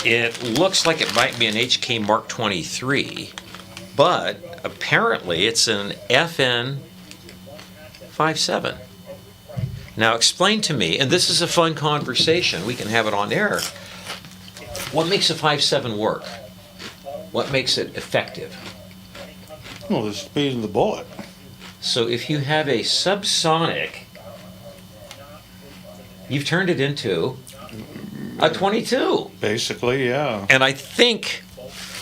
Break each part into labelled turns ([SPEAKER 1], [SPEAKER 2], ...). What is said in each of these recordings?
[SPEAKER 1] It looks like it might be an HK Mark 23, but apparently it's an FN 57. Now explain to me, and this is a fun conversation, we can have it on air, what makes a 57 work? What makes it effective?
[SPEAKER 2] Well, the speed of the bullet.
[SPEAKER 1] So if you have a subsonic, you've turned it into a 22.
[SPEAKER 2] Basically, yeah.
[SPEAKER 1] And I think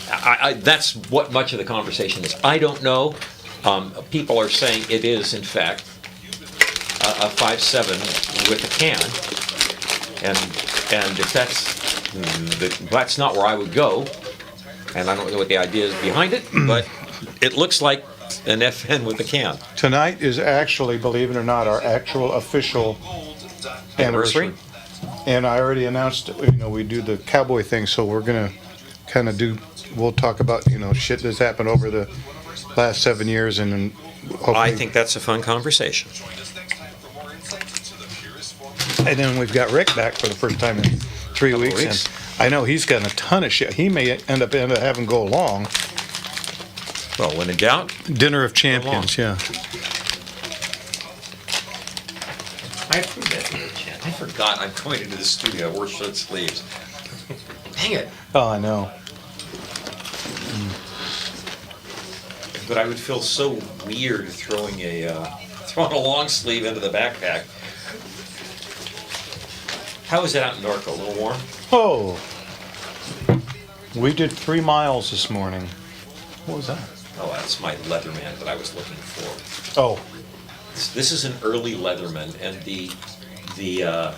[SPEAKER 1] that's what much of the conversation is. I don't know. People are saying it is, in fact, a 5.7 with a can. And if that's not where I would go, and I don't know what the idea is behind it, but it looks like an FN with a can.
[SPEAKER 2] Tonight is actually, believe it or not, our actual official anniversary. And I already announced, we do the cowboy thing, so we're going to kind of we'll talk about, shit that's happened over the last 7 years, and then hopefully.
[SPEAKER 1] I think that's a fun conversation.
[SPEAKER 2] And then we've got Rick back for the first time in 3 weeks. And I know he's got a ton of shit. He may end up having to go along.
[SPEAKER 1] Well, when in doubt,
[SPEAKER 2] Dinner of Champions, yeah.
[SPEAKER 1] I forgot I'm going into the studio. I wore short sleeves. Dang it.
[SPEAKER 2] Oh, I know.
[SPEAKER 1] But I would feel so weird throwing a long sleeve into the backpack. How is it out in Norco? A little warm?
[SPEAKER 2] Oh. We did 3 miles this morning. What was that?
[SPEAKER 1] Oh, that's my Leatherman that I was looking for.
[SPEAKER 2] Oh.
[SPEAKER 1] This is an early Leatherman, and the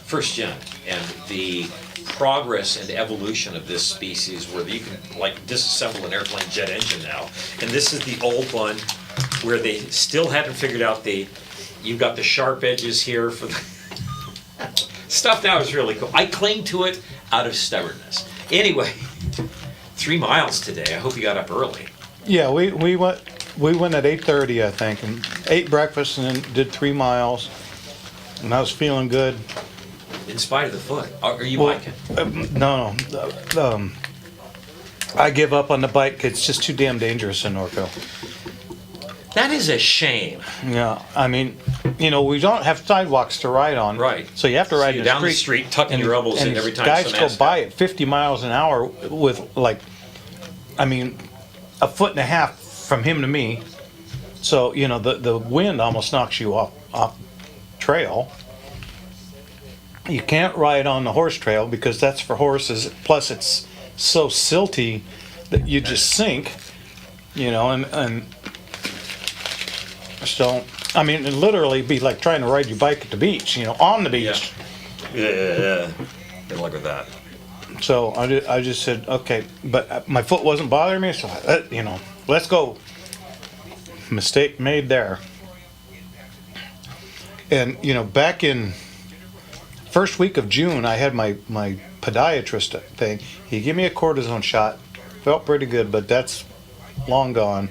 [SPEAKER 1] first gen, and the progress and evolution of this species, where you can disassemble an airplane jet engine now. And this is the old one where they still hadn't figured out you've got the sharp edges here for the stuff. Now is really cool. I cling to it out of stubbornness. Anyway, 3 miles today. I hope you got up early.
[SPEAKER 2] Yeah, we went at 8:30, I think, and ate breakfast and then did 3 miles, and I was feeling good.
[SPEAKER 1] In spite of the foot, are you biking?
[SPEAKER 2] No. I give up on the bike. It's just too damn dangerous in Norco.
[SPEAKER 1] That is a shame.
[SPEAKER 2] Yeah, I mean, we don't have sidewalks to ride on.
[SPEAKER 1] Right.
[SPEAKER 2] So you have to ride
[SPEAKER 1] you're
[SPEAKER 2] in the
[SPEAKER 1] down the street, tucking your elbows in every time
[SPEAKER 2] guys
[SPEAKER 1] some
[SPEAKER 2] go
[SPEAKER 1] ass
[SPEAKER 2] by at 50 miles an hour with a foot and a half from him to me. So, the wind almost knocks you off trail. You can't ride on the horse trail because that's for horses. Plus, it's so silty that you just sink, and so, I mean, it'd literally be like trying to ride your bike at the beach, on the beach.
[SPEAKER 1] Yeah. Good luck with that.
[SPEAKER 2] So I just said, okay, but my foot wasn't bothering me, so let's go. Mistake made there. And back in first week of June, I had my podiatrist thing. He gave me a cortisone shot, felt pretty good, but that's long gone.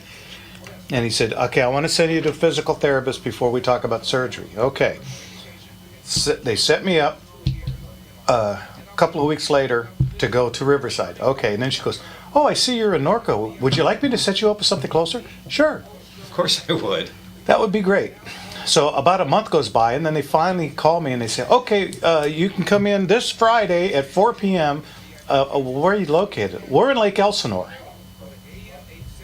[SPEAKER 2] And he said, okay, I want to send you to a physical therapist before we talk about surgery. Okay. They set me up a couple of weeks later to go to Riverside. Okay, and then she goes, oh, I see you're in Norco. Would you like me to set you up with something closer? Sure.
[SPEAKER 1] Of course I would.
[SPEAKER 2] That would be great. So about a month goes by, and then they finally call me and they say, okay, you can come in this Friday at 4 p.m. Where are you located? We're in Lake Elsinore.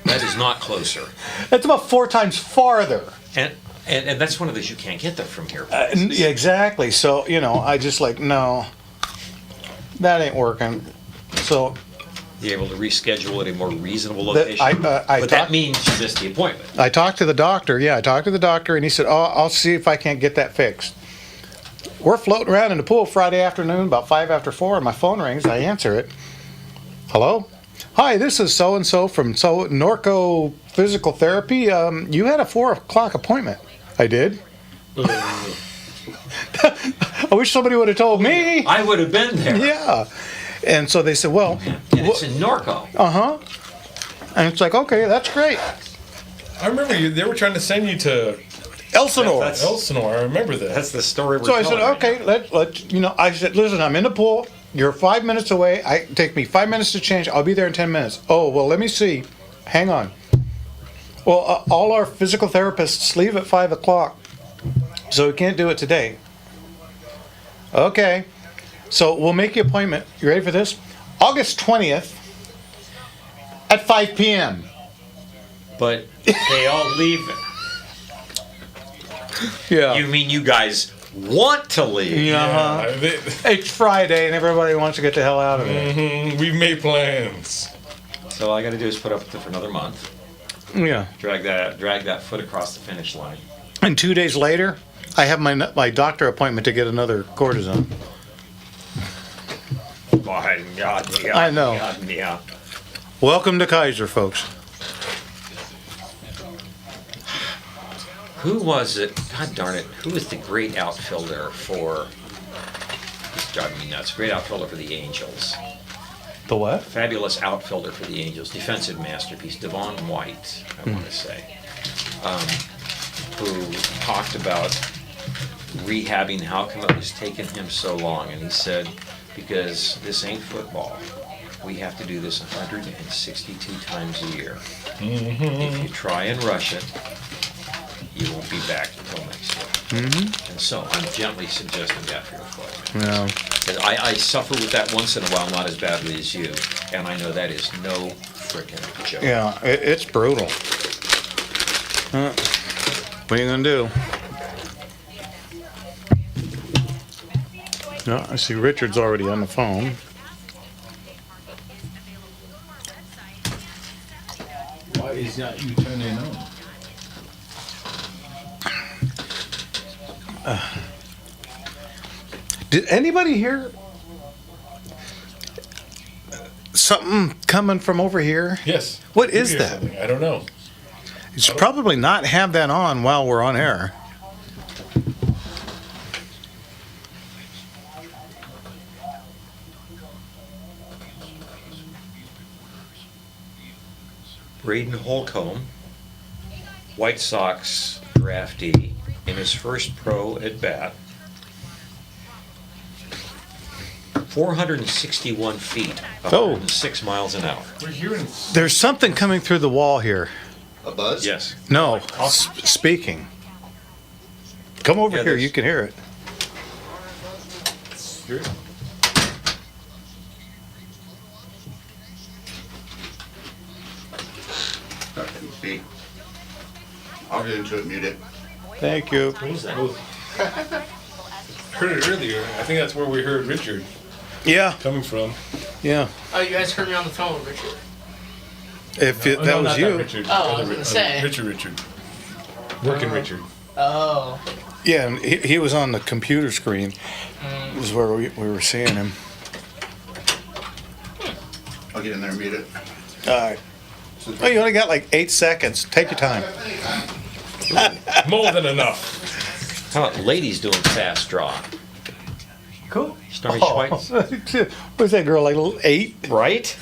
[SPEAKER 1] That is not closer.
[SPEAKER 2] That's about 4 times farther.
[SPEAKER 1] And that's one of those you can't get there from here.
[SPEAKER 2] Yeah, exactly. So, I just no, that ain't working. So
[SPEAKER 1] you're able to reschedule at a more reasonable location.
[SPEAKER 2] But
[SPEAKER 1] that means you missed the appointment.
[SPEAKER 2] I talked to the doctor. Yeah, I talked to the doctor, and he said, oh, I'll see if I can't get that fixed. We're floating around in the pool Friday afternoon, about 5 after 4, and my phone rings. I answer it. Hello? Hi, this is so-and-so from Norco Physical Therapy. You had a 4 o'clock appointment. I did. I wish somebody would have told me.
[SPEAKER 1] I would have been there.
[SPEAKER 2] Yeah. And so they said, well.
[SPEAKER 1] And it's in Norco.
[SPEAKER 2] Uh-huh. And it's like, okay, that's great.
[SPEAKER 3] I remember they were trying to send you to
[SPEAKER 2] Elsinore.
[SPEAKER 3] Elsinore, I remember that.
[SPEAKER 1] That's the story we're
[SPEAKER 2] So I
[SPEAKER 1] telling
[SPEAKER 2] said, okay,
[SPEAKER 1] right
[SPEAKER 2] I said, listen, I'm in the pool. You're 5 minutes away. Take me 5 minutes to change. I'll be there in 10 minutes. Oh, well, let me see. Hang on. Well, all our physical therapists leave at 5 o'clock, so we can't do it today. Okay. So we'll make the appointment. You ready for this? August 20th at 5 p.m.
[SPEAKER 1] But they all leave.
[SPEAKER 2] Yeah.
[SPEAKER 1] You mean you guys want to leave?
[SPEAKER 2] Yeah. It's Friday and everybody wants to get the hell out of it.
[SPEAKER 3] We've made plans.
[SPEAKER 1] So all I got to do is put up with it for another month.
[SPEAKER 2] Yeah.
[SPEAKER 1] Drag that foot across the finish line.
[SPEAKER 2] And 2 days later, I have my doctor appointment to get another cortisone. I know.
[SPEAKER 1] Yeah.
[SPEAKER 2] Welcome to Kaiser, folks.
[SPEAKER 1] Who was it? God darn it! Who was the great outfielder for? It's driving me nuts. Great outfielder for the Angels.
[SPEAKER 2] The what?
[SPEAKER 1] Fabulous outfielder for the Angels. Defensive masterpiece. Devon White, I want to say, who talked about rehabbing. How come it was taking him so long? And he said, because this ain't football. We have to do this 162 times a year. If you try and rush it, you won't be back until next year. And so I'm gently suggesting that for your foot.
[SPEAKER 2] Yeah.
[SPEAKER 1] 'Cause I suffer with that once in a while, not as badly as you, and I know that is no frickin' joke.
[SPEAKER 2] Yeah, it's brutal. What are you gonna do? No, I see Richard's already on the phone.
[SPEAKER 4] Why is not you turning on?
[SPEAKER 2] Did anybody hear something coming from over here?
[SPEAKER 3] Yes.
[SPEAKER 2] What
[SPEAKER 3] You
[SPEAKER 2] is
[SPEAKER 3] hear
[SPEAKER 2] that?
[SPEAKER 3] something. I don't know.
[SPEAKER 2] You should probably not have that on while we're on air.
[SPEAKER 1] Braden Holcomb, White Sox draftee, in his first pro at bat, 461 feet, 106 miles an hour.
[SPEAKER 3] We're hearing.
[SPEAKER 2] There's something coming through the wall here.
[SPEAKER 5] A buzz?
[SPEAKER 1] Yes.
[SPEAKER 2] No, speaking. Come over
[SPEAKER 1] Yeah,
[SPEAKER 2] here,
[SPEAKER 1] there's-
[SPEAKER 2] you can hear it.
[SPEAKER 5] See. I'll get into it, mute it.
[SPEAKER 2] Thank you.
[SPEAKER 1] What is that?
[SPEAKER 3] Heard it earlier. I think that's where we heard Richard
[SPEAKER 2] Yeah,
[SPEAKER 3] coming from.
[SPEAKER 2] yeah.
[SPEAKER 6] Oh, you guys heard me on the phone, Richard.
[SPEAKER 2] If
[SPEAKER 3] Oh,
[SPEAKER 2] that
[SPEAKER 3] no,
[SPEAKER 2] was
[SPEAKER 3] not
[SPEAKER 2] you.
[SPEAKER 3] Richard.
[SPEAKER 6] Oh, I was
[SPEAKER 3] Other
[SPEAKER 6] gonna
[SPEAKER 3] Ri-
[SPEAKER 6] say.
[SPEAKER 3] Richard. Working Richard.
[SPEAKER 6] Oh.
[SPEAKER 2] Yeah, and he was on the computer screen. Was where we were seeing him.
[SPEAKER 5] I'll get in there and mute it.
[SPEAKER 2] All right. Oh, you only got like 8 seconds. Take your time.
[SPEAKER 3] More than enough.
[SPEAKER 1] How about ladies doing fast draw?
[SPEAKER 2] Cool.
[SPEAKER 1] Stormy Schweitz.
[SPEAKER 2] What's that girl, like 8?
[SPEAKER 1] Right?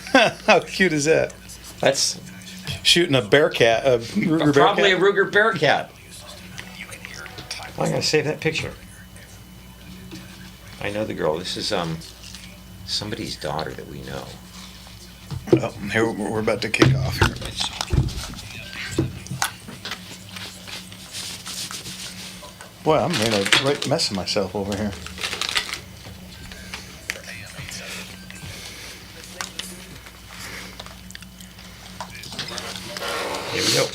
[SPEAKER 2] How cute is that?
[SPEAKER 1] That's
[SPEAKER 2] Shooting a bear cat. A Ruger bear
[SPEAKER 1] probably a
[SPEAKER 2] cat.
[SPEAKER 1] Ruger Bearcat. I gotta save that picture. I know the girl. This is somebody's daughter that we know.
[SPEAKER 2] Oh, here we're about to kick off here. Boy, I'm in a right mess of myself over here.
[SPEAKER 1] Here we go.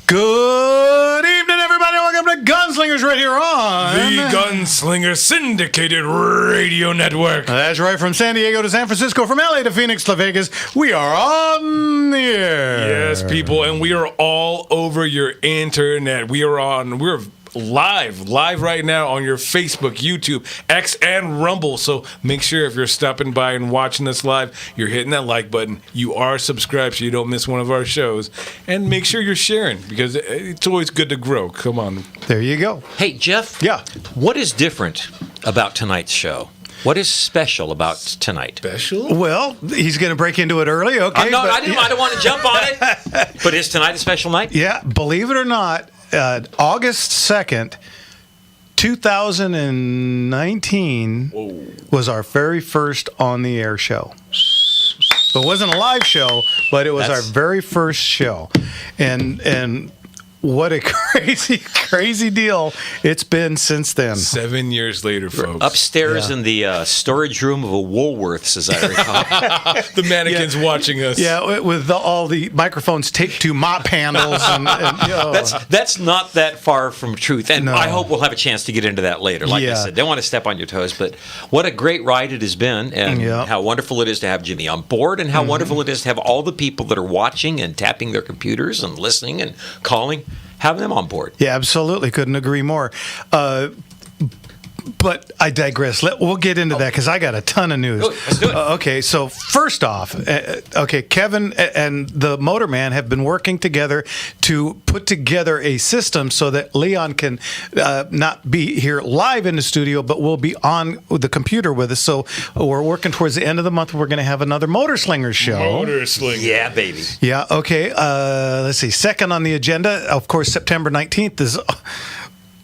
[SPEAKER 2] Good evening, everybody. Welcome to Gunslingers right here on.
[SPEAKER 3] The Gunslinger Syndicated Radio Network.
[SPEAKER 2] That's right, from San Diego to San Francisco, from LA to Phoenix to Vegas, we are on the air.
[SPEAKER 3] Yes, people, and we are all over your internet. We're live right now on your Facebook, YouTube, X, and Rumble. So make sure if you're stopping by and watching us live, you're hitting that like button. You are subscribed so you don't miss one of our shows. And make sure you're sharing because it's always good to grow. Come on.
[SPEAKER 2] There you go.
[SPEAKER 1] Hey, Jeff.
[SPEAKER 2] Yeah.
[SPEAKER 1] What is different about tonight's show? What is special about tonight?
[SPEAKER 3] Special?
[SPEAKER 2] Well, he's going to break into it early. Okay.
[SPEAKER 1] I don't want to jump on it. But is tonight a special night?
[SPEAKER 2] Yeah, believe it or not, August 2nd, 2019 was our very first on-the-air show. So it wasn't a live show, but it was our very first show. And what a crazy deal it's been since then.
[SPEAKER 3] 7 years later, folks.
[SPEAKER 1] Upstairs in the storage room of a Woolworths, as I recall.
[SPEAKER 3] The mannequins watching us.
[SPEAKER 2] Yeah, with all the microphones taped to mop handles.
[SPEAKER 1] That's not that far from truth. And
[SPEAKER 2] No.
[SPEAKER 1] I hope we'll have a chance to get into that later. Like I said, don't want to step on your toes, but what a great ride it has been, and how wonderful it is to have Jimmy on board, and how wonderful it is to have all the people that are watching and tapping their computers and listening and calling, having them on board.
[SPEAKER 2] Yeah, absolutely. Couldn't agree more. But I digress. We'll get into that because I got a ton of news.
[SPEAKER 1] Let's do it.
[SPEAKER 2] Okay, so first off, Kevin and the Motorman have been working together to put together a system so that Leon can not be here live in the studio, but will be on the computer with us. So we're working towards the end of the month. We're going to have another Motorslingers show.
[SPEAKER 3] Motorslinger.
[SPEAKER 1] Yeah, baby.
[SPEAKER 2] Yeah, okay. Let's see. Second on the agenda, of course, September 19th is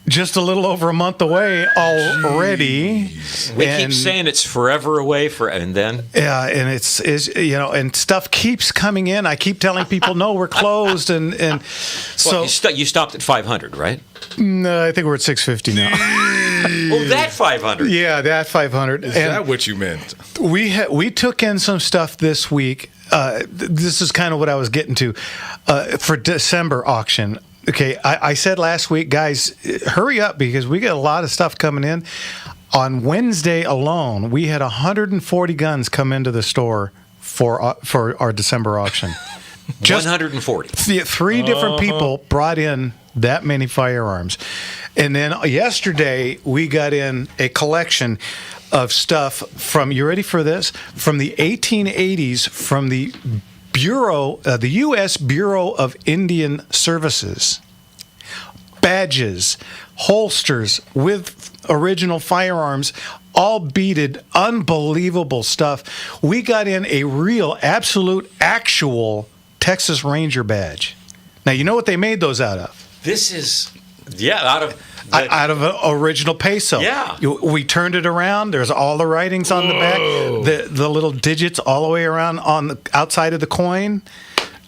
[SPEAKER 2] just a little over a month away already.
[SPEAKER 1] We keep saying it's forever away, and then
[SPEAKER 2] Yeah, and it's and stuff keeps coming in. I keep telling people, no, we're closed, and so
[SPEAKER 1] you stopped at 500, right?
[SPEAKER 2] no, I think we're at 650 now.
[SPEAKER 1] Oh, that 500.
[SPEAKER 2] Yeah, that 500.
[SPEAKER 3] Is that what you meant?
[SPEAKER 2] We took in some stuff this week. This is kind of what I was getting to for December auction. Okay, I said last week, guys, hurry up because we got a lot of stuff coming in. On Wednesday alone, we had 140 guns come into the store for our December auction.
[SPEAKER 1] 140.
[SPEAKER 2] Three different people brought in that many firearms. And then yesterday, we got in a collection of stuff from, you ready for this? From the 1880s, from the the U.S. Bureau of Indian Services. Badges, holsters with original firearms, all beaded, unbelievable stuff. We got in a real, absolute, actual Texas Ranger badge. Now, you know what they made those out of?
[SPEAKER 1] This is, out of
[SPEAKER 2] An original peso.
[SPEAKER 1] Yeah.
[SPEAKER 2] We turned it around. There's all the writings on the back, the little digits all the way around on the outside of the coin.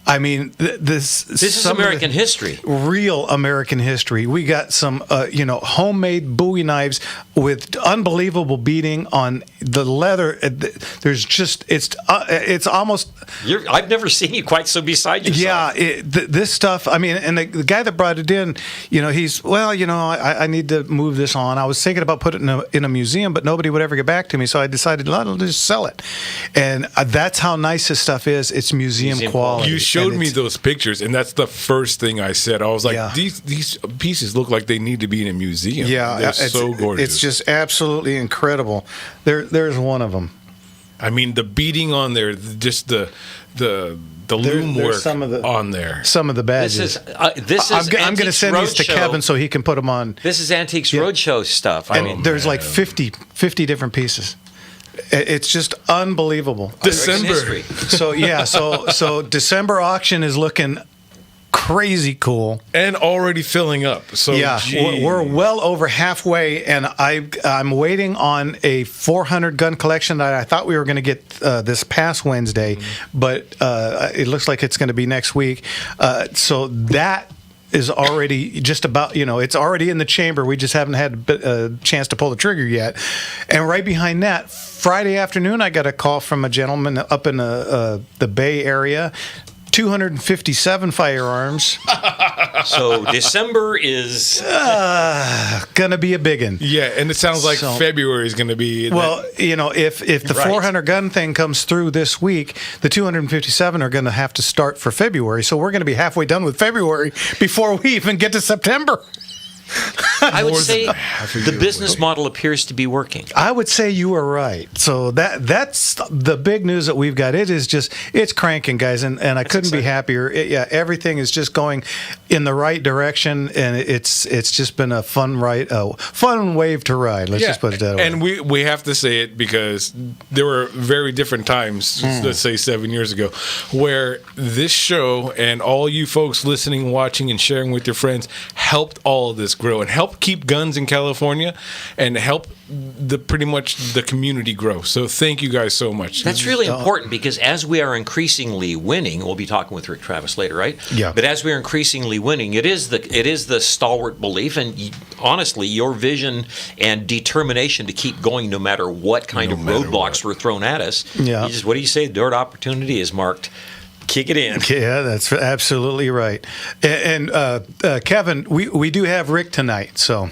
[SPEAKER 2] I mean, this
[SPEAKER 1] is American history.
[SPEAKER 2] Real American history. We got some, homemade Bowie knives with unbelievable beading on the leather. There's just it's almost.
[SPEAKER 1] I've never seen you quite so beside yourself.
[SPEAKER 2] Yeah, this stuff. I mean, and the guy that brought it in, he's I need to move this on. I was thinking about putting it in a museum, but nobody would ever get back to me, so I decided I'll just sell it. And that's how nice this stuff is. It's museum quality.
[SPEAKER 3] You showed me those pictures, and that's the first thing I said. I was like, these pieces look like they need to be in a museum.
[SPEAKER 2] Yeah,
[SPEAKER 3] they're so gorgeous.
[SPEAKER 2] It's just absolutely incredible. There's one of them.
[SPEAKER 3] I mean, the beading on there, just the loom work on there.
[SPEAKER 2] Some of the badges.
[SPEAKER 1] This is.
[SPEAKER 2] I'm going to send these to Kevin so he can put them on.
[SPEAKER 1] This is Antiques Roadshow stuff. I mean,
[SPEAKER 2] there's like 50 different pieces. It's just unbelievable.
[SPEAKER 3] December.
[SPEAKER 2] So December auction is looking crazy cool
[SPEAKER 3] and already filling up. So
[SPEAKER 2] we're well over halfway, and I'm waiting on a 400 gun collection that I thought we were going to get this past Wednesday, but it looks like it's going to be next week. So that is already just about, it's already in the chamber. We just haven't had a chance to pull the trigger yet. And right behind that, Friday afternoon, I got a call from a gentleman up in the Bay Area. 257 firearms.
[SPEAKER 1] So December is
[SPEAKER 2] gonna be a big one.
[SPEAKER 3] Yeah, and it sounds like February is gonna be.
[SPEAKER 2] Well, if the 400 gun thing comes through this week, the 257 are gonna have to start for February. So we're gonna be halfway done with February before we even get to September.
[SPEAKER 1] I would
[SPEAKER 3] More
[SPEAKER 1] say
[SPEAKER 3] than half a
[SPEAKER 1] the
[SPEAKER 3] year
[SPEAKER 1] business
[SPEAKER 3] away.
[SPEAKER 1] model appears to be working.
[SPEAKER 2] I would say you were right. So that's the big news that we've got. It's cranking, guys, and I couldn't be
[SPEAKER 1] exciting.
[SPEAKER 2] happier. Everything is just going in the right direction, and it's just been a fun ride, fun wave to ride. Let's just put it that way.
[SPEAKER 3] And we have to say it because there were very different times, let's say 7 years ago, where this show and all you folks listening, watching, and sharing with your friends helped all of this grow and helped keep guns in California and help pretty much the community grow. So thank you guys so much.
[SPEAKER 1] That's really important because as we are increasingly winning, we'll be talking with Rick Travis later, right?
[SPEAKER 2] Yeah.
[SPEAKER 1] But as we're increasingly winning, it is the stalwart belief and honestly your vision and determination to keep going no matter what kind of roadblocks were thrown at us.
[SPEAKER 2] Yeah.
[SPEAKER 1] What do you say? The door to opportunity is marked. Kick it in.
[SPEAKER 2] Yeah, that's absolutely right. And Kevin, we do have Rick tonight, so.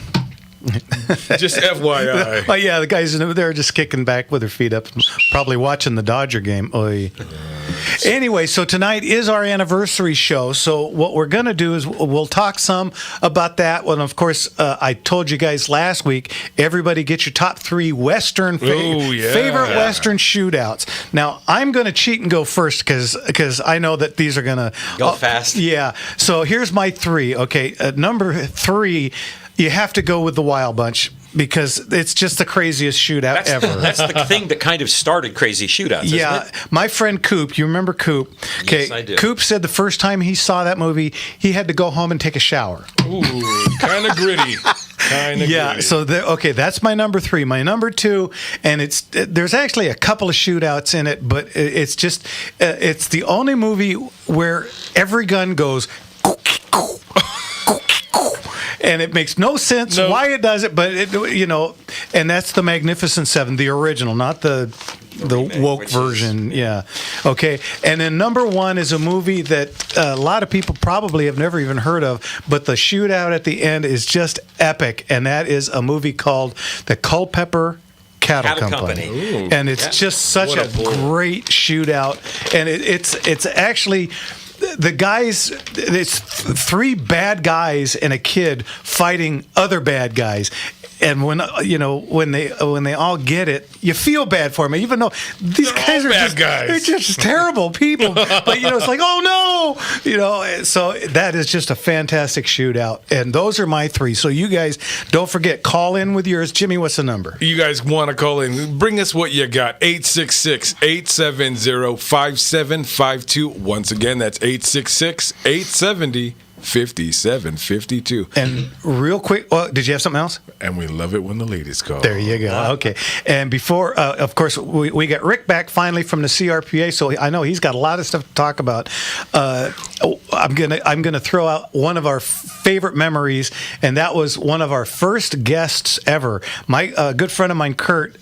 [SPEAKER 3] Just FYI.
[SPEAKER 2] Oh yeah, the guys they're just kicking back with their feet up, probably watching the Dodger game. Oy. Anyway, so tonight is our anniversary show. So what we're gonna do is we'll talk some about that. Well, of course, I told you guys last week. Everybody get your top 3 Western favorite Western shootouts. Now I'm gonna cheat and go first because I know that these are gonna
[SPEAKER 1] Go fast.
[SPEAKER 2] Yeah. So here's my 3. Okay, number 3. You have to go with the Wild Bunch because it's just the craziest shootout ever.
[SPEAKER 1] That's the thing that kind of started crazy shootouts, isn't
[SPEAKER 2] Yeah,
[SPEAKER 1] it?
[SPEAKER 2] my friend Coop, you remember Coop?
[SPEAKER 1] Yes, I do.
[SPEAKER 2] Coop said the first time he saw that movie, he had to go home and take a shower.
[SPEAKER 3] Ooh, kind of gritty. Kind of
[SPEAKER 2] Yeah,
[SPEAKER 3] gritty.
[SPEAKER 2] so that's my number 3. My number 2, and there's actually a couple of shootouts in it, but it's just it's the only movie where every gun goes. And it makes no sense why it does it, but and that's the Magnificent Seven, the original, not the woke version. Yeah. Okay. And then number 1 is a movie that a lot of people probably have never even heard of, but the shootout at the end is just epic, and that is a movie called The Culpeper Cattle Company.
[SPEAKER 3] Ooh.
[SPEAKER 2] And it's just such
[SPEAKER 3] What
[SPEAKER 2] a
[SPEAKER 3] a bull.
[SPEAKER 2] great shootout, and it's actually. The guys, it's 3 bad guys and a kid fighting other bad guys. And when they all get it, you feel bad for them, even though these
[SPEAKER 3] They're
[SPEAKER 2] guys
[SPEAKER 3] all
[SPEAKER 2] are
[SPEAKER 3] bad guys.
[SPEAKER 2] they're just terrible people. But it's like, oh no, so that is just a fantastic shootout. And those are my 3. So you guys don't forget, call in with yours. Jimmy, what's the number?
[SPEAKER 3] You guys want to call in, bring us what you got. 866-870-5752. Once again, that's 866-870-5752.
[SPEAKER 2] And real quick, did you have something else?
[SPEAKER 3] And we love it when the ladies call.
[SPEAKER 2] There you go. Okay. And before, of course, we got Rick back finally from the CRPA, so I know he's got a lot of stuff to talk about. I'm gonna throw out one of our favorite memories, and that was one of our first guests ever. My good friend of mine, Kurt,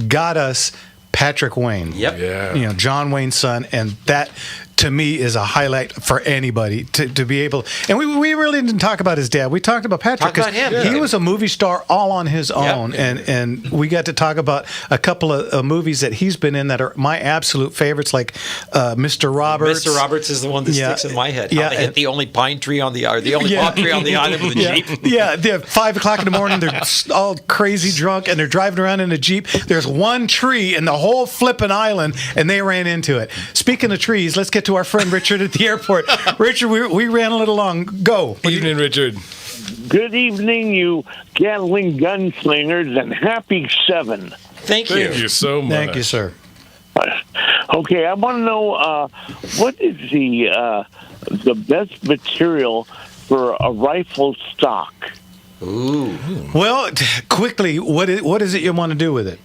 [SPEAKER 2] got us Patrick Wayne.
[SPEAKER 1] Yep.
[SPEAKER 3] Yeah.
[SPEAKER 2] John Wayne's son, and that to me is a highlight for anybody to be able. And we really didn't talk about his dad. We talked about Patrick
[SPEAKER 1] Talk about him.
[SPEAKER 2] he was a movie star all on his own, and we got to talk about a couple of movies that he's been in that are my absolute favorites, like Mr. Roberts.
[SPEAKER 1] Mr. Roberts is the one that sticks in my head. How they hit the only pine tree on the only palm tree on the island with a Jeep.
[SPEAKER 2] They're 5 o'clock in the morning. They're all crazy drunk, and they're driving around in a Jeep. There's one tree in the whole flipping island, and they ran into it. Speaking of trees, let's get to our friend Richard at the airport. Richard, we ran a little long. Go.
[SPEAKER 3] Evening, Richard.
[SPEAKER 7] Good evening, you Gatling gunslingers, and happy 7.
[SPEAKER 1] Thank you.
[SPEAKER 3] Thank you so much.
[SPEAKER 2] Thank you, sir.
[SPEAKER 7] Okay, I want to know what is the best material for a rifle stock?
[SPEAKER 1] Ooh.
[SPEAKER 2] Well, quickly, what is it you want to do with it?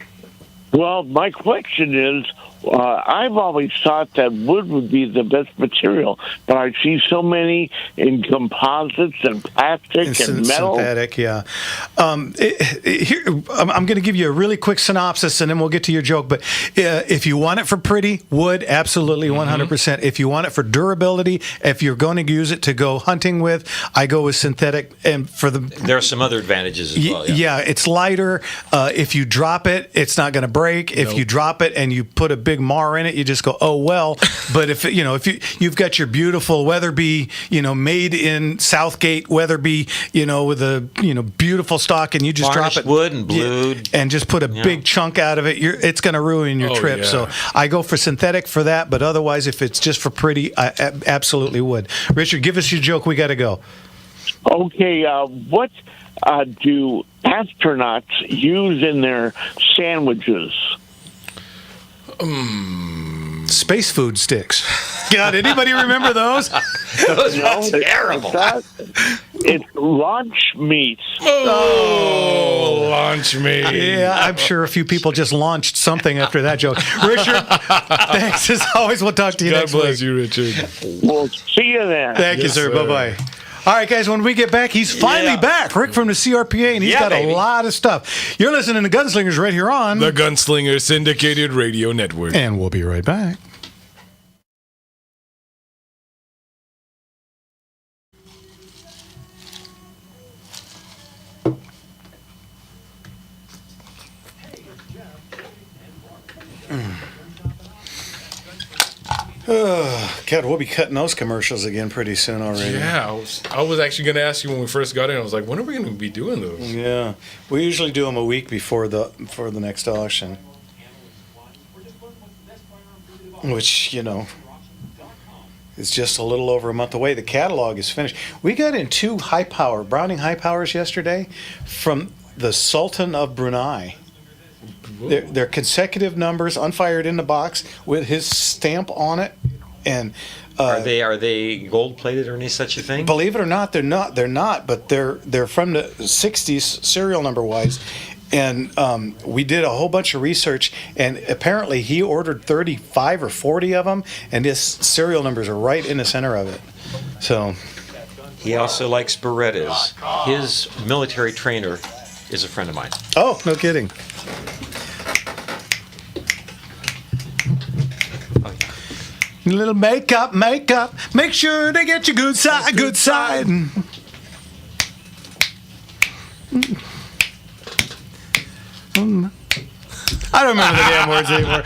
[SPEAKER 7] Well, my question is, I've always thought that wood would be the best material, but I see so many in composites and plastic and metal.
[SPEAKER 2] Synthetic, yeah. Here, I'm going to give you a really quick synopsis, and then we'll get to your joke. But if you want it for pretty, wood, absolutely 100%. If you want it for durability, if you're going to use it to go hunting with, I go with synthetic. And for
[SPEAKER 1] There are some other advantages as well.
[SPEAKER 2] yeah, it's lighter. If you drop it, it's not going to break. If you drop it and you put a big big mar in it, you just go, oh well. But if you've got your beautiful Weatherby, made in Southgate Weatherby, with a beautiful stock, and you just
[SPEAKER 1] Varnished
[SPEAKER 2] drop it
[SPEAKER 1] wood and blued.
[SPEAKER 2] and just put a big chunk out of it, it's going to ruin your trip.
[SPEAKER 3] yeah.
[SPEAKER 2] So I go for synthetic for that, but otherwise, if it's just for pretty, I absolutely would. Richard, give us your joke. We got to go.
[SPEAKER 7] Okay, what do astronauts use in their sandwiches?
[SPEAKER 2] Space food sticks. God, anybody remember those?
[SPEAKER 1] Those are terrible.
[SPEAKER 7] It's lunch meat.
[SPEAKER 3] Oh, launch me.
[SPEAKER 2] Yeah, I'm sure a few people just launched something after that joke. Richard, thanks as always. We'll talk to you
[SPEAKER 3] God
[SPEAKER 2] next
[SPEAKER 3] bless
[SPEAKER 2] week.
[SPEAKER 3] you, Richard.
[SPEAKER 7] We'll see you then.
[SPEAKER 2] Thank you,
[SPEAKER 3] Yes,
[SPEAKER 2] sir.
[SPEAKER 3] sir.
[SPEAKER 2] Bye-bye. All right, guys, when we get back, he's finally back. Rick from the CRPA, and he's got
[SPEAKER 1] baby.
[SPEAKER 2] a lot of stuff. You're listening to Gunslingers right here on...
[SPEAKER 3] The Gunslinger Syndicated Radio Network.
[SPEAKER 2] And we'll be right back. God, we'll be cutting those commercials again pretty soon already.
[SPEAKER 3] Yeah, I was actually going to ask you when we first got in. I was like, when are we going to be doing those?
[SPEAKER 2] Yeah, we usually do them a week before the next auction, which is just a little over a month away. The catalog is finished. We got in 2 Browning high powers yesterday from the Sultan of Brunei. They're consecutive numbers, unfired in the box with his stamp on it, and
[SPEAKER 1] Are they gold plated or any such a thing?
[SPEAKER 2] believe it or not, they're not, but they're from the 60s serial number wise. And we did a whole bunch of research, and apparently he ordered 35 or 40 of them, and his serial numbers are right in the center of it. So
[SPEAKER 1] He also likes Berettas. His military trainer is a friend of mine.
[SPEAKER 2] oh, no kidding. A little makeup, make sure they get your good side. I don't remember the damn words anymore.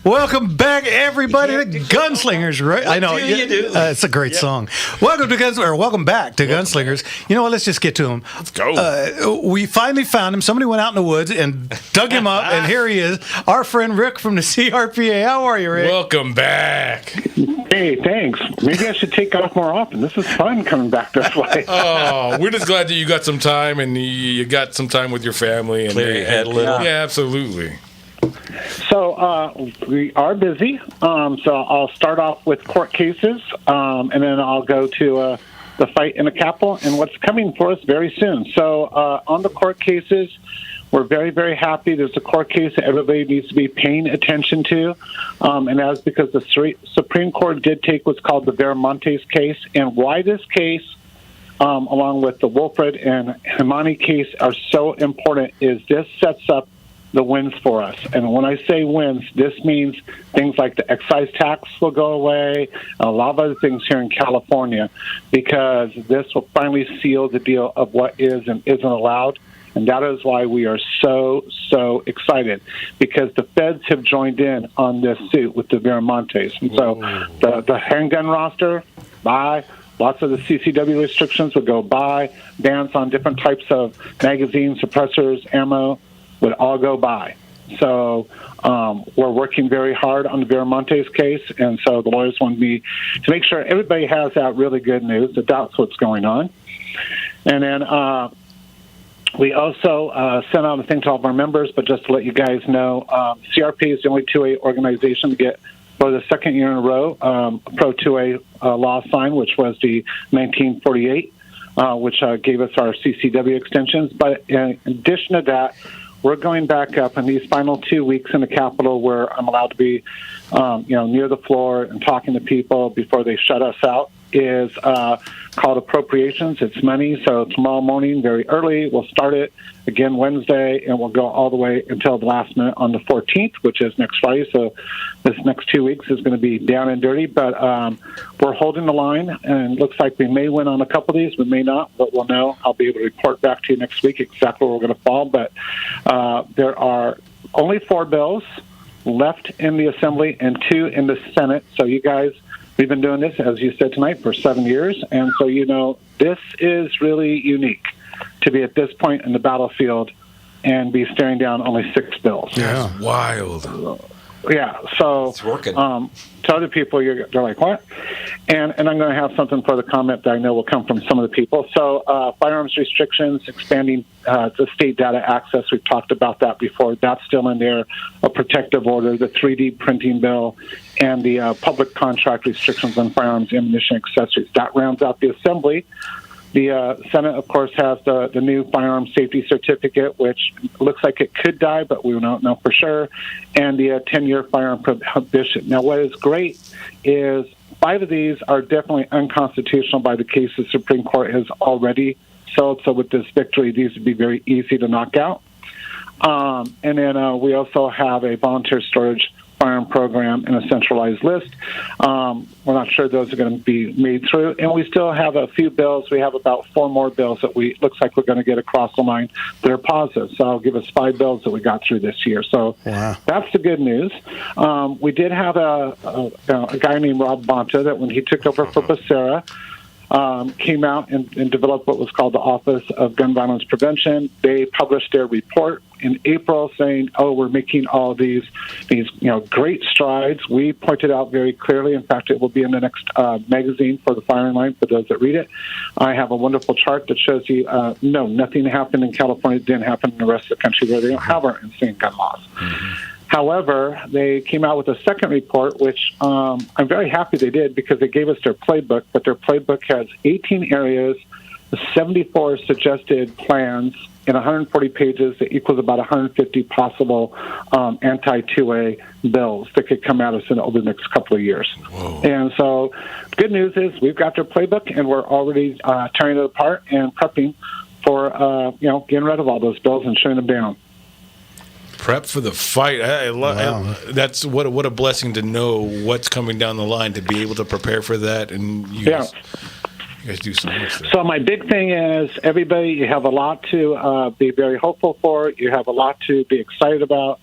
[SPEAKER 2] Welcome back, everybody, to Gunslingers. Right? I know
[SPEAKER 1] do you do?
[SPEAKER 2] It's a great song. Welcome to welcome back to Gunslingers. You know what? Let's just get to him.
[SPEAKER 3] Let's go.
[SPEAKER 2] We finally found him. Somebody went out in the woods and dug him up, and here he is, our friend Rick from the CRPA. How are you, Rick?
[SPEAKER 3] Welcome back.
[SPEAKER 8] Hey, thanks. Maybe I should take off more often. This is fun coming back this way.
[SPEAKER 3] Oh, we're just glad that you got some time and you got some time with your family. And
[SPEAKER 1] Clear your head a little.
[SPEAKER 3] Yeah, absolutely.
[SPEAKER 8] So we are busy. So I'll start off with court cases, and then I'll go to the fight in the Capitol and what's coming for us very soon. So on the court cases, we're very, very happy. There's a court case that everybody needs to be paying attention to, and that's because the Supreme Court did take what's called the Viramontes case. And why this case, along with the Wilfred and Himani case, are so important is this sets up the wins for us. And when I say wins, this means things like the excise tax will go away, and a lot of other things here in California, because this will finally seal the deal of what is and isn't allowed. And that is why we are so, so excited, because the feds have joined in on this suit with the Viramontes. And so the handgun roster, bye. Lots of the CCW restrictions would go by. Bans on different types of magazines, suppressors, ammo would all go by. So we're working very hard on the Viramontes case, and so the lawyers want me to make sure everybody has that really good news, that that's what's going on. And then we also sent out a thing to all of our members, but just to let you guys know, CRP is the only 2A organization to get, for the second year in a row, Pro 2A law sign, which was the 1948, which gave us our CCW extensions. But in addition to that, we're going back up in these final 2 weeks in the Capitol, where I'm allowed to be, near the floor and talking to people before they shut us out, is called appropriations. It's money. So tomorrow morning, very early, we'll start it again Wednesday, and we'll go all the way until the last minute on the 14th, which is next Friday. So this next 2 weeks is going to be down and dirty, but we're holding the line, and it looks like we may win on a couple of these. We may not, but we'll know. I'll be able to report back to you next week exactly where we're going to fall. But there are only 4 bills. left in the Assembly and 2 in the Senate. So you guys, we've been doing this, as you said tonight, for 7 years. And so, this is really unique to be at this point in the battlefield and be staring down only 6 bills.
[SPEAKER 3] Yeah. That's wild.
[SPEAKER 8] Yeah, so
[SPEAKER 1] It's working.
[SPEAKER 8] to other people, they're like, what? And I'm going to have something for the comment that I know will come from some of the people. So firearms restrictions, expanding the state data access, we've talked about that before. That's still in there. A protective order, the 3D printing bill, and the public contract restrictions on firearms, ammunition, accessories. That rounds out the Assembly. The Senate, of course, has the new firearm safety certificate, which looks like it could die, but we don't know for sure, and the 10-year firearm prohibition. Now, what is great is 5 of these are definitely unconstitutional by the case the Supreme Court has already settled. So with this victory, these would be very easy to knock out. And then we also have a volunteer storage firearm program and a centralized list. We're not sure those are going to be made through. And we still have a few bills. We have about 4 more bills that looks like we're going to get across the line that are positive. So I'll give us 5 bills that we got through this year. So That's the good news. We did have a guy named Rob Bonta that when he took over for Becerra, came out and developed what was called the Office of Gun Violence Prevention. They published their report in April saying, we're making all these great strides. We pointed out very clearly. In fact, it will be in the next magazine for the firing line for those that read it. I have a wonderful chart that shows you, no, nothing happened in California. It didn't happen in the rest of the country where they don't have our insane gun laws. Mm-hmm. However, they came out with a second report, which I'm very happy they did because they gave us their playbook, but their playbook has 18 areas, 74 suggested plans, in 140 pages that equals about 150 possible anti-2A bills that could come at us over the next couple of years. Whoa. And so good news is we've got their playbook, and we're already tearing it apart and prepping for getting rid of all those bills and shutting them down.
[SPEAKER 3] Prep for the fight. That's what a blessing to know what's coming down the line, to be able to prepare for that. And you guys do so much there.
[SPEAKER 8] So my big thing is, everybody, you have a lot to be very hopeful for. You have a lot to be excited about.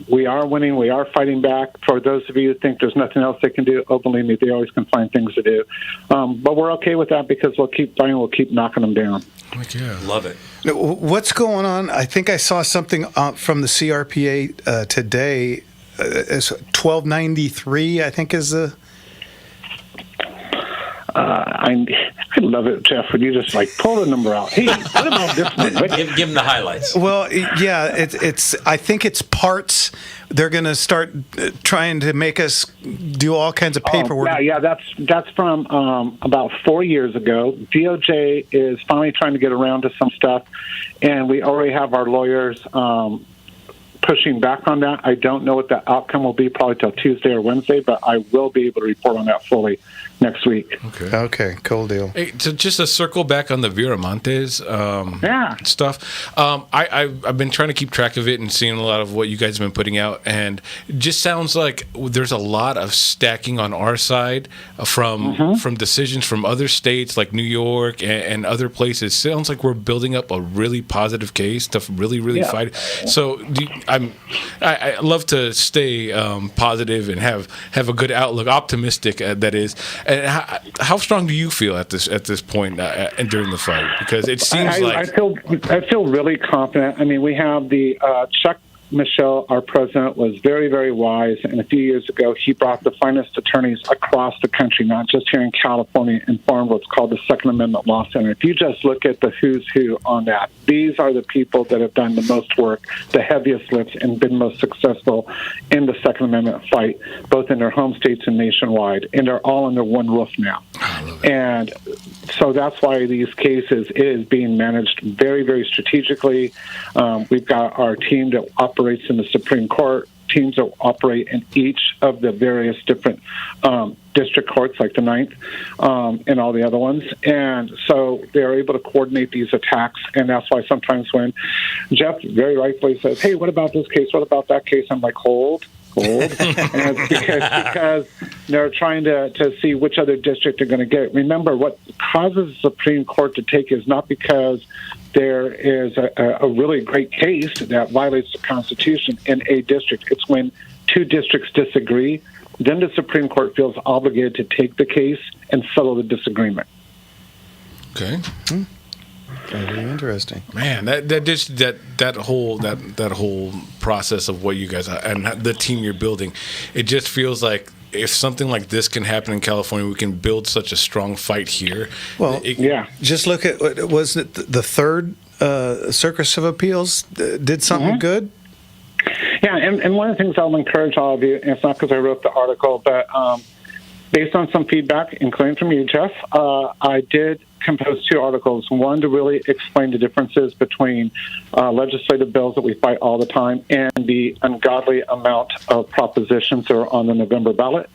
[SPEAKER 8] We are winning. We are fighting back. For those of you who think there's nothing else they can do, believe me, they always can find things to do. But we're okay with that because we'll keep fighting. We'll keep knocking them down.
[SPEAKER 3] Yeah.
[SPEAKER 1] Love it.
[SPEAKER 2] Now, what's going on? I think I saw something from the CRPA today. It's 1293, I think, is the...
[SPEAKER 8] I love it, Jeff, when you just pull the number out. Hey, what about this one?
[SPEAKER 1] Give them the highlights.
[SPEAKER 2] Well, yeah, it's. I think it's parts. They're going to start trying to make us do all kinds of paperwork.
[SPEAKER 8] Yeah, that's from about 4 years ago. DOJ is finally trying to get around to some stuff, and we already have our lawyers pushing back on that. I don't know what the outcome will be probably till Tuesday or Wednesday, but I will be able to report on that fully next week.
[SPEAKER 2] Okay, cool deal.
[SPEAKER 3] Hey, just to circle back on the Viramontes stuff, I've been trying to keep track of it and seeing a lot of what you guys have been putting out, and it just sounds like there's a lot of stacking on our side from decisions from other states like New York and other places. Sounds like we're building up a really positive case to really fight. So I love to stay positive and have a good outlook, optimistic that is. And how strong do you feel at this point and during the fight? Because it seems
[SPEAKER 8] I feel really confident. I mean, we have the Chuck Michel, our president, was very, very wise, and a few years ago he brought the finest attorneys across the country, not just here in California, and formed what's called the Second Amendment Law Center. If you just look at the who's who on that, these are the people that have done the most work, the heaviest lifts, and been most successful in the Second Amendment fight, both in their home states and nationwide, and they're all under one roof now. And so that's why these cases is being managed very, very strategically. We've got our team that operates in the Supreme Court, teams that operate in each of the various different district courts, like the Ninth, and all the other ones. And so they're able to coordinate these attacks, and that's why sometimes when Jeff very rightfully says, hey, what about this case? What about that case? I'm like, hold hold, and it's because they're trying to see which other district they're going to get. Remember, what causes the Supreme Court to take is not because there is a really great case that violates the Constitution in a district. It's when two districts disagree, then the Supreme Court feels obligated to take the case and settle the disagreement.
[SPEAKER 3] Okay.
[SPEAKER 2] Very interesting.
[SPEAKER 3] Man, that whole process of what you guys and the team you're building, it just feels like if something like this can happen in California, we can build such a strong fight here.
[SPEAKER 2] Well,
[SPEAKER 8] Yeah.
[SPEAKER 2] just look at was it the third Circus of Appeals did something good?
[SPEAKER 8] Yeah, and one of the things I'll encourage all of you, and it's not because I wrote the article, but based on some feedback, including from you, Jeff, I did compose two articles. One to really explain the differences between legislative bills that we fight all the time and the ungodly amount of propositions that are on the November ballot,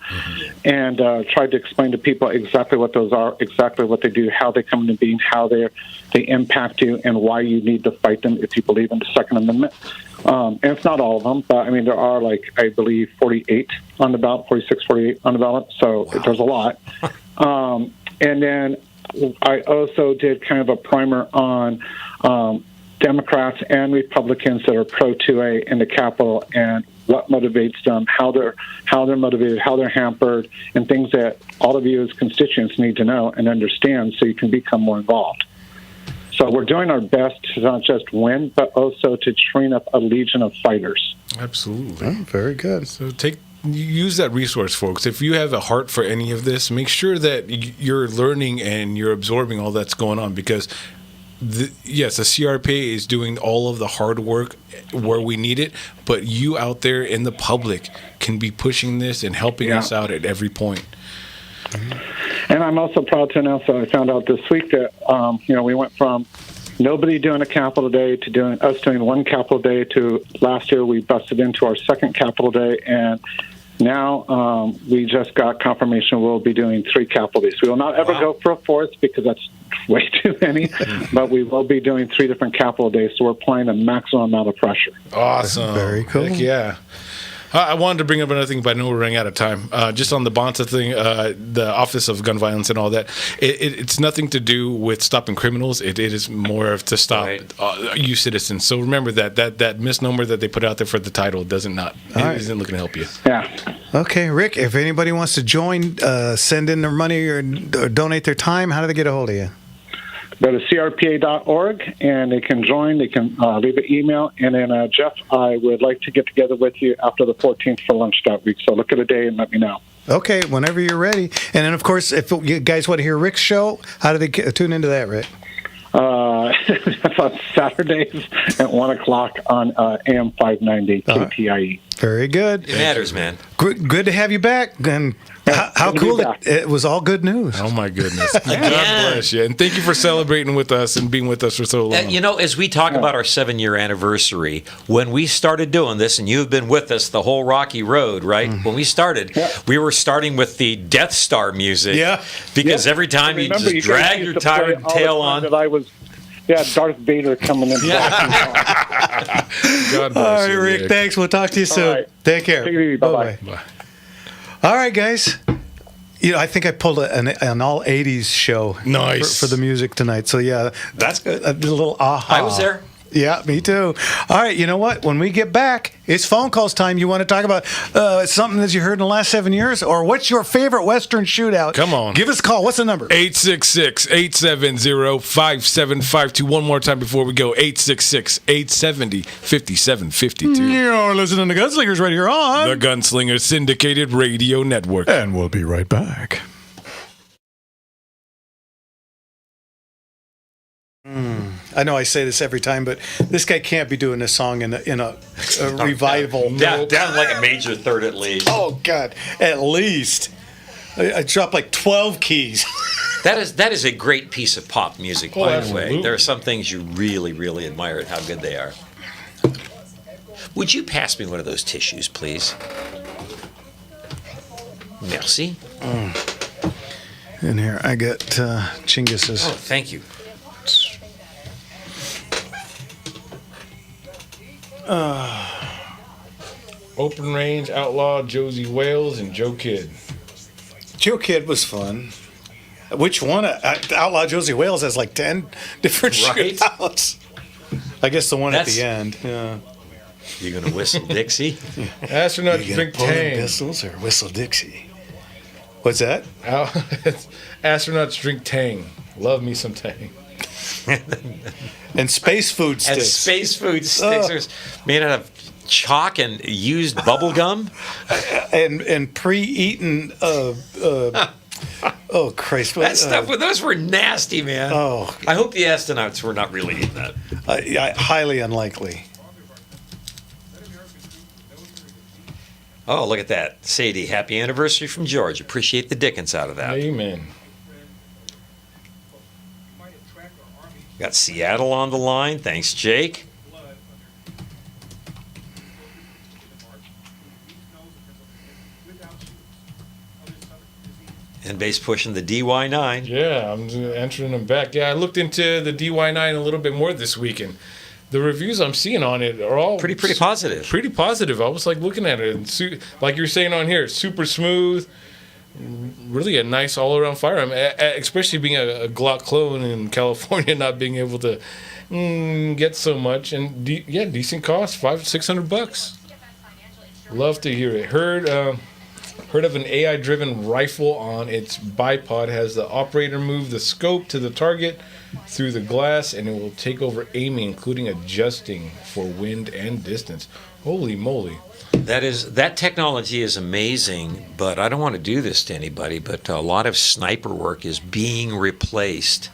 [SPEAKER 8] and tried to explain to people exactly what those are, exactly what they do, how they come into being, how they impact you, and why you need to fight them if you believe in the Second Amendment. And it's not all of them, but I mean, there are I believe 48 on the ballot, 46, 48 on the ballot. So there's a lot. And then I also did kind of a primer on Democrats and Republicans that are pro-2A in the Capitol and what motivates them, how they're motivated, how they're hampered, and things that all of you as constituents need to know and understand so you can become more involved. So we're doing our best to not just win, but also to train up a legion of fighters.
[SPEAKER 3] Absolutely.
[SPEAKER 2] Oh, very good.
[SPEAKER 3] So use that resource, folks. If you have a heart for any of this, make sure that you're learning and you're absorbing all that's going on, because yes, the CRPA is doing all of the hard work where we need it, but you out there in the public can be pushing this and helping us out at every point.
[SPEAKER 8] And I'm also proud to announce that I found out this week that we went from nobody doing a Capitol Day to doing one Capitol Day to last year we busted into our second Capitol Day, and now we just got confirmation we'll be doing 3 Capitol Days. We will not ever go for a fourth because that's way too many, but we will be doing 3 different Capitol Days, so we're applying the maximum amount of pressure.
[SPEAKER 3] Awesome.
[SPEAKER 2] Very cool.
[SPEAKER 3] Heck yeah. I wanted to bring up another thing, but I know we're running out of time. Just on the Bonta thing, the Office of Gun Violence and all that, it's nothing to do with stopping criminals. It is more of to stop you citizens. So remember that misnomer that they put out there for the title isn't looking to help you.
[SPEAKER 8] Yeah.
[SPEAKER 2] Okay, Rick, if anybody wants to join, send in their money or donate their time, how do they get a hold of you?
[SPEAKER 8] Go to crpa.org, and they can join. They can leave an email. And then, Jeff, I would like to get together with you after the 14th for lunch that week. So look at a day and let me know.
[SPEAKER 2] Okay, whenever you're ready. And then, of course, if you guys want to hear Rick's show, how do they tune into that, Rick?
[SPEAKER 8] That's on Saturdays at 1 o'clock on AM 590 KTIE.
[SPEAKER 2] Very good.
[SPEAKER 1] It matters, man.
[SPEAKER 2] Good to have you back. And how cool it was. All good news.
[SPEAKER 3] Oh, my goodness. God bless you. And thank you for celebrating with us and being with us for so long.
[SPEAKER 1] As we talk about our 7-year anniversary, when we started doing this, and you've been with us the whole rocky road, right? When we started, we were starting with the Death Star music.
[SPEAKER 2] Yeah.
[SPEAKER 1] Because every time you just drag your tired tail on.
[SPEAKER 8] Darth Vader coming in.
[SPEAKER 3] God bless
[SPEAKER 2] All right,
[SPEAKER 3] you,
[SPEAKER 2] Rick. Thanks. We'll talk to you soon.
[SPEAKER 8] right.
[SPEAKER 2] Take care.
[SPEAKER 8] Take it easy. Bye-bye.
[SPEAKER 3] Bye.
[SPEAKER 2] All right, guys. I think I pulled an all 80s show
[SPEAKER 3] Nice.
[SPEAKER 2] for the music tonight. So, yeah.
[SPEAKER 1] That's good.
[SPEAKER 2] A little aha.
[SPEAKER 1] I was there.
[SPEAKER 2] Yeah, me too. All right, you know what? When we get back, it's phone calls time. You want to talk about something that you heard in the last 7 years? Or what's your favorite Western shootout?
[SPEAKER 3] Come on.
[SPEAKER 2] Give us a call. What's the number?
[SPEAKER 3] 866-870-5752. One more time before we go. 866-870-5752.
[SPEAKER 2] You're listening to Gunslingers right here on
[SPEAKER 3] The Gunslinger Syndicated Radio Network.
[SPEAKER 2] And we'll be right back. I know I say this every time, but this guy can't be doing this song in a revival.
[SPEAKER 1] Down like a major third at least.
[SPEAKER 2] Oh, God. At least. I dropped like 12 keys.
[SPEAKER 1] That is a great piece of pop music, by the way.
[SPEAKER 3] absolutely.
[SPEAKER 1] There are some things you really, really admire at how good they are. Would you pass me one of those tissues, please? Merci.
[SPEAKER 2] In here, I got Chinggis's.
[SPEAKER 1] Oh, thank you.
[SPEAKER 3] Open Range Outlaw Josie Wales and Joe Kidd.
[SPEAKER 2] Joe Kidd was fun. Which one? Outlaw Josie Wales has like 10 different
[SPEAKER 1] Right.
[SPEAKER 2] shootouts. I guess the one at
[SPEAKER 1] That's-
[SPEAKER 2] the end. Yeah.
[SPEAKER 1] You gonna whistle Dixie?
[SPEAKER 3] Astronauts
[SPEAKER 2] You
[SPEAKER 3] drink
[SPEAKER 2] gonna pull them
[SPEAKER 3] Tang.
[SPEAKER 2] pistols or whistle Dixie? What's that?
[SPEAKER 3] Astronauts drink Tang. Love me some Tang.
[SPEAKER 2] And space food
[SPEAKER 1] And
[SPEAKER 2] sticks.
[SPEAKER 1] space food sticks are made out of chalk and used bubble gum.
[SPEAKER 2] and pre-eaten. Oh Christ!
[SPEAKER 1] That stuff. Those were nasty, man.
[SPEAKER 2] Oh.
[SPEAKER 1] I hope the astronauts were not really eating that.
[SPEAKER 2] Highly unlikely.
[SPEAKER 1] Oh, look at that, Sadie! Happy anniversary from George. Appreciate the dickens out of that.
[SPEAKER 3] Amen.
[SPEAKER 1] Got Seattle on the line. Thanks, Jake. And base pushing the DY9.
[SPEAKER 3] Yeah, I'm entering them back. Yeah, I looked into the DY9 a little bit more this week, and the reviews I'm seeing on it are all
[SPEAKER 1] Pretty positive.
[SPEAKER 3] Pretty positive. I was like looking at it, and like you're saying on here, super smooth. Really a nice all-around firearm, especially being a Glock clone in California, not being able to get so much, and decent cost, $500-600. Love to hear it. Heard of an AI-driven rifle on its bipod. Has the operator move the scope to the target through the glass, and it will take over aiming, including adjusting for wind and distance. Holy moly!
[SPEAKER 1] That technology is amazing, but I don't want to do this to anybody, but a lot of sniper work is being replaced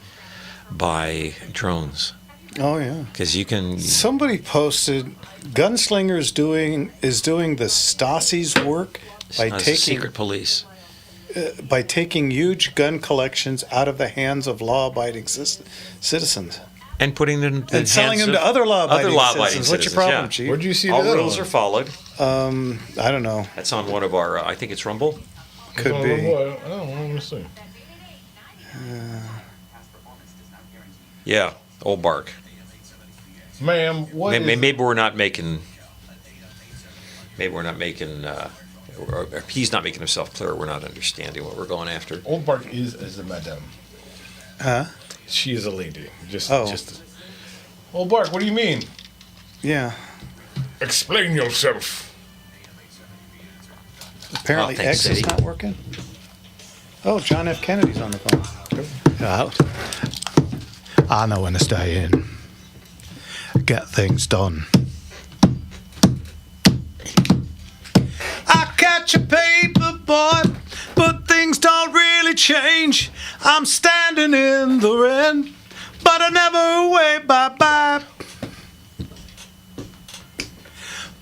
[SPEAKER 1] by drones.
[SPEAKER 2] Oh yeah.
[SPEAKER 1] Because you can.
[SPEAKER 2] Somebody posted Gunslinger is doing the Stasi's work by
[SPEAKER 1] As a
[SPEAKER 2] taking
[SPEAKER 1] secret police.
[SPEAKER 2] by taking huge gun collections out of the hands of law-abiding citizens
[SPEAKER 1] And putting them in
[SPEAKER 2] and selling
[SPEAKER 1] hands
[SPEAKER 2] them to
[SPEAKER 1] of
[SPEAKER 2] other law-abiding
[SPEAKER 1] law-abiding
[SPEAKER 2] citizens. What's your
[SPEAKER 1] citizens,
[SPEAKER 2] problem,
[SPEAKER 1] yeah.
[SPEAKER 2] Chief?
[SPEAKER 3] Where'd you see
[SPEAKER 1] All
[SPEAKER 3] that?
[SPEAKER 1] rules
[SPEAKER 3] on?
[SPEAKER 1] are followed.
[SPEAKER 2] I don't know.
[SPEAKER 1] That's on one of our, I think it's Rumble.
[SPEAKER 2] Could
[SPEAKER 3] Oh,
[SPEAKER 2] be.
[SPEAKER 3] boy. I don't know. Let me see.
[SPEAKER 1] Yeah, old bark.
[SPEAKER 3] Ma'am, what is...
[SPEAKER 1] Maybe we're not making. Maybe we're not making. Or he's not making himself clear. We're not understanding what we're going after.
[SPEAKER 3] Old Bark is a madam.
[SPEAKER 2] Huh?
[SPEAKER 3] She is a lady. Just. Old Bark, what do you mean?
[SPEAKER 2] Yeah.
[SPEAKER 3] Explain yourself.
[SPEAKER 2] Apparently
[SPEAKER 1] Oh, thanks,
[SPEAKER 2] X is
[SPEAKER 1] Eddie.
[SPEAKER 2] not working. Oh, John F. Kennedy's on the phone. Yeah, I know when to stay in. Get things done. I catch a paper boy, but things don't really change. I'm standing in the rain, but I never wave bye-bye.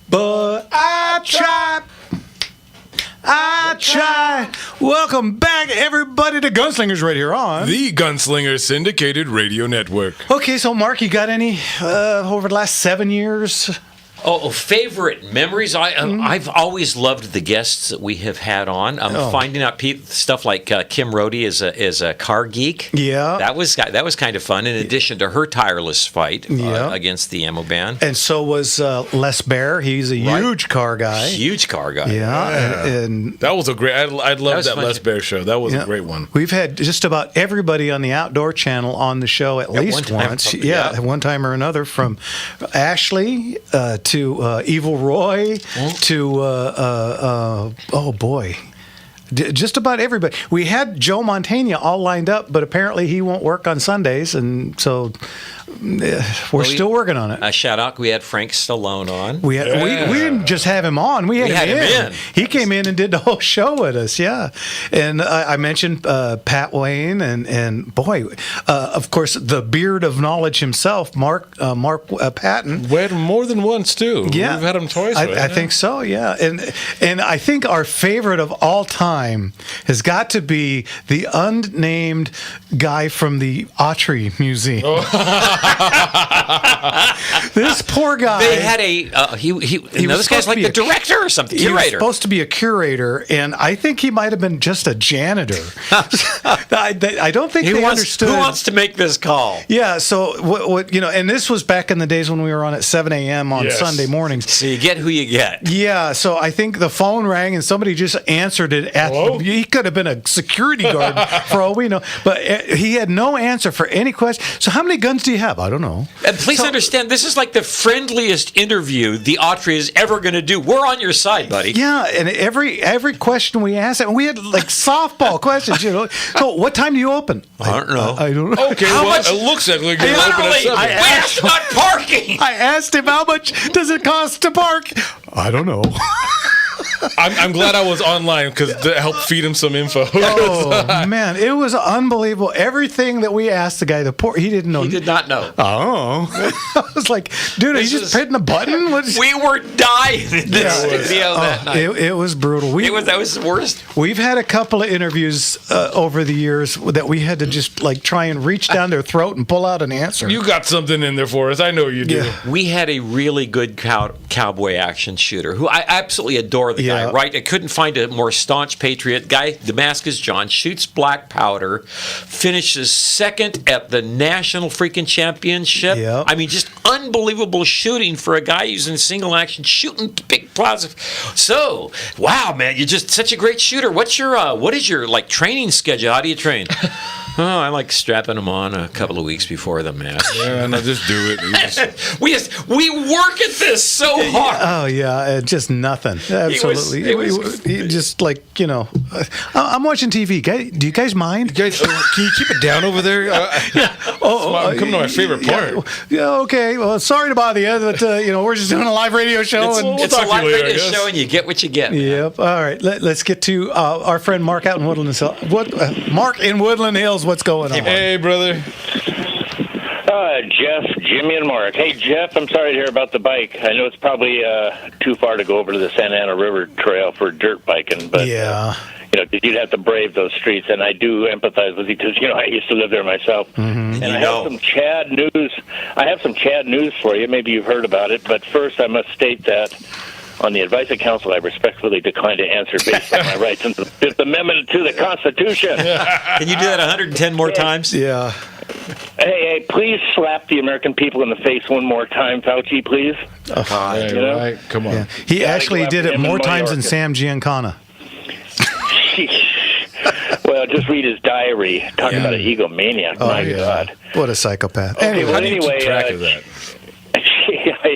[SPEAKER 2] But I try. Welcome back, everybody, to Gunslingers right here on.
[SPEAKER 3] The Gunslinger Syndicated Radio Network.
[SPEAKER 2] Okay, so Mark, you got any over the last 7 years?
[SPEAKER 1] Oh, favorite memories. I've always loved the guests that we have had on. Finding out stuff like Kim Rohde is a car geek.
[SPEAKER 2] Yeah.
[SPEAKER 1] that was kind of fun. In addition to her tireless fight against the ammo ban.
[SPEAKER 2] And so was Les Bear. He's a huge car guy.
[SPEAKER 1] Huge car guy.
[SPEAKER 2] Yeah, and
[SPEAKER 3] That was a great. I love
[SPEAKER 1] was
[SPEAKER 3] that
[SPEAKER 1] fun.
[SPEAKER 3] Les Bear show. That was
[SPEAKER 2] yeah,
[SPEAKER 3] a great one.
[SPEAKER 2] We've had just about everybody on the Outdoor Channel on the show at least
[SPEAKER 1] one time,
[SPEAKER 2] once.
[SPEAKER 1] probably,
[SPEAKER 2] Yeah,
[SPEAKER 1] yeah.
[SPEAKER 2] at one time or another, from Ashley to Evil Roy to oh boy. Just about everybody. We had Joe Montana all lined up, but apparently he won't work on Sundays, and so we're still working on it.
[SPEAKER 1] A shout out. We had Frank Stallone on.
[SPEAKER 2] We didn't just have him on. We had him in. He came in and did the whole show with us. Yeah, and I mentioned Pat Wayne and boy, of course, the beard of knowledge himself, Mark Patton.
[SPEAKER 3] We had him more than once too.
[SPEAKER 2] Yeah,
[SPEAKER 3] We've had him twice. right?
[SPEAKER 2] I think so. Yeah, and I think our favorite of all time has got to be the unnamed guy from the Autry Museum. This poor guy.
[SPEAKER 1] They had a this guy's like the director or something,
[SPEAKER 2] He was
[SPEAKER 1] curator.
[SPEAKER 2] supposed to be a curator, and I think he might have been just a janitor. I don't think they understood.
[SPEAKER 1] Who wants to make this call?
[SPEAKER 2] Yeah, so what and this was back in the days when we were on at 7 a.m. on
[SPEAKER 3] Yes.
[SPEAKER 2] Sunday mornings.
[SPEAKER 1] So you get who you get.
[SPEAKER 2] Yeah, so I think the phone rang and somebody just answered it.
[SPEAKER 3] Hello?
[SPEAKER 2] He could have been a security guard for all we know, but he had no answer for any question. So how many guns do you have? I don't know.
[SPEAKER 1] And please understand, this is like the friendliest interview the Autry is ever going to do. We're on your side, buddy.
[SPEAKER 2] Yeah, and every question we asked, and we had like softball questions. So what time do you open?
[SPEAKER 1] I don't know.
[SPEAKER 2] I don't know.
[SPEAKER 3] Okay,
[SPEAKER 1] How
[SPEAKER 3] well,
[SPEAKER 1] much-
[SPEAKER 3] it looks like you're going to open
[SPEAKER 1] Literally,
[SPEAKER 3] at 7.
[SPEAKER 1] we asked about parking.
[SPEAKER 2] I asked him how much does it cost to park. I don't know.
[SPEAKER 3] I'm glad I was online because that helped feed him some info.
[SPEAKER 2] Oh man, it was unbelievable. Everything that we asked the guy, he didn't know.
[SPEAKER 1] He did not know.
[SPEAKER 2] Oh, I was like, dude, are you just hitting a button?
[SPEAKER 1] We were dying in this studio that night.
[SPEAKER 2] It was brutal.
[SPEAKER 1] That was the worst.
[SPEAKER 2] We've had a couple of interviews over the years that we had to just like try and reach down their throat and pull out an answer.
[SPEAKER 3] You got something in there for us. I know you do.
[SPEAKER 2] Yeah.
[SPEAKER 1] We had a really good cowboy action shooter who I absolutely adore the guy,
[SPEAKER 2] Yeah.
[SPEAKER 1] right? I couldn't find a more staunch patriot guy. Damascus John shoots black powder, finishes second at the national freaking championship.
[SPEAKER 2] Yep.
[SPEAKER 1] I mean, just unbelievable shooting for a guy who's in single action, shooting big plaza. So, wow, man, you're just such a great shooter. What is your like training schedule? How do you train? Oh, I like strapping them on a couple of weeks before the match.
[SPEAKER 3] Yeah, no, just do it.
[SPEAKER 1] We work at this so hard.
[SPEAKER 2] Oh yeah, just nothing. Absolutely. He just like I'm watching TV. Do you guys mind?
[SPEAKER 3] Guys, can you keep it down over there? I'm coming to my favorite part.
[SPEAKER 2] Yeah. Okay. Well, sorry to bother you, but we're just doing a live radio show.
[SPEAKER 1] It's
[SPEAKER 3] talk
[SPEAKER 1] a
[SPEAKER 3] to you
[SPEAKER 1] live
[SPEAKER 3] later, I
[SPEAKER 1] radio
[SPEAKER 3] guess.
[SPEAKER 1] show, and you get what you get. man.
[SPEAKER 2] Yep. All right. Let's get to our friend Mark out in Woodland Hills. Mark in Woodland Hills. What's going on?
[SPEAKER 3] Hey, brother.
[SPEAKER 9] Jeff, Jimmy, and Mark. Hey, Jeff, I'm sorry to hear about the bike. I know it's probably too far to go over to the Santa Ana River Trail for dirt biking, but
[SPEAKER 2] Yeah.
[SPEAKER 9] You'd have to brave those streets, and I do empathize with you because I used to live there myself.
[SPEAKER 2] Mm-hmm.
[SPEAKER 9] And I have some Chad news. I have some Chad news for you. Maybe you've heard about it, but first I must state that. On the advice of counsel, I respectfully decline to answer based on my rights under the Fifth Amendment to the Constitution.
[SPEAKER 1] Can you do that 110 more times?
[SPEAKER 2] Yeah.
[SPEAKER 9] Hey, please slap the American people in the face one more time, Fauci, please.
[SPEAKER 3] Hey,
[SPEAKER 9] You know?
[SPEAKER 3] right? Come on.
[SPEAKER 2] Yeah. He
[SPEAKER 9] Gotta
[SPEAKER 2] actually
[SPEAKER 9] go after
[SPEAKER 2] did it
[SPEAKER 9] him in
[SPEAKER 2] more times than
[SPEAKER 9] Mallorca.
[SPEAKER 2] Sam Giancana.
[SPEAKER 9] Well, just read his diary. Talk about an egomaniac.
[SPEAKER 2] Oh,
[SPEAKER 9] My
[SPEAKER 2] yeah.
[SPEAKER 9] God.
[SPEAKER 2] What a psychopath.
[SPEAKER 9] Okay,
[SPEAKER 2] Anyway,
[SPEAKER 9] well,
[SPEAKER 3] How do you
[SPEAKER 9] anyway,
[SPEAKER 3] keep track of that?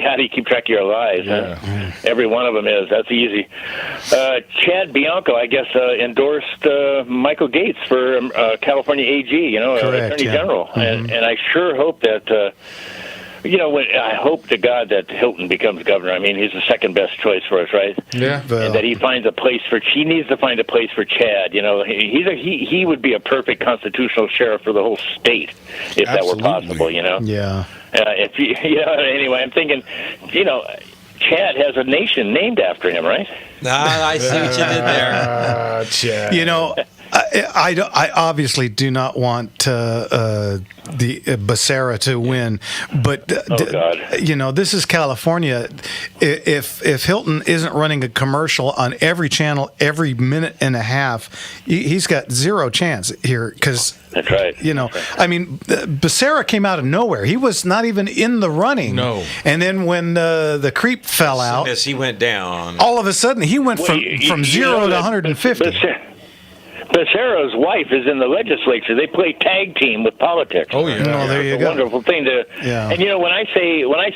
[SPEAKER 9] How do you keep track of your lives?
[SPEAKER 3] Yeah.
[SPEAKER 9] Huh? Every one of them is. That's easy. Chad Bianco, I guess, endorsed Michael Gates for California AG,
[SPEAKER 2] Correct,
[SPEAKER 9] Attorney
[SPEAKER 2] yeah.
[SPEAKER 9] General.
[SPEAKER 2] Mm-hmm.
[SPEAKER 9] And I sure hope that, I hope to God that Hilton becomes governor. I mean, he's the second best choice for us, right?
[SPEAKER 3] Yeah.
[SPEAKER 9] And that he finds a place she needs to find a place for Chad. He would be a perfect constitutional sheriff for the whole state if that were possible.
[SPEAKER 2] Yeah.
[SPEAKER 9] Anyway, I'm thinking, Chad has a nation named after him, right?
[SPEAKER 1] I see what you did there.
[SPEAKER 3] Chad.
[SPEAKER 2] I obviously do not want the Becerra to win, but
[SPEAKER 9] God.
[SPEAKER 2] This is California. If Hilton isn't running a commercial on every channel every minute and a half, he's got zero chance here because.
[SPEAKER 9] That's right.
[SPEAKER 2] I mean, Becerra came out of nowhere. He was not even in the running.
[SPEAKER 3] No.
[SPEAKER 2] And then when the creep fell
[SPEAKER 1] As
[SPEAKER 2] out,
[SPEAKER 1] soon as he went down.
[SPEAKER 2] all of a sudden he went from 0 to 150.
[SPEAKER 9] Becerra's wife is in the legislature. They play tag team with politics.
[SPEAKER 3] Oh, yeah.
[SPEAKER 2] No, there you
[SPEAKER 9] It's a
[SPEAKER 2] go.
[SPEAKER 9] wonderful thing to.
[SPEAKER 2] Yeah.
[SPEAKER 9] And when I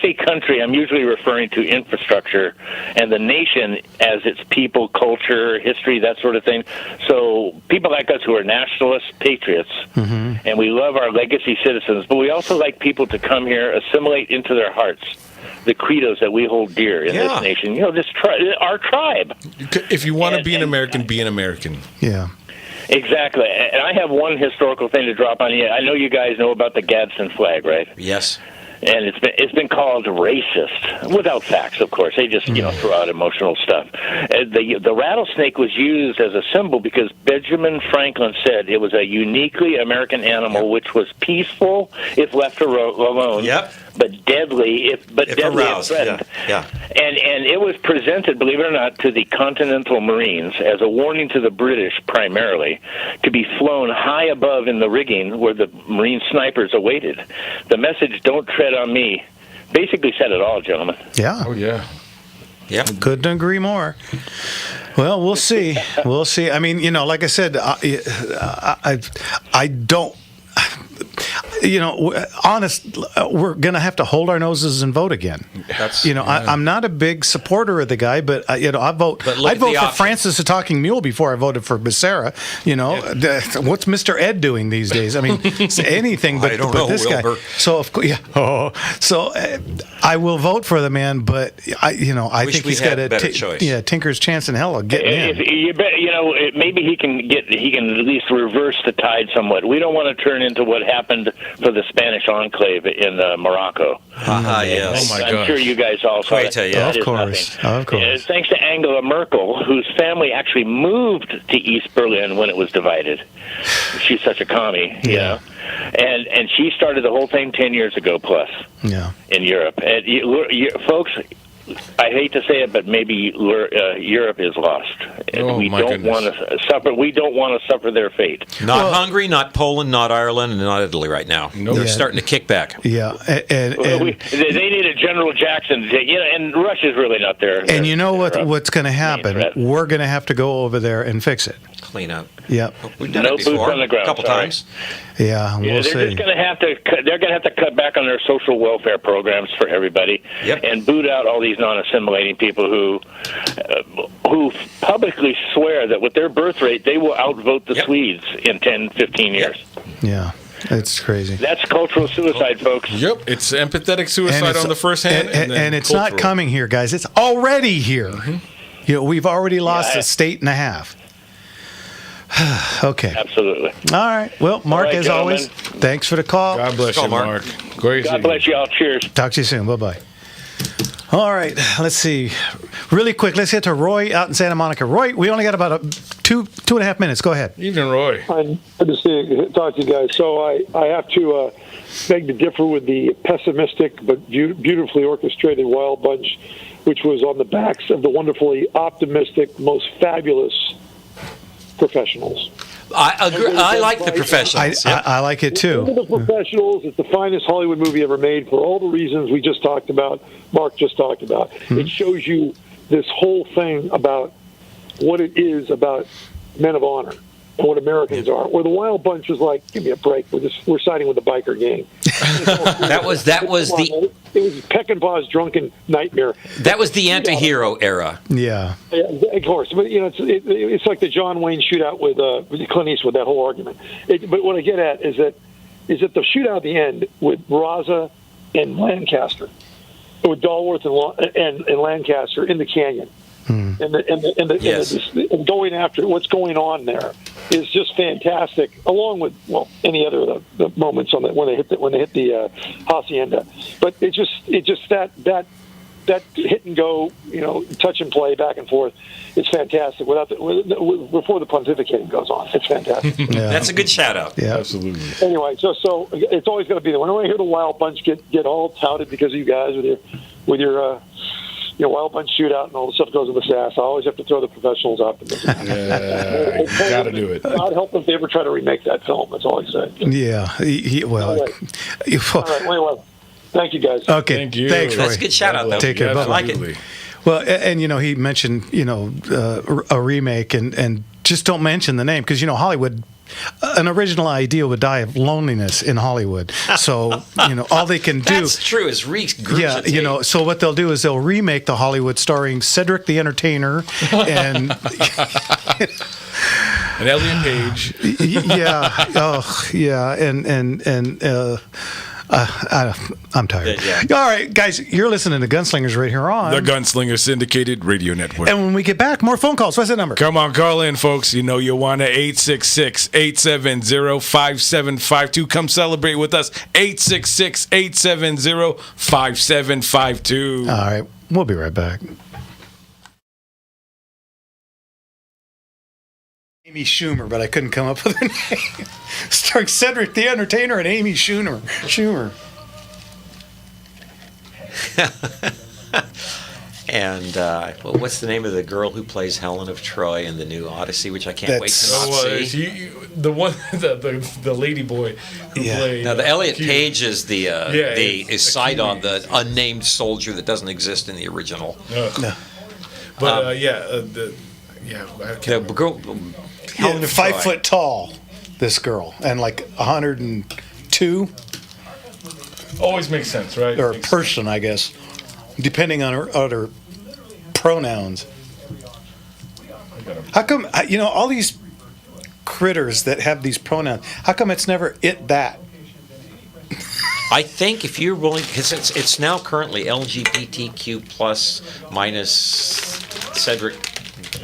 [SPEAKER 9] say country, I'm usually referring to infrastructure and the nation as its people, culture, history, that sort of thing. So people like us who are nationalist patriots, and we love our legacy citizens, but we also like people to come here, assimilate into their hearts the credos that we hold dear in this nation. Our tribe.
[SPEAKER 3] If you want to be an American, be an American.
[SPEAKER 2] Yeah.
[SPEAKER 9] Exactly. And I have one historical thing to drop on you. I know you guys know about the Gadsden flag, right?
[SPEAKER 1] Yes.
[SPEAKER 9] And it's been called racist, without facts, of course. They just throw out emotional stuff. The rattlesnake was used as a symbol because Benjamin Franklin said it was a uniquely American animal which was peaceful if left alone.
[SPEAKER 1] Yep.
[SPEAKER 9] but deadly, if deadly
[SPEAKER 1] aroused,
[SPEAKER 9] if threatened.
[SPEAKER 1] yeah.
[SPEAKER 9] And it was presented, believe it or not, to the Continental Marines as a warning to the British primarily to be flown high above in the rigging where the Marine snipers awaited. The message, "Don't tread on me," basically said it all, gentlemen.
[SPEAKER 2] Yeah.
[SPEAKER 3] Oh yeah.
[SPEAKER 1] Yeah.
[SPEAKER 2] Couldn't agree more. Well, we'll see. We'll see. I mean, like I said, I don't. Honest, we're going to have to hold our noses and vote again.
[SPEAKER 3] That's
[SPEAKER 2] I'm not a big supporter of the guy, but I vote.
[SPEAKER 1] But look
[SPEAKER 2] I'd
[SPEAKER 1] at
[SPEAKER 2] vote
[SPEAKER 1] the
[SPEAKER 2] for
[SPEAKER 1] option.
[SPEAKER 2] Francis the Talking Mule before I voted for Becerra. What's Mr. Ed doing these days? I mean, it's anything but,
[SPEAKER 1] I don't
[SPEAKER 2] but
[SPEAKER 1] know,
[SPEAKER 2] this
[SPEAKER 1] Wilbur.
[SPEAKER 2] guy. So of course, I will vote for the man, but I
[SPEAKER 1] Wish
[SPEAKER 2] think
[SPEAKER 1] we
[SPEAKER 2] he's
[SPEAKER 1] had
[SPEAKER 2] got
[SPEAKER 1] a better choice.
[SPEAKER 2] tinker's chance in hell of getting
[SPEAKER 9] If
[SPEAKER 2] in.
[SPEAKER 9] you bet, maybe he can at least reverse the tide somewhat. We don't want to turn into what happened for the Spanish enclave in Morocco.
[SPEAKER 1] Yes.
[SPEAKER 3] Oh, my
[SPEAKER 9] I'm
[SPEAKER 3] gosh.
[SPEAKER 9] sure you guys all saw
[SPEAKER 1] Quite
[SPEAKER 9] that.
[SPEAKER 1] yeah.
[SPEAKER 2] Of
[SPEAKER 9] That is
[SPEAKER 2] course.
[SPEAKER 9] nothing.
[SPEAKER 2] Of course.
[SPEAKER 9] Thanks to Angela Merkel, whose family actually moved to East Berlin when it was divided. She's such a commie, you know. And she started the whole thing 10 years ago plus
[SPEAKER 2] Yeah.
[SPEAKER 9] in Europe. And folks, I hate to say it, but maybe Europe is lost. And
[SPEAKER 3] Oh,
[SPEAKER 9] we
[SPEAKER 3] my
[SPEAKER 9] don't want
[SPEAKER 3] goodness.
[SPEAKER 9] to suffer. We don't want to suffer their fate.
[SPEAKER 1] Not Hungary, not Poland, not Ireland, and not Italy right now.
[SPEAKER 3] Nope.
[SPEAKER 1] They're
[SPEAKER 2] Yeah.
[SPEAKER 1] starting to kick back.
[SPEAKER 2] Yeah. And
[SPEAKER 9] They need a General Jackson, and Russia's really not there.
[SPEAKER 2] And you know what's going to happen?
[SPEAKER 9] threat.
[SPEAKER 2] We're going to have to go over there and fix it.
[SPEAKER 1] Clean up.
[SPEAKER 2] Yep.
[SPEAKER 1] We've done
[SPEAKER 9] No
[SPEAKER 1] it
[SPEAKER 9] boots
[SPEAKER 1] before,
[SPEAKER 9] on the ground,
[SPEAKER 1] a couple
[SPEAKER 9] sorry.
[SPEAKER 1] times.
[SPEAKER 2] Yeah,
[SPEAKER 9] Yeah,
[SPEAKER 2] we'll
[SPEAKER 9] they're
[SPEAKER 2] see.
[SPEAKER 9] just going to have to. They're going to have to cut back on their social welfare programs for everybody,
[SPEAKER 1] Yep.
[SPEAKER 9] and boot out all these non-assimilating people who publicly swear that with their birth rate they will outvote the
[SPEAKER 1] Yep.
[SPEAKER 9] Swedes in 10, 15 years.
[SPEAKER 2] Yeah, it's crazy.
[SPEAKER 9] That's cultural suicide, folks.
[SPEAKER 3] Yep, it's empathetic suicide
[SPEAKER 2] it's-
[SPEAKER 3] on the first hand,
[SPEAKER 2] and it's not
[SPEAKER 3] cultural.
[SPEAKER 2] coming here, guys. It's already here. We've already lost
[SPEAKER 9] Yeah.
[SPEAKER 2] a state and a half. Okay.
[SPEAKER 9] Absolutely.
[SPEAKER 2] All right. Well, Mark,
[SPEAKER 9] right,
[SPEAKER 2] as always,
[SPEAKER 9] gentlemen.
[SPEAKER 2] thanks for the call.
[SPEAKER 3] God bless
[SPEAKER 1] Call
[SPEAKER 3] you,
[SPEAKER 1] Mark.
[SPEAKER 3] Mark. Great.
[SPEAKER 9] God bless you all. Cheers.
[SPEAKER 2] Talk to you soon. Bye-bye. All right. Let's see. Really quick, let's get to Roy out in Santa Monica. Roy, we only got about two and a half minutes. Go ahead.
[SPEAKER 3] Evening, Roy.
[SPEAKER 10] Good to talk to you guys. So I have to beg to differ with the pessimistic but beautifully orchestrated Wild Bunch, which was on the backs of the wonderfully optimistic, most fabulous professionals.
[SPEAKER 1] I agree. I like the professionals.
[SPEAKER 2] I like it
[SPEAKER 10] Look at
[SPEAKER 2] too.
[SPEAKER 10] the professionals. It's the finest Hollywood movie ever made for all the reasons we just talked about, Mark just talked about. It shows you this whole thing about what it is about men of honor and what Americans are. Where the Wild Bunch was like, give me a break. We're siding with the biker gang.
[SPEAKER 1] That was the
[SPEAKER 10] It was Peckinpah's drunken nightmare.
[SPEAKER 1] anti-hero era.
[SPEAKER 2] Yeah.
[SPEAKER 10] Yeah, of course, but it's like the John Wayne shootout with Clint Eastwood. That whole argument. But what I get at is that the shootout at the end with Raza and Lancaster, with Dalworth and Lancaster in the canyon, and going after what's going on there is just fantastic. Along with any other of the moments on when they hit the hacienda, but it's just that hit and go, touch and play back and forth. It's fantastic. Before the pontificating goes on, it's fantastic.
[SPEAKER 2] Yeah.
[SPEAKER 1] That's a good shout out.
[SPEAKER 2] Yeah.
[SPEAKER 3] Absolutely.
[SPEAKER 10] Anyway, so it's always going to be there. Whenever I hear the Wild Bunch get all touted because of you guys with your Wild Bunch shootout and all the stuff that goes with the SAS, I always have to throw the professionals out there.
[SPEAKER 3] You got to do it.
[SPEAKER 10] God help them if they ever try to remake that film. That's all I say.
[SPEAKER 2] Yeah. Well.
[SPEAKER 10] All right. Well, thank you guys.
[SPEAKER 2] Okay.
[SPEAKER 3] Thank you.
[SPEAKER 2] Thanks, Roy.
[SPEAKER 1] That's a good shout out, though.
[SPEAKER 2] Take care.
[SPEAKER 1] I like
[SPEAKER 3] Absolutely.
[SPEAKER 1] it.
[SPEAKER 2] Well, and he mentioned a remake, and just don't mention the name because Hollywood. An original idea would die of loneliness in Hollywood. So all they can do.
[SPEAKER 1] That's true. Is
[SPEAKER 2] Yeah, so what they'll do is they'll remake the Hollywood starring Cedric the Entertainer and
[SPEAKER 3] And Elliot Page.
[SPEAKER 2] I'm tired.
[SPEAKER 1] Yeah.
[SPEAKER 2] All right, guys, you're listening to Gunslingers right here on
[SPEAKER 3] The Gunslinger Syndicated Radio Network.
[SPEAKER 2] And when we get back, more phone calls. What's the number?
[SPEAKER 3] Come on, call in, folks. You know you want to 866-870-5752. Come celebrate with us. 866-870-5752.
[SPEAKER 2] All right, we'll be right back. Amy Schumer, but I couldn't come up with her name. Starring Cedric the Entertainer and Amy Schumer.
[SPEAKER 1] And what's the name of the girl who plays Helen of Troy in the new Odyssey, which I can't wait to not see?
[SPEAKER 3] The one, the lady boy who played.
[SPEAKER 1] Now the Elliot
[SPEAKER 3] Q.
[SPEAKER 1] Page is the is Sidon,
[SPEAKER 3] Q.
[SPEAKER 1] the unnamed soldier that doesn't exist in the original.
[SPEAKER 3] No. But I
[SPEAKER 1] The
[SPEAKER 3] can't
[SPEAKER 1] girl, Helen of
[SPEAKER 2] 5
[SPEAKER 1] Troy.
[SPEAKER 2] foot tall, this girl, and like 102,
[SPEAKER 3] always makes sense, right?
[SPEAKER 2] or
[SPEAKER 3] Makes
[SPEAKER 2] person, I guess, depending on her other pronouns. How come, all these critters that have these pronouns, how come it's never it, that?
[SPEAKER 1] I think if you're willing, because it's now currently LGBTQ plus minus Cedric.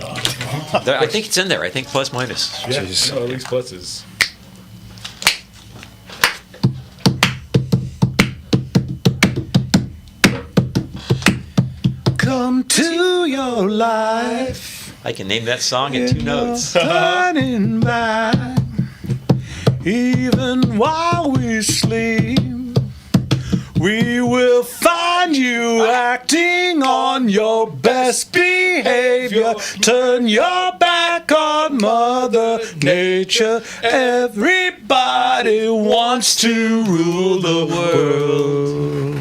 [SPEAKER 1] I think it's in there. I think plus minus.
[SPEAKER 3] Yeah,
[SPEAKER 2] Jeez.
[SPEAKER 3] no, at least pluses.
[SPEAKER 2] Come to your life.
[SPEAKER 1] I can name that song in 2 notes.
[SPEAKER 2] Turning back, even while we sleep, we will find you acting on your best behavior. Turn your back on Mother Nature. Everybody wants to rule the world.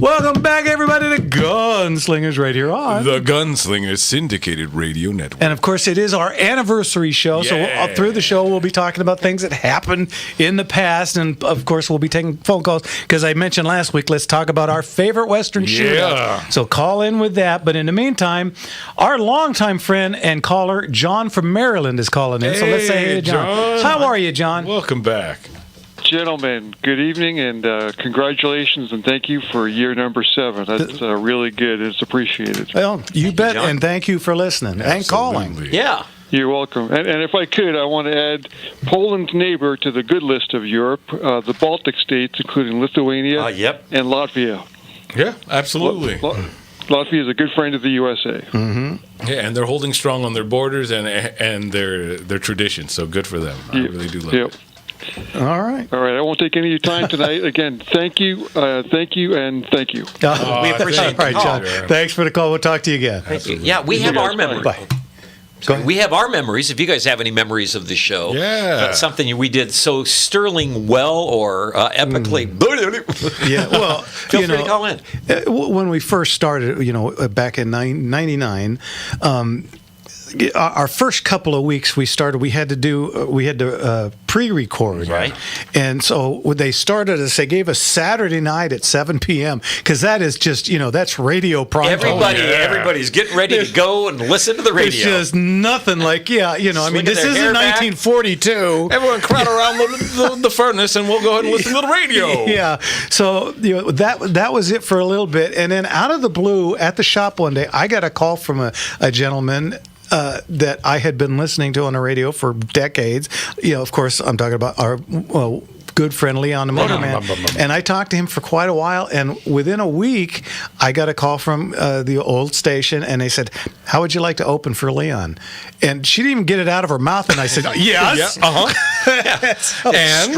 [SPEAKER 2] Welcome back, everybody, to Gunslingers right here on
[SPEAKER 3] The Gunslinger Syndicated Radio Network.
[SPEAKER 2] And of course, it is our anniversary show. So through the show, we'll be talking about things that happened in the past. And of course, we'll be taking phone calls because I mentioned last week, let's talk about our favorite Western shootout. So call in with that. But in the meantime, our longtime friend and caller, John from Maryland, is calling in. So let's say hey to John. How are you, John?
[SPEAKER 3] Welcome back.
[SPEAKER 11] Gentlemen, good evening and congratulations and thank you for year number 7. That's really good. It's appreciated.
[SPEAKER 2] Well, you bet,
[SPEAKER 1] John.
[SPEAKER 2] and thank you for listening and calling.
[SPEAKER 1] Yeah.
[SPEAKER 11] You're welcome. And if I could, I want to add Poland's neighbor to the good list of Europe, the Baltic states, including Lithuania and Latvia.
[SPEAKER 3] Yeah, absolutely.
[SPEAKER 11] Latvia is a good friend of the USA.
[SPEAKER 3] Mm-hmm. Yeah, and they're holding strong on their borders and their traditions. So good for them. I really do love it.
[SPEAKER 2] All right.
[SPEAKER 11] All right. I won't take any of your time tonight. Again, thank you, and thank you.
[SPEAKER 1] We appreciate it.
[SPEAKER 2] All right, John. Thanks for the call. We'll talk to you again.
[SPEAKER 1] Thank you. Yeah, we have our memories. We have our memories. If you guys have any memories of the show, something we did so sterling well or epically,
[SPEAKER 2] yeah. Well,
[SPEAKER 1] feel free to call in.
[SPEAKER 2] When we first started, back in '99. Our first couple of weeks we had to pre-record,
[SPEAKER 1] right?
[SPEAKER 2] And so they started us. They gave us Saturday night at 7 p.m. because that is just that's radio prime time.
[SPEAKER 1] Everybody's getting ready to go and listen to the radio.
[SPEAKER 2] It's just nothing like this isn't 1942.
[SPEAKER 3] Everyone crowd around the furnace and we'll go ahead and listen to the radio.
[SPEAKER 2] Yeah. So that was it for a little bit, and then out of the blue at the shop one day, I got a call from a gentleman that I had been listening to on the radio for decades. Of course, I'm talking about our good friend Leon the Motorman. And I talked to him for quite a while, and within a week, I got a call from the old station, and they said, "How would you like to open for Leon?" And she didn't even get it out of her mouth, and I said, "Yes."
[SPEAKER 1] And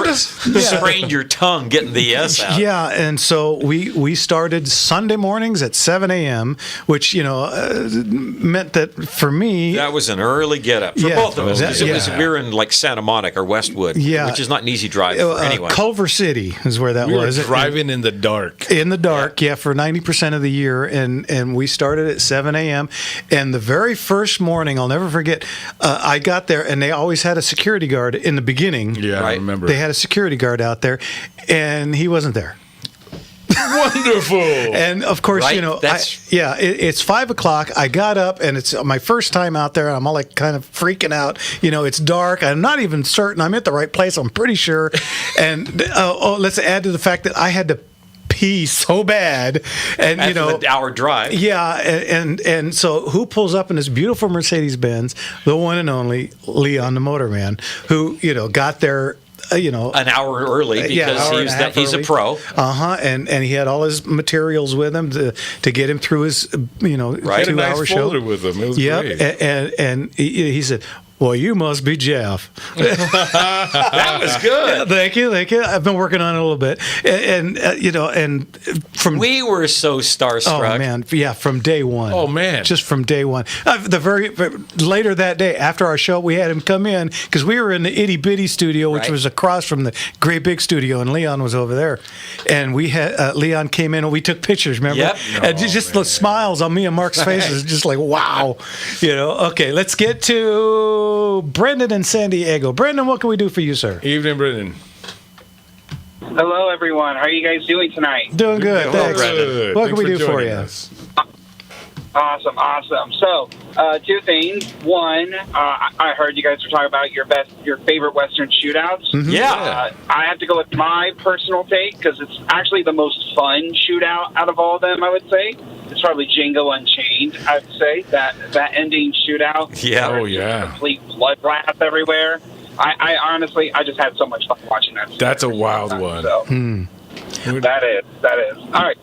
[SPEAKER 1] sprained your tongue getting the yes out.
[SPEAKER 2] Yeah, and so we started Sunday mornings at 7 a.m., which meant that for me
[SPEAKER 1] that was an early get up for both of us. We were in like Santa Monica or Westwood, which is not an easy drive. Anyway,
[SPEAKER 2] Culver City is where that was.
[SPEAKER 3] We were driving in the dark.
[SPEAKER 2] In the dark, for 90% of the year, and we started at 7 a.m. And the very first morning, I'll never forget, I got there, and they always had a security guard in the beginning.
[SPEAKER 3] Yeah, I remember.
[SPEAKER 2] They had a security guard out there, and he wasn't there.
[SPEAKER 3] Wonderful.
[SPEAKER 2] And of course, it's 5 o'clock. I got up, and it's my first time out there. I'm all like kind of freaking out. It's dark. I'm not even certain I'm at the right place. I'm pretty sure. And let's add to the fact that I had to pee so bad, and
[SPEAKER 1] after the hour drive.
[SPEAKER 2] Yeah, and so who pulls up in this beautiful Mercedes Benz? The one and only Leon the Motorman, who got there.
[SPEAKER 1] An hour early because he's a pro.
[SPEAKER 2] And he had all his materials with him to get him through his 2 hour show
[SPEAKER 3] with him. It was great.
[SPEAKER 2] And he said, Well, you must be Jeff.
[SPEAKER 1] That was good.
[SPEAKER 2] Thank you. I've been working on it a little bit, and from
[SPEAKER 1] we were so starstruck.
[SPEAKER 2] Oh man, yeah, from day one.
[SPEAKER 3] Oh man,
[SPEAKER 2] just from day one. Later that day after our show, we had him come in because we were in the itty bitty studio, which was across from the great big studio, and Leon was over there, and we had Leon came in and we took pictures. Remember?
[SPEAKER 1] Yep.
[SPEAKER 2] And just the smiles on me and Mark's faces, just like wow, Okay, let's get to Brendan in San Diego. Brendan, what can we do for you, sir?
[SPEAKER 3] Evening, Brendan.
[SPEAKER 12] Hello, everyone. How are you guys doing tonight?
[SPEAKER 2] Doing good. Thanks.
[SPEAKER 3] Good.
[SPEAKER 2] What can we do for
[SPEAKER 3] joining
[SPEAKER 2] you?
[SPEAKER 3] us.
[SPEAKER 12] Awesome. So, two things. One, I heard you guys were talking about your favorite Western shootouts.
[SPEAKER 2] Mm-hmm.
[SPEAKER 1] Yeah.
[SPEAKER 12] I have to go with my personal take because it's actually the most fun shootout out of all of them, I would say. It's probably Django Unchained, I would say. That ending shootout.
[SPEAKER 1] Yeah.
[SPEAKER 3] Oh, yeah.
[SPEAKER 12] Complete bloodbath everywhere. I honestly, I just had so much fun watching that.
[SPEAKER 3] That's a wild one.
[SPEAKER 12] So, that is. All right.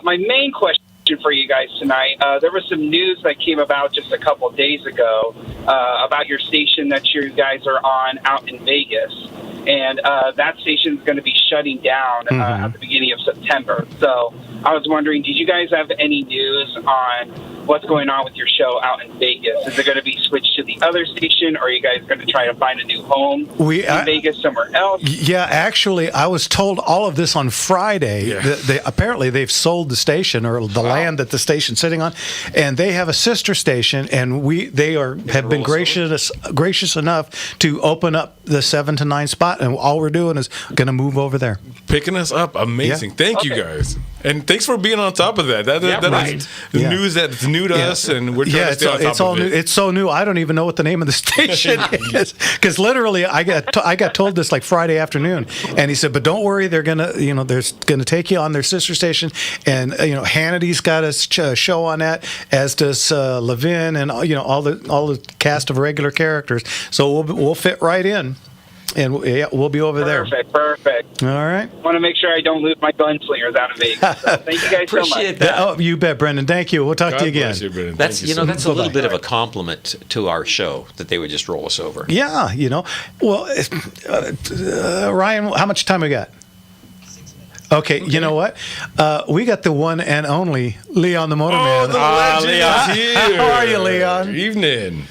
[SPEAKER 12] My main question for you guys tonight. There was some news that came about just a couple of days ago about your station that you guys are on out in Vegas. And that station is going to be shutting down at the beginning of September. So I was wondering, did you guys have any news on what's going on with your show out in Vegas? Is it going to be switched to the other station, or are you guys going to try to find a new home in Vegas somewhere else?
[SPEAKER 2] Yeah, actually, I was told all of this on Friday.
[SPEAKER 3] Yeah.
[SPEAKER 2] Apparently, they've sold the station or the land that the station's sitting on, and they have a sister station, and they have been gracious enough to open up the 7 to 9 spot, and all we're doing is going to move over there.
[SPEAKER 3] Picking us up, amazing. Thank you guys, and thanks for being on top of that. That is news that's new to us, and we're trying to stay on top of it.
[SPEAKER 2] It's so new. I don't even know what the name of the station is because literally I got told this like Friday afternoon, and he said, "But don't worry, they're gonna take you on their sister station, and Hannity's got a show on that, as does Levin, and all the cast of regular characters. So we'll fit right in." And we'll be over there.
[SPEAKER 12] Perfect.
[SPEAKER 2] All right.
[SPEAKER 12] I want to make sure I don't lose my gunslingers out of Vegas. So thank you guys so much.
[SPEAKER 1] Appreciate that.
[SPEAKER 2] Oh, you bet, Brendan. Thank you. We'll talk to you again.
[SPEAKER 3] Bless you, Brendan.
[SPEAKER 1] That's
[SPEAKER 3] Thank you so
[SPEAKER 1] that's a
[SPEAKER 3] much.
[SPEAKER 1] little bit of a compliment to our show that they would just roll us over.
[SPEAKER 2] Yeah, Well, Ryan, how much time we got? Okay, you know what? We got the one and only Leon the Motorman.
[SPEAKER 3] Oh, the legend is here.
[SPEAKER 2] How are you, Leon?
[SPEAKER 3] Evening.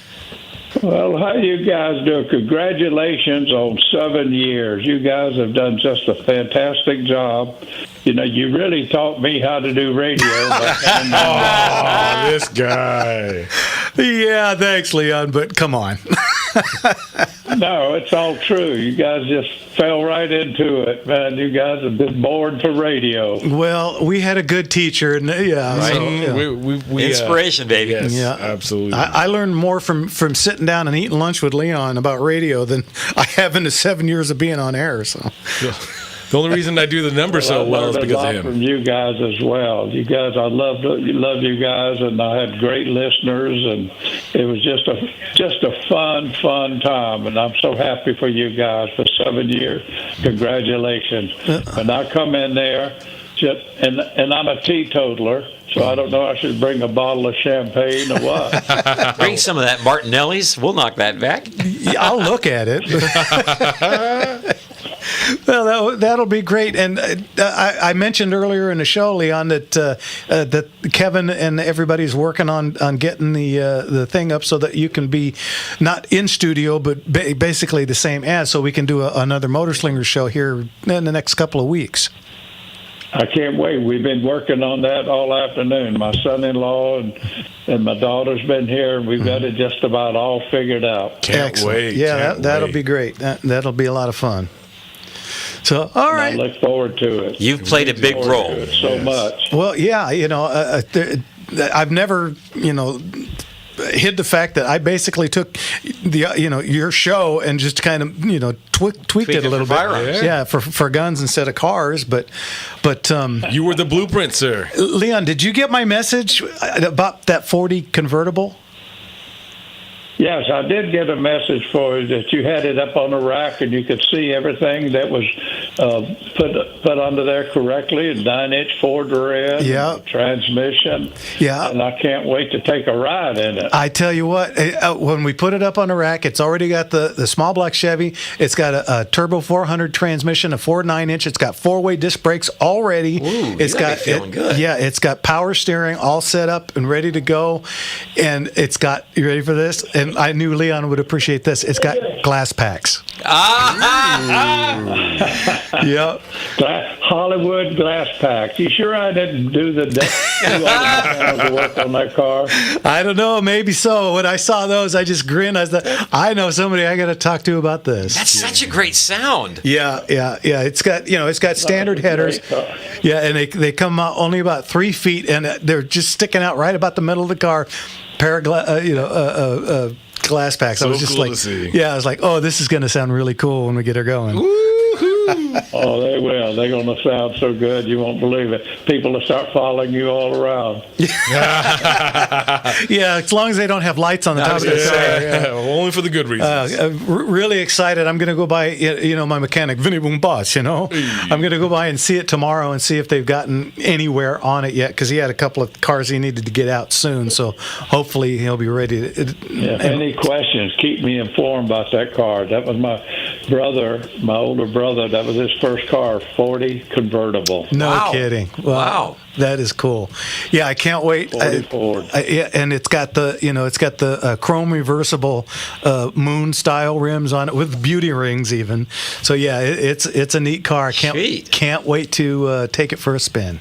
[SPEAKER 13] Well, how you guys doing? Congratulations on 7 years. You guys have done just a fantastic job. You really taught me how to do radio.
[SPEAKER 3] Oh, this guy.
[SPEAKER 2] Yeah, thanks, Leon, but come on.
[SPEAKER 13] No, it's all true. You guys just fell right into it, man. You guys have been born for radio.
[SPEAKER 2] Well, we had a good teacher, and
[SPEAKER 3] We
[SPEAKER 1] Inspiration, baby.
[SPEAKER 3] Yes,
[SPEAKER 2] Yeah.
[SPEAKER 3] absolutely.
[SPEAKER 2] I learned more from sitting down and eating lunch with Leon about radio than I have in the 7 years of being on air. So.
[SPEAKER 3] The only reason I do the number so well is because of him.
[SPEAKER 13] From you guys as well. You guys, I love you guys, and I had great listeners, and it was just a fun time, and I'm so happy for you guys for 7 years. Congratulations! And I come in there, and I'm a teetotaler. So I don't know. I should bring a bottle of champagne or what?
[SPEAKER 1] Bring some of that Martinelli's. We'll knock that back.
[SPEAKER 2] Yeah, I'll look at it. Well, that'll be great. And I mentioned earlier in the show, Leon, that Kevin and everybody's working on getting the thing up so that you can be not in studio, but basically the same as, so we can do another Motorslinger show here in the next couple of weeks.
[SPEAKER 13] I can't wait. We've been working on that all afternoon. My son-in-law and my daughter's been here, and we've got it just about all figured out.
[SPEAKER 3] Can't wait.
[SPEAKER 2] Yeah, that'll be great. That'll be a lot of fun. So, all right.
[SPEAKER 13] I look forward to it.
[SPEAKER 1] You've played a big role.
[SPEAKER 13] So much.
[SPEAKER 2] Well, yeah, I've never, hid the fact that I basically took your show and just kind of tweaked it a little bit.
[SPEAKER 1] Firearms.
[SPEAKER 2] Yeah, for guns instead of cars. But
[SPEAKER 3] you were the blueprint, sir.
[SPEAKER 2] Leon, did you get my message about that 40 convertible?
[SPEAKER 13] Yes, I did get a message for you that you had it up on the rack and you could see everything that was put under there correctly. A 9-inch Ford Red, transmission.
[SPEAKER 2] Yeah,
[SPEAKER 13] and I can't wait to take a ride in it.
[SPEAKER 2] I tell you what, when we put it up on the rack, it's already got the small block Chevy. It's got a turbo 400 transmission, a Ford 9-inch. It's got 4-way disc brakes already.
[SPEAKER 1] Ooh,
[SPEAKER 2] it's got
[SPEAKER 1] feeling good.
[SPEAKER 2] Yeah, it's got power steering all set up and ready to go, and it's got. You ready for this? And I knew Leon would appreciate this. It's got glass packs. Yep.
[SPEAKER 13] Hollywood glass pack. You sure I didn't do the work on that car?
[SPEAKER 2] I don't know. Maybe so. When I saw those, I just grinned. I thought, I know somebody I got to talk to about this.
[SPEAKER 1] That's such a great sound.
[SPEAKER 2] Yeah. It's got standard headers. Yeah, and they come out only about 3 feet, and they're just sticking out right about the middle of the car. Glass packs.
[SPEAKER 3] So
[SPEAKER 2] I was just
[SPEAKER 3] cool
[SPEAKER 2] like,
[SPEAKER 3] to see.
[SPEAKER 2] yeah, I was like, oh, this is going to sound really cool when we get her going.
[SPEAKER 13] Oh, they will. They're going to sound so good you won't believe it. People will start following you all around.
[SPEAKER 2] Yeah, as long as they don't have lights on the top of the car. Yeah.
[SPEAKER 3] Only for the good reasons.
[SPEAKER 2] Really excited. I'm going to go by, my mechanic, Vinny Boom Boss, I'm going to go by and see it tomorrow and see if they've gotten anywhere on it yet, because he had a couple of cars he needed to get out soon, so hopefully he'll be ready to...
[SPEAKER 13] Any questions, keep me informed about that car. That was my older brother. That was his first car, 40 convertible.
[SPEAKER 2] No kidding. Wow. That is cool. Yeah, I can't wait.
[SPEAKER 13] 40 Ford.
[SPEAKER 2] And it's got the chrome reversible moon style rims on it with beauty rings even. So yeah, it's a neat car. Can't wait to take it for a spin.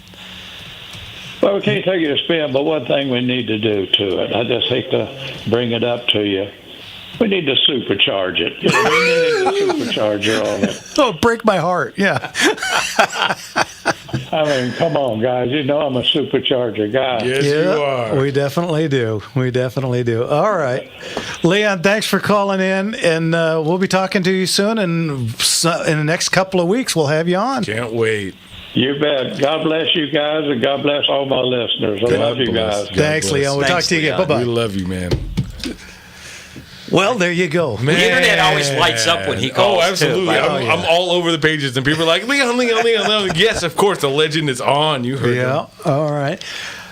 [SPEAKER 13] Well, we can't take it a spin, but one thing we need to do to it, I just hate to bring it up to you. We need to supercharge it. We need a supercharger on it.
[SPEAKER 2] Oh, break my heart. Yeah.
[SPEAKER 13] I mean, come on, guys. I'm a supercharger guy.
[SPEAKER 3] Yes, you are.
[SPEAKER 2] We definitely do. All right. Leon, thanks for calling in, and we'll be talking to you soon, and in the next couple of weeks, we'll have you on.
[SPEAKER 3] Can't wait.
[SPEAKER 13] You bet. God bless you guys, and God bless all my listeners. I love you guys.
[SPEAKER 2] Thanks, Leon. We'll talk to you again. Bye-bye.
[SPEAKER 3] We love you, man.
[SPEAKER 2] Well, there you go.
[SPEAKER 1] Man. The internet always lights up when he calls.
[SPEAKER 3] Oh, absolutely.
[SPEAKER 1] Too.
[SPEAKER 3] I'm all over the pages, and people are like, Leon. Yes, of course, the legend is on. You heard him.
[SPEAKER 2] All right.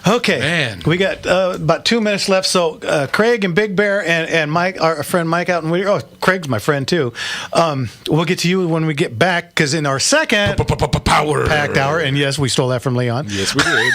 [SPEAKER 2] Okay,
[SPEAKER 3] man.
[SPEAKER 2] We got about 2 minutes left. So Craig and Big Bear and Mike, our friend Mike out in Whittier. Oh, Craig's my friend too. We'll get to you when we get back, because in our second
[SPEAKER 3] power
[SPEAKER 2] packed hour, and yes, we stole that from Leon.
[SPEAKER 3] Yes, we did.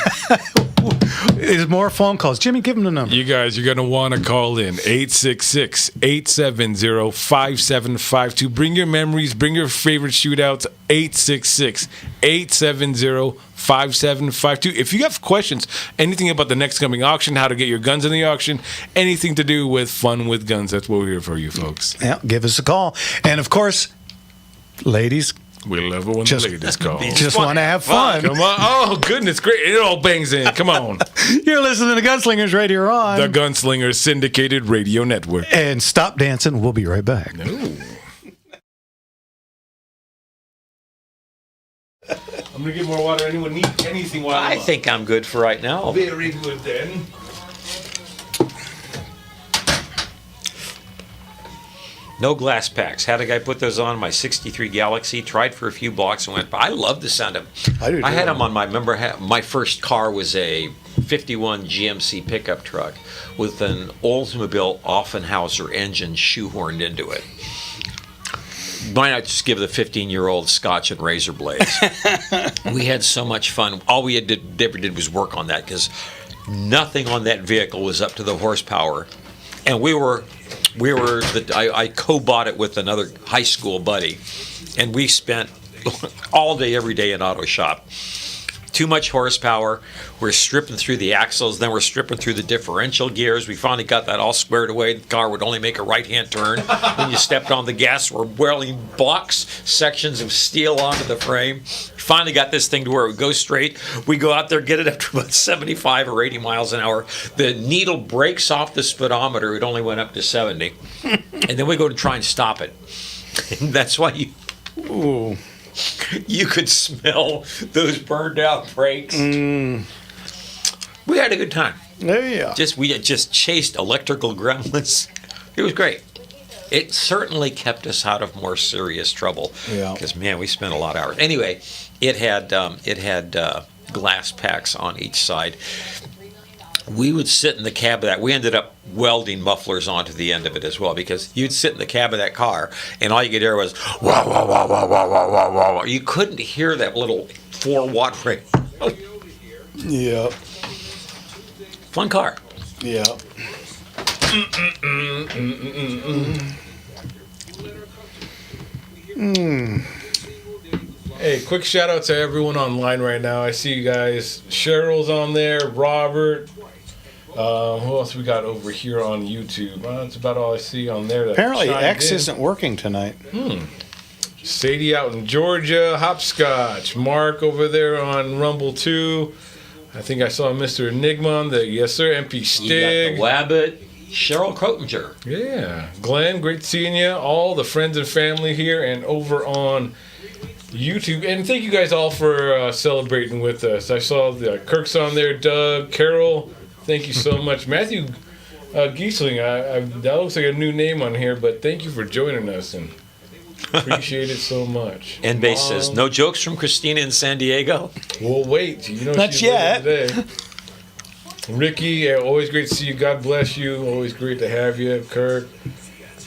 [SPEAKER 2] There's more phone calls. Jimmy, give them the number.
[SPEAKER 3] You guys, you're going to want to call in 866-870-5752. Bring your memories, bring your favorite shootouts. 866-870-5752. If you have questions, anything about the next coming auction, how to get your guns in the auction, anything to do with fun with guns, that's what we're here for you folks.
[SPEAKER 2] Yeah, give us a call. And of course, ladies,
[SPEAKER 3] we love it when the ladies call.
[SPEAKER 2] Just want to have fun.
[SPEAKER 3] Come on. Oh, goodness, great. It all bangs in. Come on.
[SPEAKER 2] You're listening to Gunslingers Radio on
[SPEAKER 3] the Gunslingers Syndicated Radio Network.
[SPEAKER 2] And stop dancing. We'll be right back.
[SPEAKER 3] No. I'm going to get more water. Anyone need anything while
[SPEAKER 1] I think I'm good for right now.
[SPEAKER 3] Very good then.
[SPEAKER 1] No glass packs. Had a guy put those on my 63 Galaxy, tried for a few blocks and went, I love the sound of them. I had them on my first car was a 51 GMC pickup truck with an Oldsmobile Offenhauser engine shoehorned into it. Why not just give the 15-year-old Scotch and razor blades? We had so much fun. All we ever did was work on that, because nothing on that vehicle was up to the horsepower. And I co-bought it with another high school buddy, and we spent all day, every day in auto shop. Too much horsepower. We're stripping through the axles, then we're stripping through the differential gears. We finally got that all squared away. The car would only make a right-hand turn. When you stepped on the gas, we're welding blocks, sections of steel onto the frame. Finally got this thing to where it would go straight. We go out there, get it up to about 75 or 80 miles an hour. The needle breaks off the speedometer. It only went up to 70. And then we go to try and stop it. And that's why you could smell those burned out brakes. We had a good time.
[SPEAKER 2] Yeah.
[SPEAKER 1] We had just chased electrical gremlins It was great. It certainly kept us out of more serious trouble.
[SPEAKER 2] Yeah.
[SPEAKER 1] Because, man, we spent a lot of hours. Anyway, it had glass packs on each side. We would sit in the cab of that. We ended up welding mufflers onto the end of it as well, because you'd sit in the cab of that car, and all you could hear was wah, wah, wah, wah, wah, wah, wah, wah, wah. You couldn't hear that little 4-watt ring.
[SPEAKER 2] Yeah.
[SPEAKER 1] Fun car.
[SPEAKER 2] Yeah.
[SPEAKER 3] Hey, quick shout out to everyone online right now. I see you guys. Cheryl's on there. Robert. Who else we got over here on YouTube? That's about all I see on there.
[SPEAKER 2] Apparently, X isn't working tonight.
[SPEAKER 3] Sadie out in Georgia. Hopscotch. Mark over there on Rumble 2. I think I saw Mr. Enigma on the yes sir. MP Stig.
[SPEAKER 1] You got the Wabbit. Cheryl Crotinger.
[SPEAKER 3] Yeah. Glenn, great seeing you. All the friends and family here and over on YouTube. And thank you guys all for celebrating with us. I saw the Kirk's on there, Doug, Carol. Thank you so much. Matthew Giesling, that looks like a new name on here, but thank you for joining us and appreciate it so much.
[SPEAKER 1] And Base says, no jokes from Christina in San Diego?
[SPEAKER 3] Well, wait. You know,
[SPEAKER 2] Not
[SPEAKER 3] she's
[SPEAKER 2] yet.
[SPEAKER 3] Today. Ricky, always great to see you. God bless you. Always great to have you. Kirk.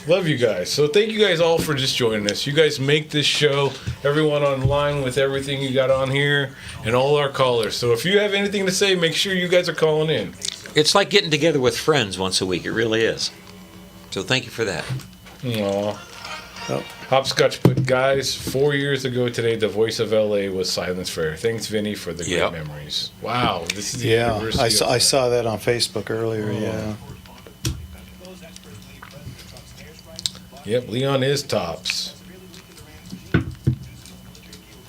[SPEAKER 3] Love you guys. So thank you guys all for just joining us. You guys make this show. Everyone online with everything you got on here and all our callers. So if you have anything to say, make sure you guys are calling in.
[SPEAKER 1] It's like getting together with friends once a week. It really is. So thank you for that.
[SPEAKER 3] Aww. Hopscotch put, guys, 4 years ago today, the voice of LA was Silence Fair. Thanks, Vinny, for the great memories. Wow. This is the anniversary.
[SPEAKER 2] I saw that on Facebook earlier, yeah.
[SPEAKER 3] Yep, Leon is tops.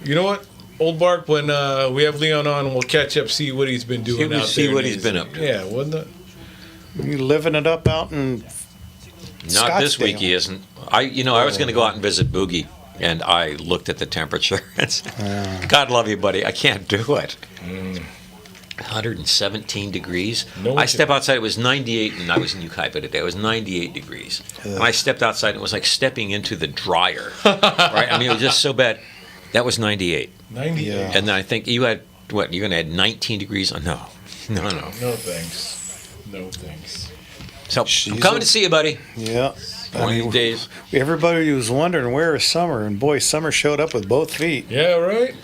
[SPEAKER 3] You know what, Old Bark, when we have Leon on, we'll catch up, see what he's been doing out there.
[SPEAKER 1] See what he's been up to.
[SPEAKER 3] Yeah, wasn't it?
[SPEAKER 2] You living it up out in
[SPEAKER 1] Not this week he isn't. I was going to go out and visit Boogie, and I looked at the temperature and said, God love you, buddy, I can't do it. 117 degrees. I stepped outside, it was 98, and I was in Ukaipa today. It was 98 degrees. And I stepped outside, and it was like stepping into the dryer. Right? I mean, it was just so bad. That was 98.
[SPEAKER 3] 98. Yeah.
[SPEAKER 1] And then I think you had, what, you're going to add 19 degrees? Oh, no. No.
[SPEAKER 3] No thanks. No thanks.
[SPEAKER 1] So, I'm coming to see you, buddy.
[SPEAKER 2] Yeah.
[SPEAKER 1] One of these days.
[SPEAKER 2] Everybody was wondering where is summer, and boy, summer showed up with both feet.
[SPEAKER 3] Yeah, right.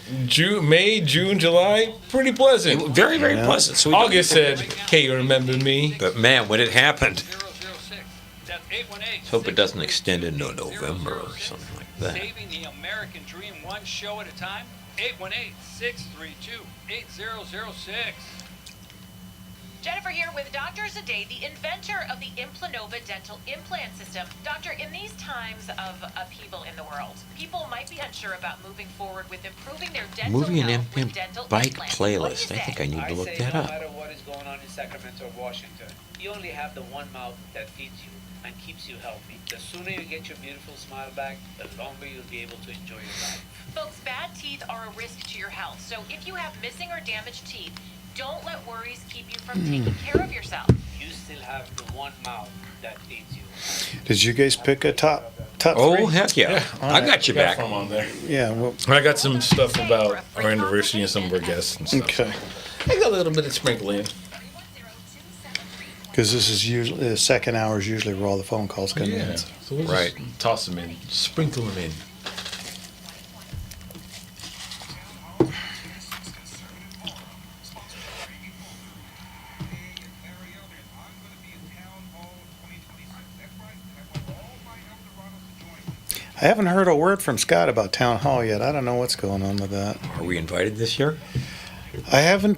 [SPEAKER 3] May, June, July, pretty pleasant.
[SPEAKER 1] Very, very pleasant. So
[SPEAKER 3] August said, "Hey, you remember me?"
[SPEAKER 1] But man, when it happened, let's hope it doesn't extend into November or something like that.
[SPEAKER 14] Saving the American dream one show at a time. 818-632-8006.
[SPEAKER 15] Jennifer here with Dr. Zade, the inventor of the Implanova dental implant system. Doctor, in these times of upheaval in the world, people might be unsure about moving forward with improving their dental
[SPEAKER 1] Movie and
[SPEAKER 15] health with
[SPEAKER 1] implant
[SPEAKER 15] dental
[SPEAKER 1] bike
[SPEAKER 15] implants.
[SPEAKER 1] playlist. I think I need to look that
[SPEAKER 16] No
[SPEAKER 1] up.
[SPEAKER 16] matter what is going on in Sacramento or Washington, you only have the one mouth that feeds you and keeps you healthy. The sooner you get your beautiful smile back, the longer you'll be able to enjoy your life.
[SPEAKER 15] Folks, bad teeth are a risk to your health. So if you have missing or damaged teeth, don't let worries keep you from taking care of yourself.
[SPEAKER 16] You still have the one mouth that feeds you.
[SPEAKER 2] Did you guys pick a top
[SPEAKER 1] Oh,
[SPEAKER 2] three?
[SPEAKER 1] heck yeah. I got you back.
[SPEAKER 3] From on there.
[SPEAKER 2] Yeah, well,
[SPEAKER 3] I got some stuff about our anniversary and some of our guests and stuff.
[SPEAKER 2] okay.
[SPEAKER 3] I got a little bit of sprinkle in.
[SPEAKER 2] Because this is usually the second hour is usually where all the phone calls come
[SPEAKER 3] Yeah.
[SPEAKER 2] in.
[SPEAKER 3] So we'll just toss them in, sprinkle them in.
[SPEAKER 2] I haven't heard a word from Scott about town hall yet. I don't know what's going on with that.
[SPEAKER 1] Are we invited this year?
[SPEAKER 2] I haven't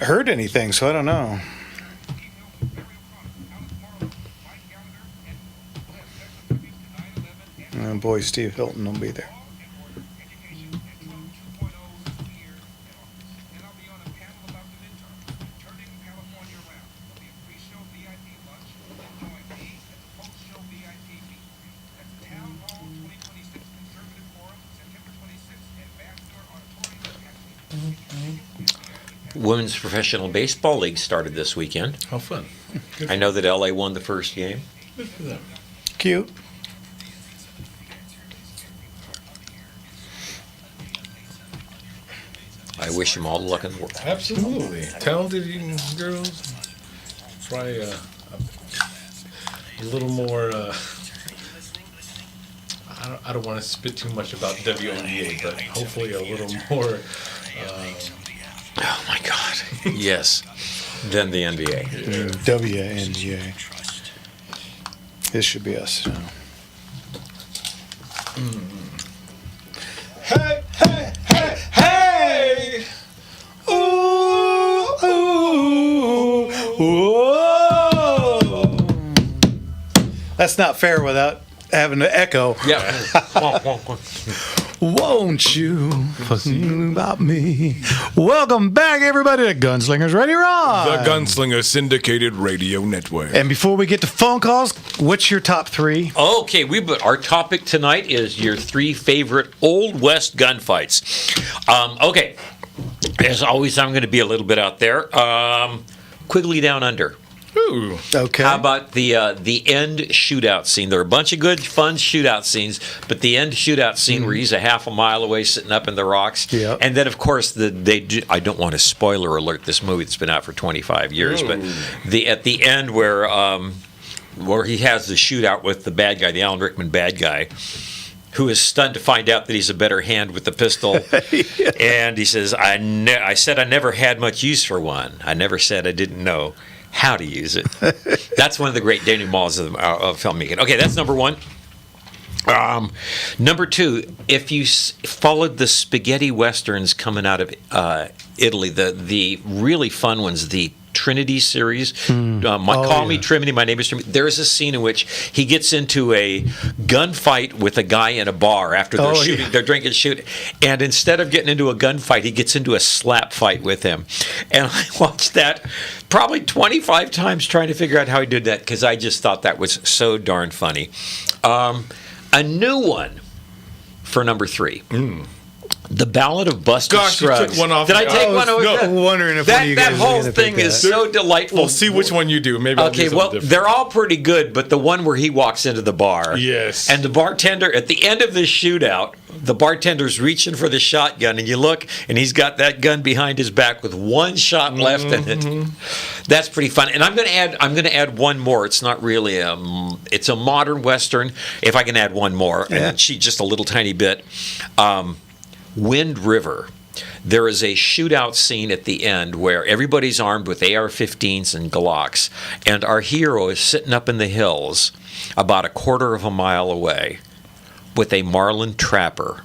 [SPEAKER 2] heard anything, so I don't know. Oh boy, Steve Hilton will be there.
[SPEAKER 1] Women's Professional Baseball League started this weekend.
[SPEAKER 3] How fun.
[SPEAKER 1] I know that LA won the first game.
[SPEAKER 2] Cute.
[SPEAKER 1] I wish them all the luck in the world.
[SPEAKER 3] Absolutely. Talented girls. Probably a little more. I don't want to spit too much about WNBA, but hopefully a little more.
[SPEAKER 1] Oh my God! Yes, than the NBA.
[SPEAKER 2] WNBA. This should be us.
[SPEAKER 3] Hey, hey, hey, hey! Ooh, ooh,
[SPEAKER 2] whoa! That's not fair without having to echo.
[SPEAKER 1] Yeah.
[SPEAKER 2] Won't you think about me? Welcome back, everybody, to Gunslingers Radio Rock.
[SPEAKER 3] The Gunslinger Syndicated Radio Network.
[SPEAKER 2] And before we get to phone calls, what's your top three?
[SPEAKER 1] Okay, our topic tonight is your 3 favorite Old West gunfights. Okay, as always, I'm going to be a little bit out there. Quigley Down Under.
[SPEAKER 3] Ooh.
[SPEAKER 2] Okay.
[SPEAKER 1] How about the end shootout scene? There are a bunch of good, fun shootout scenes, but the end shootout scene where he's a half a mile away sitting up in the rocks.
[SPEAKER 2] Yeah.
[SPEAKER 1] And then, of course, I don't want to spoiler alert this movie that's been out for 25 years, but at the end where he has the shootout with the bad guy, the Alan Rickman bad guy, who is stunned to find out that he's a better hand with the pistol. Yeah. And he says, I said I never had much use for one. I never said I didn't know how to use it. That's one of the great denouements of filmmaking. Okay, that's number one. Number two, if you followed the spaghetti westerns coming out of Italy, the really fun ones, the Trinity series, Call Me Trinity, My Name is Trinity. There is a scene in which he gets into a gunfight with a guy in a bar after they're shooting, they're drinking, shooting, and instead of getting into a gunfight, he gets into a slap fight with him. And I watched that probably 25 times trying to figure out how he did that because I just thought that was so darn funny. A new one for number 3. The Ballad of Buster Scruggs.
[SPEAKER 3] You took one off.
[SPEAKER 1] Did I take one?
[SPEAKER 2] No, wondering if one of you guys
[SPEAKER 1] that whole
[SPEAKER 2] was gonna
[SPEAKER 1] thing
[SPEAKER 2] pick
[SPEAKER 1] is
[SPEAKER 2] that.
[SPEAKER 1] so delightful.
[SPEAKER 3] We'll see which one you do. Maybe I'll do
[SPEAKER 1] Okay,
[SPEAKER 3] something
[SPEAKER 1] well,
[SPEAKER 3] different.
[SPEAKER 1] they're all pretty good, but the one where he walks into the bar.
[SPEAKER 3] Yes.
[SPEAKER 1] And the bartender, at the end of the shootout, the bartender's reaching for the shotgun, and you look, and he's got that gun behind his back with one shot left in it. That's pretty fun. And I'm going to add one more. It's not really it's a modern Western, if I can add one more.
[SPEAKER 2] Yeah.
[SPEAKER 1] And just a little tiny bit. Wind River. There is a shootout scene at the end where everybody's armed with AR-15s and Glocks, and our hero is sitting up in the hills about a quarter of a mile away with a Marlin Trapper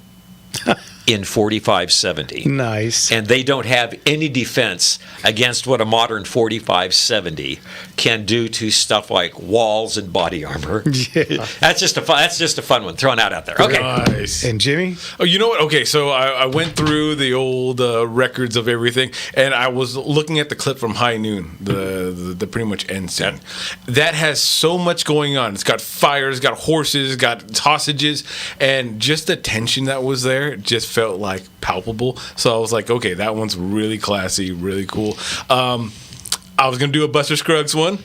[SPEAKER 1] in 45-70.
[SPEAKER 2] Nice.
[SPEAKER 1] And they don't have any defense against what a modern 45-70 can do to stuff like walls and body armor.
[SPEAKER 2] Yeah.
[SPEAKER 1] That's just a fun one. Throwing out there. Okay.
[SPEAKER 3] Nice.
[SPEAKER 2] And Jimmy?
[SPEAKER 3] Oh, you know what? Okay, so I went through the old records of everything, and I was looking at the clip from High Noon, the pretty much end scene. That has so much going on. It's got fires, got horses, got hostages, and just the tension that was there just felt like palpable. So I was like, okay, that one's really classy, really cool. I was gonna do a Buster Scruggs one.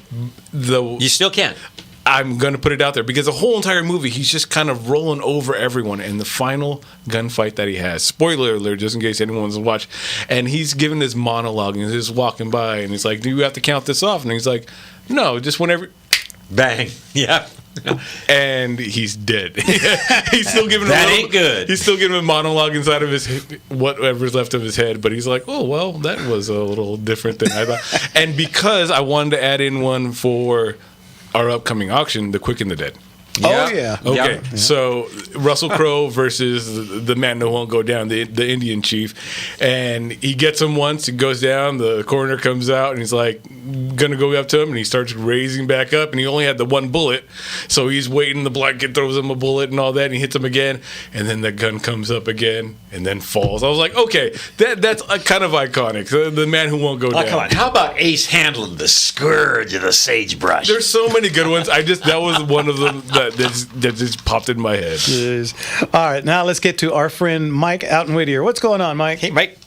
[SPEAKER 1] You still can.
[SPEAKER 3] I'm going to put it out there because the whole entire movie, he's just kind of rolling over everyone. And the final gunfight that he has, spoiler alert, just in case anyone wants to watch, and he's giving this monologue and he's just walking by and he's like, do you have to count this off? And he's like, no, just whenever.
[SPEAKER 1] Bang. Yeah.
[SPEAKER 3] And he's dead. He's still giving
[SPEAKER 1] that
[SPEAKER 3] him
[SPEAKER 1] ain't good.
[SPEAKER 3] He's still giving him a monologue inside of his whatever's left of his head. But he's like, oh well, that was a little different than I thought. And because I wanted to add in one for our upcoming auction, The Quick and the Dead.
[SPEAKER 2] Oh, yeah.
[SPEAKER 3] Okay,
[SPEAKER 2] Yeah.
[SPEAKER 3] so Russell Crowe versus the man who won't go down, the Indian chief. And he gets him once, he goes down, the coroner comes out, and he's like, gonna go up to him, and he starts raising back up, and he only had the one bullet. So he's waiting, the black kid throws him a bullet and all that, and he hits him again, and then the gun comes up again, and then falls. I was like, okay, that's kind of iconic. The man who won't go down.
[SPEAKER 1] Come on. How about Ace handling the scourge of the sagebrush?
[SPEAKER 3] There's so many good ones. That was one of them that just popped in my head.
[SPEAKER 2] Yes. All right, now let's get to our friend Mike out in Whittier. What's going on, Mike?
[SPEAKER 1] Hey, Mike.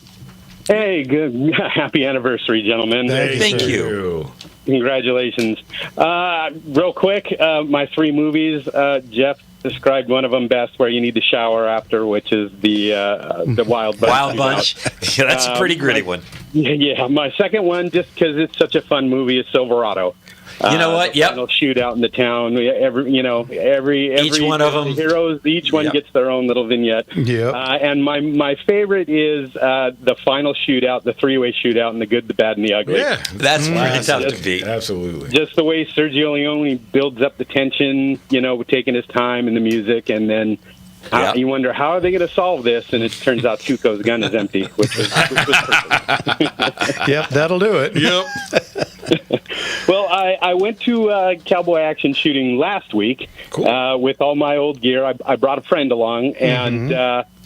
[SPEAKER 17] Hey, good. Happy anniversary, gentlemen.
[SPEAKER 1] Thank you.
[SPEAKER 17] Congratulations. Real quick, my 3 movies, Jeff described one of them best, where you need to shower after, which is the Wild Bunch.
[SPEAKER 1] Wild Bunch. Yeah, that's a pretty gritty one.
[SPEAKER 17] Yeah, my second one, just because it's such a fun movie, is Silverado.
[SPEAKER 1] You know what?
[SPEAKER 17] Yep. Final shootout in the town. Every
[SPEAKER 1] each one of them.
[SPEAKER 17] The heroes, each one gets their own little vignette.
[SPEAKER 2] Yeah.
[SPEAKER 17] And my favorite is the final shootout, the 3-way shootout, and the good, the bad, and the ugly.
[SPEAKER 3] Yeah,
[SPEAKER 1] that's pretty tough to beat.
[SPEAKER 3] Absolutely.
[SPEAKER 17] Just the way Sergio Leone builds up the tension, with taking his time and the music, and then you wonder, how are they going to solve this? And it turns out Tuco's gun is empty, which was perfect.
[SPEAKER 2] Yep, that'll do it.
[SPEAKER 3] Yep.
[SPEAKER 17] Well, I went to Cowboy Action Shooting last week with all my old gear. I brought a friend along, and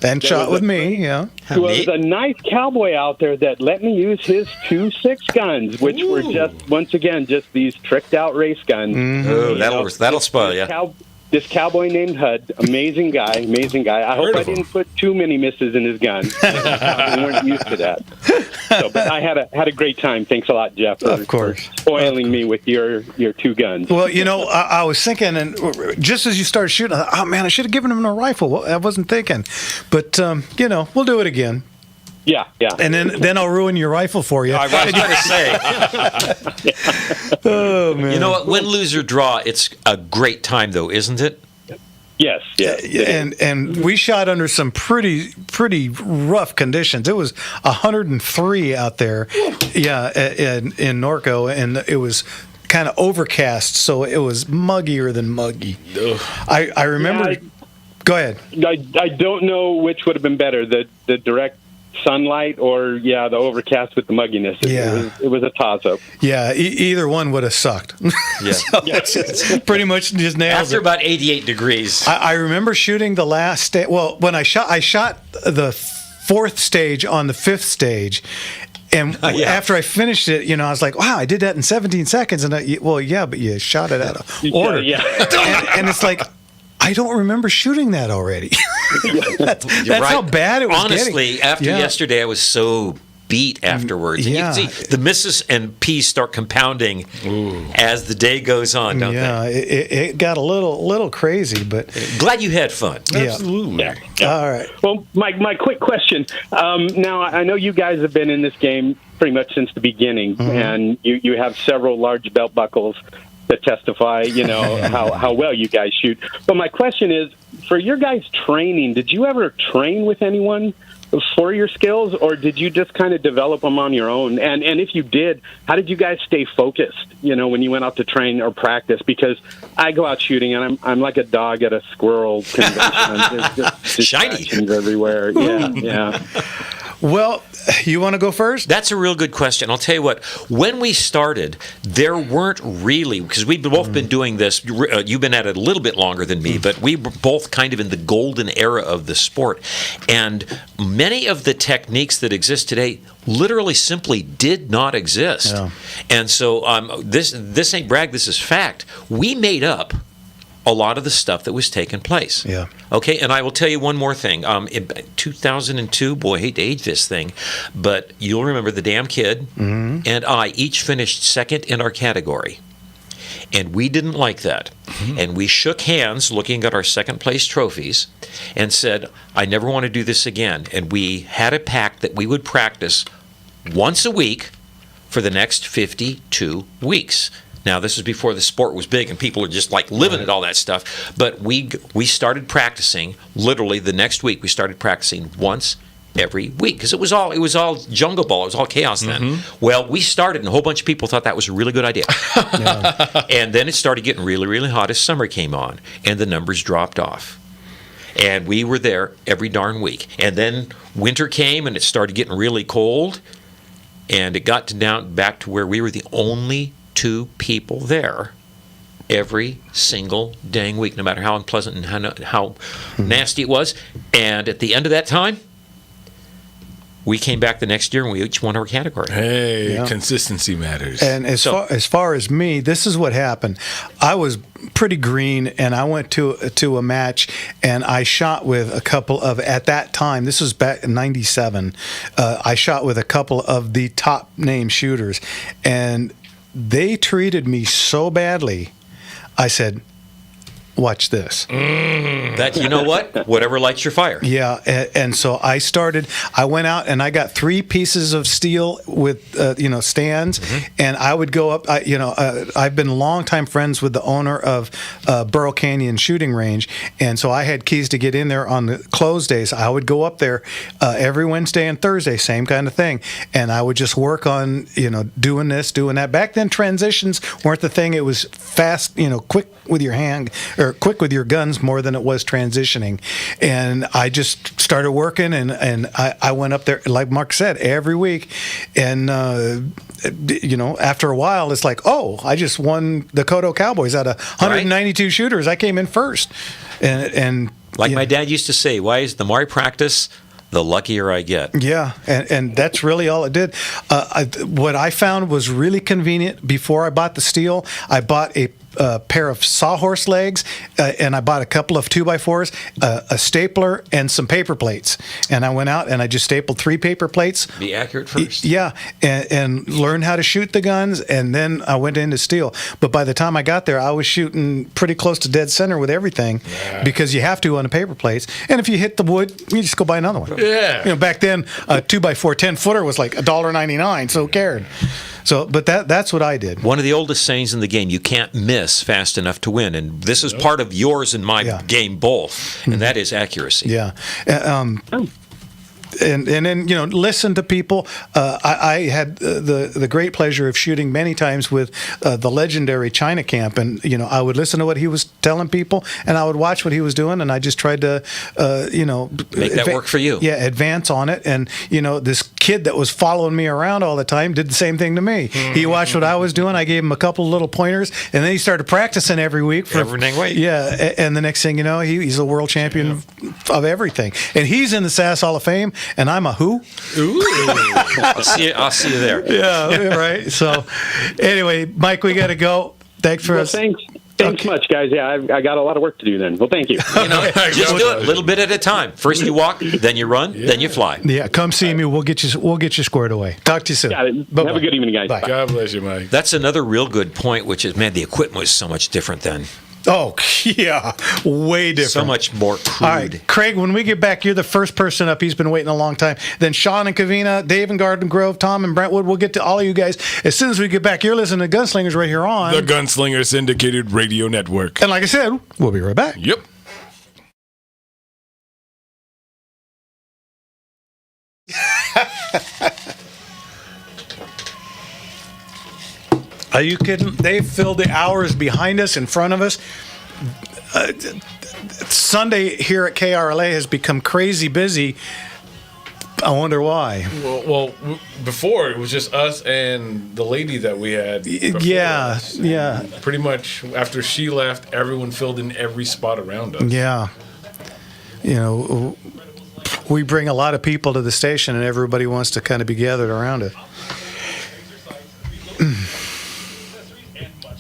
[SPEAKER 2] and shot with me. Yeah,
[SPEAKER 17] there was a nice cowboy out there that let me use his 2.6 guns, which were just once again just these tricked out race guns.
[SPEAKER 1] Oh, that'll spoil you.
[SPEAKER 17] This cowboy named Hud, amazing guy. I hope I didn't put too many misses in his gun. We weren't used to that. But I had a great time. Thanks a lot, Jeff, for spoiling me with your 2 guns.
[SPEAKER 2] Well, I was thinking, and just as you started shooting, I thought, oh man, I should have given him a rifle. Well, I wasn't thinking, but we'll do it again.
[SPEAKER 17] Yeah.
[SPEAKER 2] And then I'll ruin your rifle for you.
[SPEAKER 1] I was going to say.
[SPEAKER 2] Oh man.
[SPEAKER 1] You know what? Win, lose, or draw. It's a great time, though, isn't it?
[SPEAKER 17] Yes.
[SPEAKER 2] And we shot under some pretty rough conditions. It was 103 out there, in Norco, and it was kind of overcast, so it was muggier than muggy. I remember.
[SPEAKER 17] Yeah,
[SPEAKER 2] go ahead.
[SPEAKER 17] I don't know which would have been better, the direct sunlight or the overcast with the mugginess. It was a toss-up.
[SPEAKER 2] Yeah, either one would have sucked.
[SPEAKER 1] Yeah.
[SPEAKER 2] So it's pretty much just nails
[SPEAKER 1] After
[SPEAKER 2] it.
[SPEAKER 1] about 88 degrees.
[SPEAKER 2] I remember shooting the last when I shot the 4th stage on the 5th stage. And after I finished it, I was like, wow, I did that in 17 seconds. And but you shot it out of order. And it's like, I don't remember shooting that already. that's
[SPEAKER 1] right.
[SPEAKER 2] how bad it was.
[SPEAKER 1] Honestly, after yesterday, I was so beat afterwards. And you can see the misses and P's start compounding as the day goes on, don't they?
[SPEAKER 2] It got a little crazy, but
[SPEAKER 1] glad you had fun.
[SPEAKER 3] Absolutely.
[SPEAKER 17] Yeah.
[SPEAKER 2] All right.
[SPEAKER 17] Well, my quick question. Now, I know you guys have been in this game pretty much since the beginning, and you have several large belt buckles that testify, how well you guys shoot. But my question is, for your guys' training, did you ever train with anyone for your skills, or did you just kind of develop them on your own? And if you did, how did you guys stay focused, when you went out to train or practice? Because I go out shooting, and I'm like a dog at a squirrel convention. There's just distractions everywhere. Yeah.
[SPEAKER 2] Well, you want to go first?
[SPEAKER 1] That's a real good question. I'll tell you what. When we started, there weren't really, because we've both been doing this. You've been at it a little bit longer than me, but we were both kind of in the golden era of the sport. And many of the techniques that exist today literally simply did not exist. Yeah. And so this ain't brag, this is fact. We made up a lot of the stuff that was taking place.
[SPEAKER 2] Yeah.
[SPEAKER 1] Okay, and I will tell you one more thing. In 2002, boy, I hate to age this thing, but you'll remember the damn kid and I each finished second in our category. And we didn't like that. And we shook hands looking at our second place trophies and said, I never want to do this again. And we had a pact that we would practice once a week for the next 52 weeks. Now, this is before the sport was big and people were just like living it, all that stuff. But we started practicing, literally the next week, we started practicing once every week because it was all jungle ball. It was all chaos then. Well, we started and a whole bunch of people thought that was a really good idea. And then it started getting really, really hot as summer came on and the numbers dropped off. And we were there every darn week. And then winter came and it started getting really cold and it got back to where we were the only 2 people there every single dang week, no matter how unpleasant and how nasty it was. And at the end of that time, we came back the next year and we each won our category.
[SPEAKER 3] Hey, consistency matters.
[SPEAKER 2] And as far as me, this is what happened. I was pretty green, and I went to a match, and I shot with a couple of, at that time, this was back in '97. I shot with a couple of the top name shooters, and they treated me so badly. I said, watch this.
[SPEAKER 1] That, you know what? Whatever lights your fire.
[SPEAKER 2] Yeah, and so I went out and I got 3 pieces of steel with, stands, and I would go up, I've been longtime friends with the owner of Burrow Canyon Shooting Range, and so I had keys to get in there on the closed days. I would go up there every Wednesday and Thursday, same kind of thing, and I would just work on, doing this, doing that. Back then, transitions weren't the thing. It was fast, quick with your hand, or quick with your guns more than it was transitioning. And I just started working, and I went up there, like Mark said, every week. And, after a while, it's like, oh, I just won the Kodo Cowboys out of 192 shooters. I came in first. And
[SPEAKER 1] like my dad used to say, the more I practice, the luckier I get.
[SPEAKER 2] Yeah, and that's really all it did. What I found was really convenient before I bought the steel. I bought a pair of sawhorse legs, and I bought a couple of 2x4s, a stapler, and some paper plates. And I went out and I just stapled 3 paper plates.
[SPEAKER 1] Be accurate first.
[SPEAKER 2] Yeah, and learned how to shoot the guns, and then I went into steel. But by the time I got there, I was shooting pretty close to dead center with everything, because you have to on the paper plates. And if you hit the wood, you just go buy another one.
[SPEAKER 3] Yeah.
[SPEAKER 2] Back then, a 2x4 10-footer was like $1.99, so who cared? So, but that's what I did.
[SPEAKER 1] One of the oldest sayings in the game: you can't miss fast enough to win, and this is part of yours and my game both, and that is accuracy.
[SPEAKER 2] Yeah. And then listen to people. I had the great pleasure of shooting many times with the legendary China Camp, and I would listen to what he was telling people, and I would watch what he was doing, and I just tried to
[SPEAKER 1] make that work for you.
[SPEAKER 2] Yeah, advance on it. And this kid that was following me around all the time did the same thing to me. He watched what I was doing. I gave him a couple of little pointers, and then he started practicing every week. Yeah, and the next thing you know, he's a world champion of everything, and he's in the SAS Hall of Fame. And I'm a who?
[SPEAKER 1] Ooh. I'll see you there.
[SPEAKER 2] Yeah, right. So, anyway, Mike, we got to go. Thanks for us.
[SPEAKER 17] Thanks much, guys. Yeah, I got a lot of work to do then. Well, thank you.
[SPEAKER 1] Just do it a little bit at a time. First you walk, then you run, then you fly.
[SPEAKER 2] Yeah, come see me. We'll get you squared away. Talk to you soon.
[SPEAKER 17] Got it. Have a good evening, guys.
[SPEAKER 2] Bye.
[SPEAKER 3] God bless you, Mike.
[SPEAKER 1] That's another real good point, which is, man, the equipment was so much different then.
[SPEAKER 2] Oh, yeah. Way different.
[SPEAKER 1] So much more crude.
[SPEAKER 2] All right, Craig, when we get back, you're the first person up. He's been waiting a long time. Then Sean and Kavina, Dave and Garden Grove, Tom and Brentwood. We'll get to all of you guys as soon as we get back. You're listening to Gunslingers right here on
[SPEAKER 3] the Gunslinger Syndicated Radio Network.
[SPEAKER 2] And like I said, we'll be right back.
[SPEAKER 3] Yep.
[SPEAKER 2] Are you kidding? They filled the hours behind us, in front of us. Sunday here at KRLA has become crazy busy. I wonder why.
[SPEAKER 3] Well, before it was just us and the lady that we had.
[SPEAKER 2] Yeah.
[SPEAKER 3] Pretty much after she left, everyone filled in every spot around us.
[SPEAKER 2] Yeah. We bring a lot of people to the station, and everybody wants to kind of be gathered around it.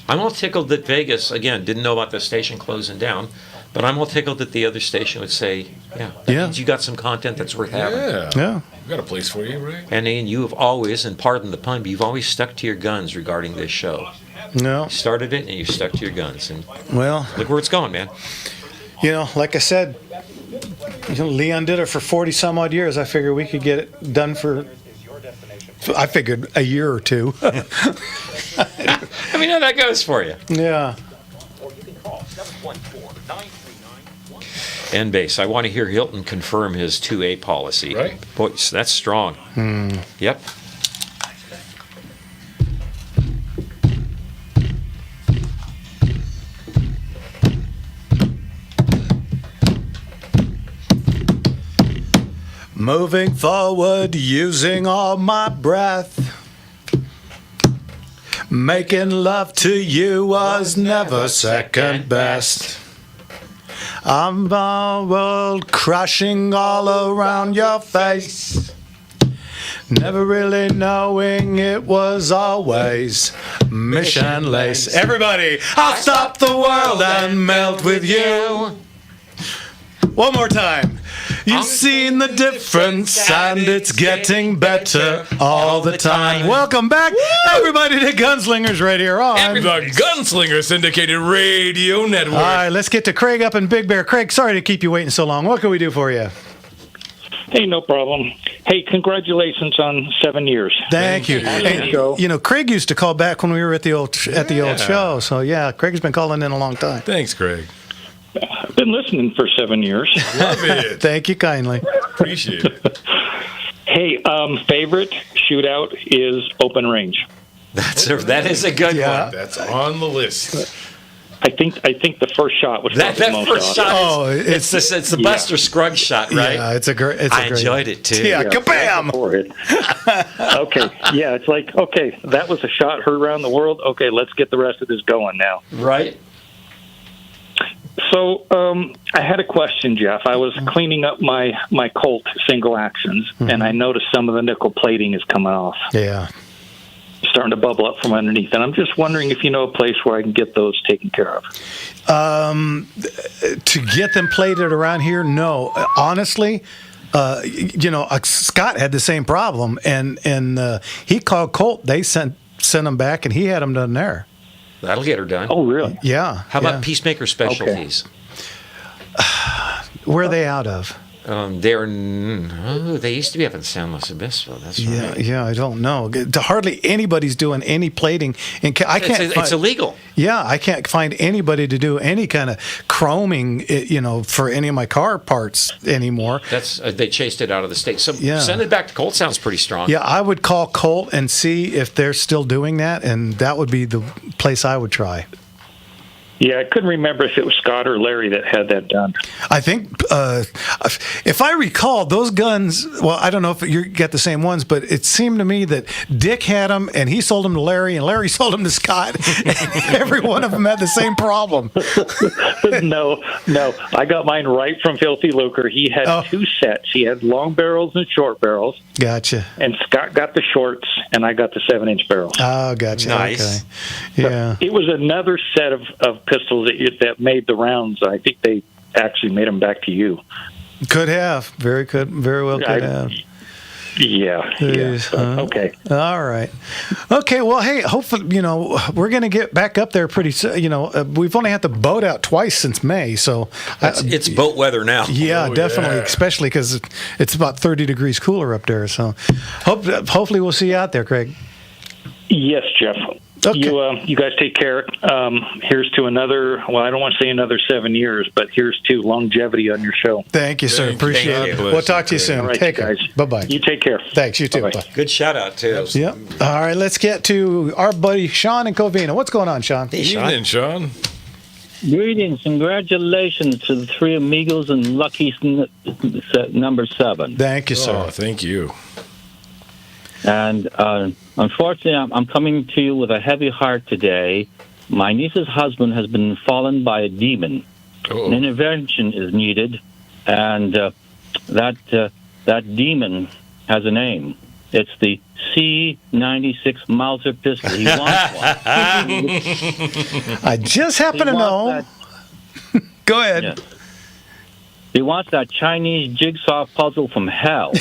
[SPEAKER 1] I'm all tickled that Vegas, again, didn't know about the station closing down, but I'm all tickled that the other station would say, that means you got some content that's worth having.
[SPEAKER 2] Yeah.
[SPEAKER 3] We got a place for you, right?
[SPEAKER 1] And Ian, you have always, and pardon the pun, but you've always stuck to your guns regarding this show.
[SPEAKER 2] No.
[SPEAKER 1] You started it, and you stuck to your guns. And
[SPEAKER 2] well,
[SPEAKER 1] look where it's going, man.
[SPEAKER 2] Like I said, Leon did it for 40-some-odd years. I figured we could get it done for... I figured a year or two.
[SPEAKER 1] I mean, how that goes for you.
[SPEAKER 2] Yeah.
[SPEAKER 1] End base. I want to hear Hilton confirm his 2A policy.
[SPEAKER 3] Right.
[SPEAKER 1] Boy, that's strong. Yep.
[SPEAKER 2] Moving forward, using all my breath. Making love to you was never second best. I'm all world crushing all around your face. Never really knowing it was always missionless. Everybody, I'll stop the world and melt with you. One more time. You've seen the difference, and it's getting better all the time. Welcome back, everybody, to Gunslingers right here on
[SPEAKER 3] the Gunslinger Syndicated Radio Network.
[SPEAKER 2] All right, let's get to Craig up in Big Bear. Craig, sorry to keep you waiting so long. What can we do for you?
[SPEAKER 18] Hey, no problem. Hey, congratulations on 7 years.
[SPEAKER 2] Thank you. Hey, you know, Craig used to call back when we were at the old show. So yeah, Craig's been calling in a long time.
[SPEAKER 3] Thanks, Craig.
[SPEAKER 18] I've been listening for 7 years.
[SPEAKER 3] Love it.
[SPEAKER 2] Thank you kindly.
[SPEAKER 3] Appreciate it.
[SPEAKER 18] Hey, favorite shootout is open range.
[SPEAKER 1] That is a good one.
[SPEAKER 3] That's on the list.
[SPEAKER 18] I think the first shot was
[SPEAKER 1] that
[SPEAKER 18] the most
[SPEAKER 1] first shot.
[SPEAKER 2] Oh,
[SPEAKER 1] it's the Buster Scruggs shot, right?
[SPEAKER 2] Yeah, it's a great.
[SPEAKER 1] I enjoyed it too.
[SPEAKER 2] Yeah, kabam!
[SPEAKER 18] Okay, yeah, it's like, okay, that was a shot heard around the world. Okay, let's get the rest of this going now.
[SPEAKER 1] Right.
[SPEAKER 18] So I had a question, Jeff. I was cleaning up my Colt single actions, and I noticed some of the nickel plating is coming off.
[SPEAKER 2] Yeah.
[SPEAKER 18] Starting to bubble up from underneath. And I'm just wondering if you know a place where I can get those taken care of.
[SPEAKER 2] To get them plated around here, no. Honestly, Scott had the same problem, and he called Colt. They sent them back, and he had them done there.
[SPEAKER 1] That'll get her done.
[SPEAKER 18] Oh, really?
[SPEAKER 2] Yeah.
[SPEAKER 1] How about Peacemaker Specialties?
[SPEAKER 2] Where are they out of?
[SPEAKER 1] They used to be up in San Luis Obispo. That's right.
[SPEAKER 2] Yeah, I don't know. Hardly anybody's doing any plating. I can't.
[SPEAKER 1] It's illegal.
[SPEAKER 2] Yeah, I can't find anybody to do any kind of chroming, for any of my car parts anymore.
[SPEAKER 1] That's they chased it out of the state. So
[SPEAKER 2] Yeah.
[SPEAKER 1] send it back to Colt. Sounds pretty strong.
[SPEAKER 2] Yeah, I would call Colt and see if they're still doing that, and that would be the place I would try.
[SPEAKER 18] Yeah, I couldn't remember if it was Scott or Larry that had that done.
[SPEAKER 2] I think, if I recall, those guns, well, I don't know if you got the same ones, but it seemed to me that Dick had them, and he sold them to Larry, and Larry sold them to Scott. Every one of them had the same problem.
[SPEAKER 18] No. I got mine right from Filthy Lucre. He had two sets. He had long barrels and short barrels.
[SPEAKER 2] Gotcha.
[SPEAKER 18] And Scott got the shorts, and I got the 7-inch barrels.
[SPEAKER 2] Oh, gotcha.
[SPEAKER 1] Nice.
[SPEAKER 2] Okay. Yeah.
[SPEAKER 18] It was another set of pistols that made the rounds. I think they actually made them back to you.
[SPEAKER 2] Could have. Very well could have.
[SPEAKER 18] Yeah. Okay.
[SPEAKER 2] All right. Okay. Well, hey, hopefully, we're going to get back up there pretty soon. We've only had the boat out twice since May, so
[SPEAKER 1] it's boat weather now.
[SPEAKER 2] Yeah, definitely, especially because it's about 30 degrees cooler up there. So, hopefully, we'll see you out there, Craig.
[SPEAKER 18] Yes, Jeff.
[SPEAKER 2] Okay.
[SPEAKER 18] You guys take care. Here's to another, well, I don't want to say another 7 years, but here's to longevity on your show.
[SPEAKER 2] Thank you, sir. Appreciate it. We'll talk to you soon.
[SPEAKER 18] All right,
[SPEAKER 2] take care. Bye-bye.
[SPEAKER 18] You take care.
[SPEAKER 2] Thanks. You too.
[SPEAKER 18] Bye-bye.
[SPEAKER 2] Bye.
[SPEAKER 1] Good shout out, too.
[SPEAKER 2] Yep. All right, let's get to our buddy Sean in Covina. What's going on, Sean?
[SPEAKER 3] Hey, Evening, Sean.
[SPEAKER 19] Greetings. Congratulations to the three amigos and lucky number 7.
[SPEAKER 2] Thank you, sir.
[SPEAKER 3] Oh, thank you.
[SPEAKER 19] And unfortunately, I'm coming to you with a heavy heart today. My niece's husband has been fallen by a demon.
[SPEAKER 3] Uh-oh.
[SPEAKER 19] An intervention is needed, and that demon has a name. It's the C96 Mauser pistol. He wants one.
[SPEAKER 2] I just happen to know. Go ahead.
[SPEAKER 19] Yeah. He wants that Chinese jigsaw puzzle from hell.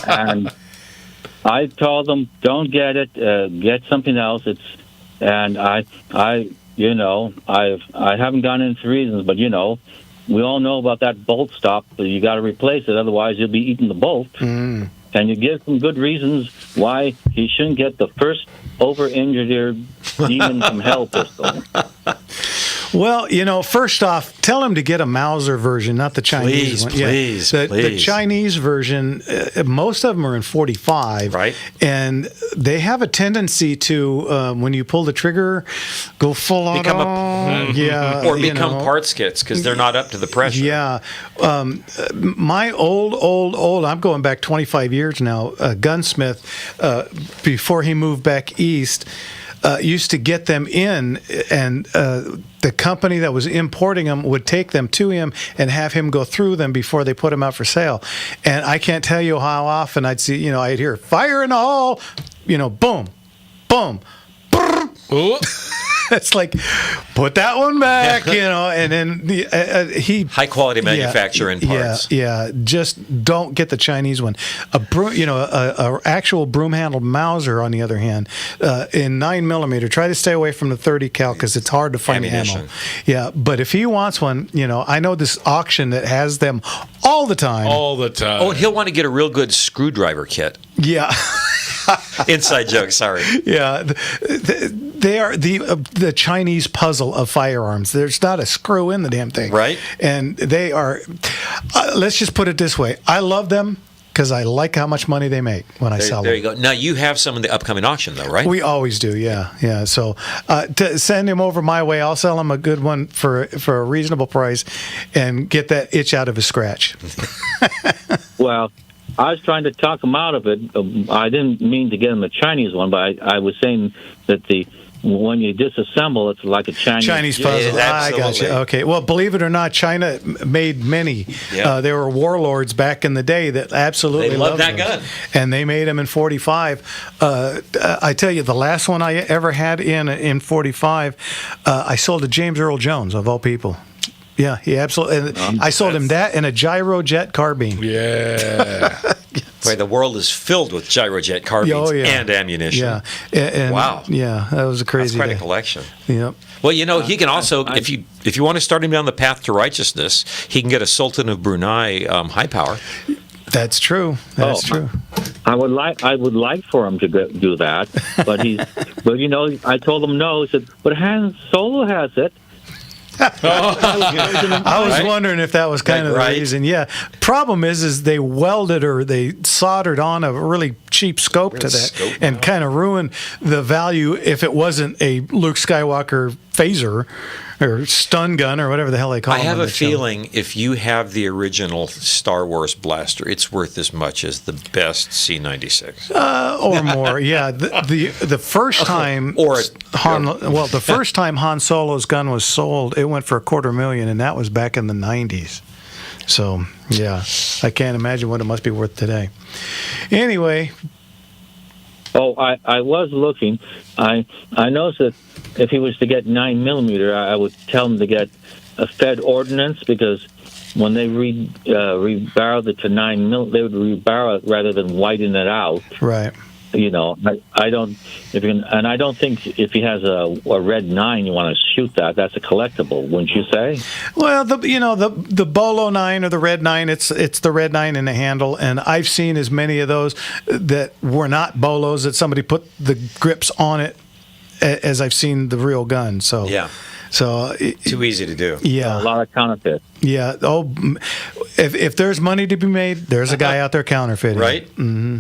[SPEAKER 19] And I told them, don't get it. Get something else. I haven't gone into reasons, but we all know about that bolt stop. But you got to replace it, otherwise you'll be eating the bolt.
[SPEAKER 2] Mm.
[SPEAKER 19] And you give some good reasons why he shouldn't get the first over-engineered demon from hell pistol.
[SPEAKER 2] Well, first off, tell him to get a Mauser version, not the Chinese one.
[SPEAKER 1] Please.
[SPEAKER 2] The Chinese version, most of them are in 45.
[SPEAKER 1] Right.
[SPEAKER 2] And they have a tendency to, when you pull the trigger, go full auto.
[SPEAKER 1] Or become parts kits because they're not up to the pressure.
[SPEAKER 2] Yeah. My old, I'm going back 25 years now, gunsmith, before he moved back east, used to get them in, and the company that was importing them would take them to him and have him go through them before they put them out for sale. And I can't tell you how often I'd see, I'd hear fire in the hole, boom, boom, brrr. it's like, put that one back, and then he
[SPEAKER 1] high quality manufacturing parts.
[SPEAKER 2] Yeah, just don't get the Chinese one. A actual broom handled Mauser, on the other hand, in 9mm, try to stay away from the 30 cal because it's hard to find ammo. Yeah, but if he wants one, I know this auction that has them all the time.
[SPEAKER 3] All the time.
[SPEAKER 1] Oh, and he'll want to get a real good screwdriver kit.
[SPEAKER 2] Yeah.
[SPEAKER 1] Inside joke, sorry.
[SPEAKER 2] Yeah, they are the Chinese puzzle of firearms. There's not a screw in the damn thing.
[SPEAKER 1] Right.
[SPEAKER 2] And they are, let's just put it this way. I love them because I like how much money they make when I sell them.
[SPEAKER 1] There you go. Now, you have some in the upcoming auction, though, right?
[SPEAKER 2] We always do, yeah. So to send him over my way, I'll sell him a good one for a reasonable price and get that itch out of his scratch.
[SPEAKER 19] Well, I was trying to talk him out of it. I didn't mean to get him a Chinese one, but I was saying that when you disassemble, it's like a Chinese
[SPEAKER 2] puzzle. I got you. Okay. Well, believe it or not, China made many.
[SPEAKER 1] Yeah.
[SPEAKER 2] There were warlords back in the day that absolutely
[SPEAKER 1] They loved that
[SPEAKER 2] those.
[SPEAKER 1] gun.
[SPEAKER 2] And they made them in 45. I tell you, the last one I ever had in 45, I sold to James Earl Jones, of all people. Yeah, he absolutely. And I sold him that and a gyrojet carbine.
[SPEAKER 3] Yeah.
[SPEAKER 1] Boy, the world is filled with gyrojet carbines and ammunition.
[SPEAKER 2] Yeah. And,
[SPEAKER 1] wow.
[SPEAKER 2] Yeah, that was a crazy.
[SPEAKER 1] That's quite
[SPEAKER 2] day.
[SPEAKER 1] a collection.
[SPEAKER 2] Yep.
[SPEAKER 1] Well, he can also, if you want to start him down the path to righteousness, he can get a Sultan of Brunei high power.
[SPEAKER 2] That's true. That's true.
[SPEAKER 19] I would like for him to do that, but I told him no. He said, but Han Solo has it.
[SPEAKER 2] I was wondering if that was kind of the reason. Yeah. Problem is they welded or they soldered on a really cheap scope to that and kind of ruined the value if it wasn't a Luke Skywalker phaser or stun gun or whatever the hell they call it.
[SPEAKER 1] I have a feeling if you have the original Star Wars blaster, it's worth as much as the best C96.
[SPEAKER 2] Or more, yeah. The first time the first time Han Solo's gun was sold, it went for $250,000, and that was back in the 90s. So yeah, I can't imagine what it must be worth today. Anyway.
[SPEAKER 19] Oh, I was looking. I noticed that if he was to get 9mm, I would tell him to get a Fed ordnance, because when they rebarrel it to 9mm, they would rebarrel it rather than whiten it out.
[SPEAKER 2] Right.
[SPEAKER 19] I don't think if he has a red 9, you want to shoot that. That's a collectible, wouldn't you say?
[SPEAKER 2] Well, the Bolo 9 or the red 9, it's the red 9 in the handle, and I've seen as many of those that were not Bolos that somebody put the grips on it as I've seen the real gun. So
[SPEAKER 1] yeah.
[SPEAKER 2] So
[SPEAKER 1] too easy to do.
[SPEAKER 2] Yeah,
[SPEAKER 19] a lot of counterfeit.
[SPEAKER 2] Yeah. Oh, if there's money to be made, there's a guy out there counterfeiting.
[SPEAKER 1] Right.
[SPEAKER 2] Mm-hmm.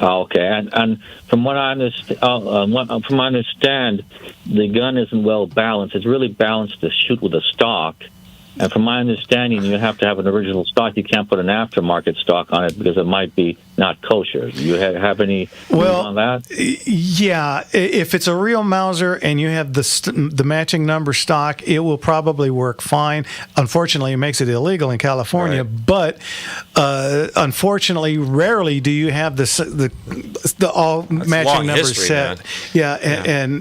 [SPEAKER 19] Okay, and from what I understand, the gun isn't well balanced. It's really balanced to shoot with a stock. And from my understanding, you have to have an original stock. You can't put an aftermarket stock on it because it might be not kosher. Do you have any on that?
[SPEAKER 2] Yeah, if it's a real Mauser and you have the matching number stock, it will probably work fine. Unfortunately, it makes it illegal in California. Right. But unfortunately, rarely do you have the all matching numbers set. Man. Yeah,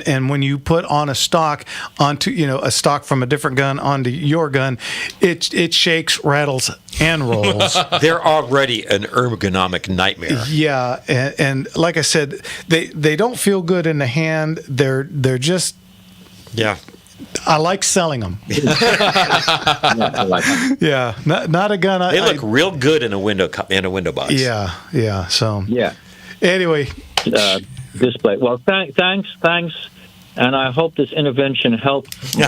[SPEAKER 2] and when you put on a stock onto a stock from a different gun onto your gun, it shakes, rattles, and rolls.
[SPEAKER 1] They're already an ergonomic nightmare.
[SPEAKER 2] Yeah, and like I said, they don't feel good in the hand. They're just I like selling them. Yeah, not a gun.
[SPEAKER 1] They look real good in a window box.
[SPEAKER 2] Yeah. So
[SPEAKER 19] yeah.
[SPEAKER 2] Anyway,
[SPEAKER 19] display. Well, thanks. And I hope this intervention helped my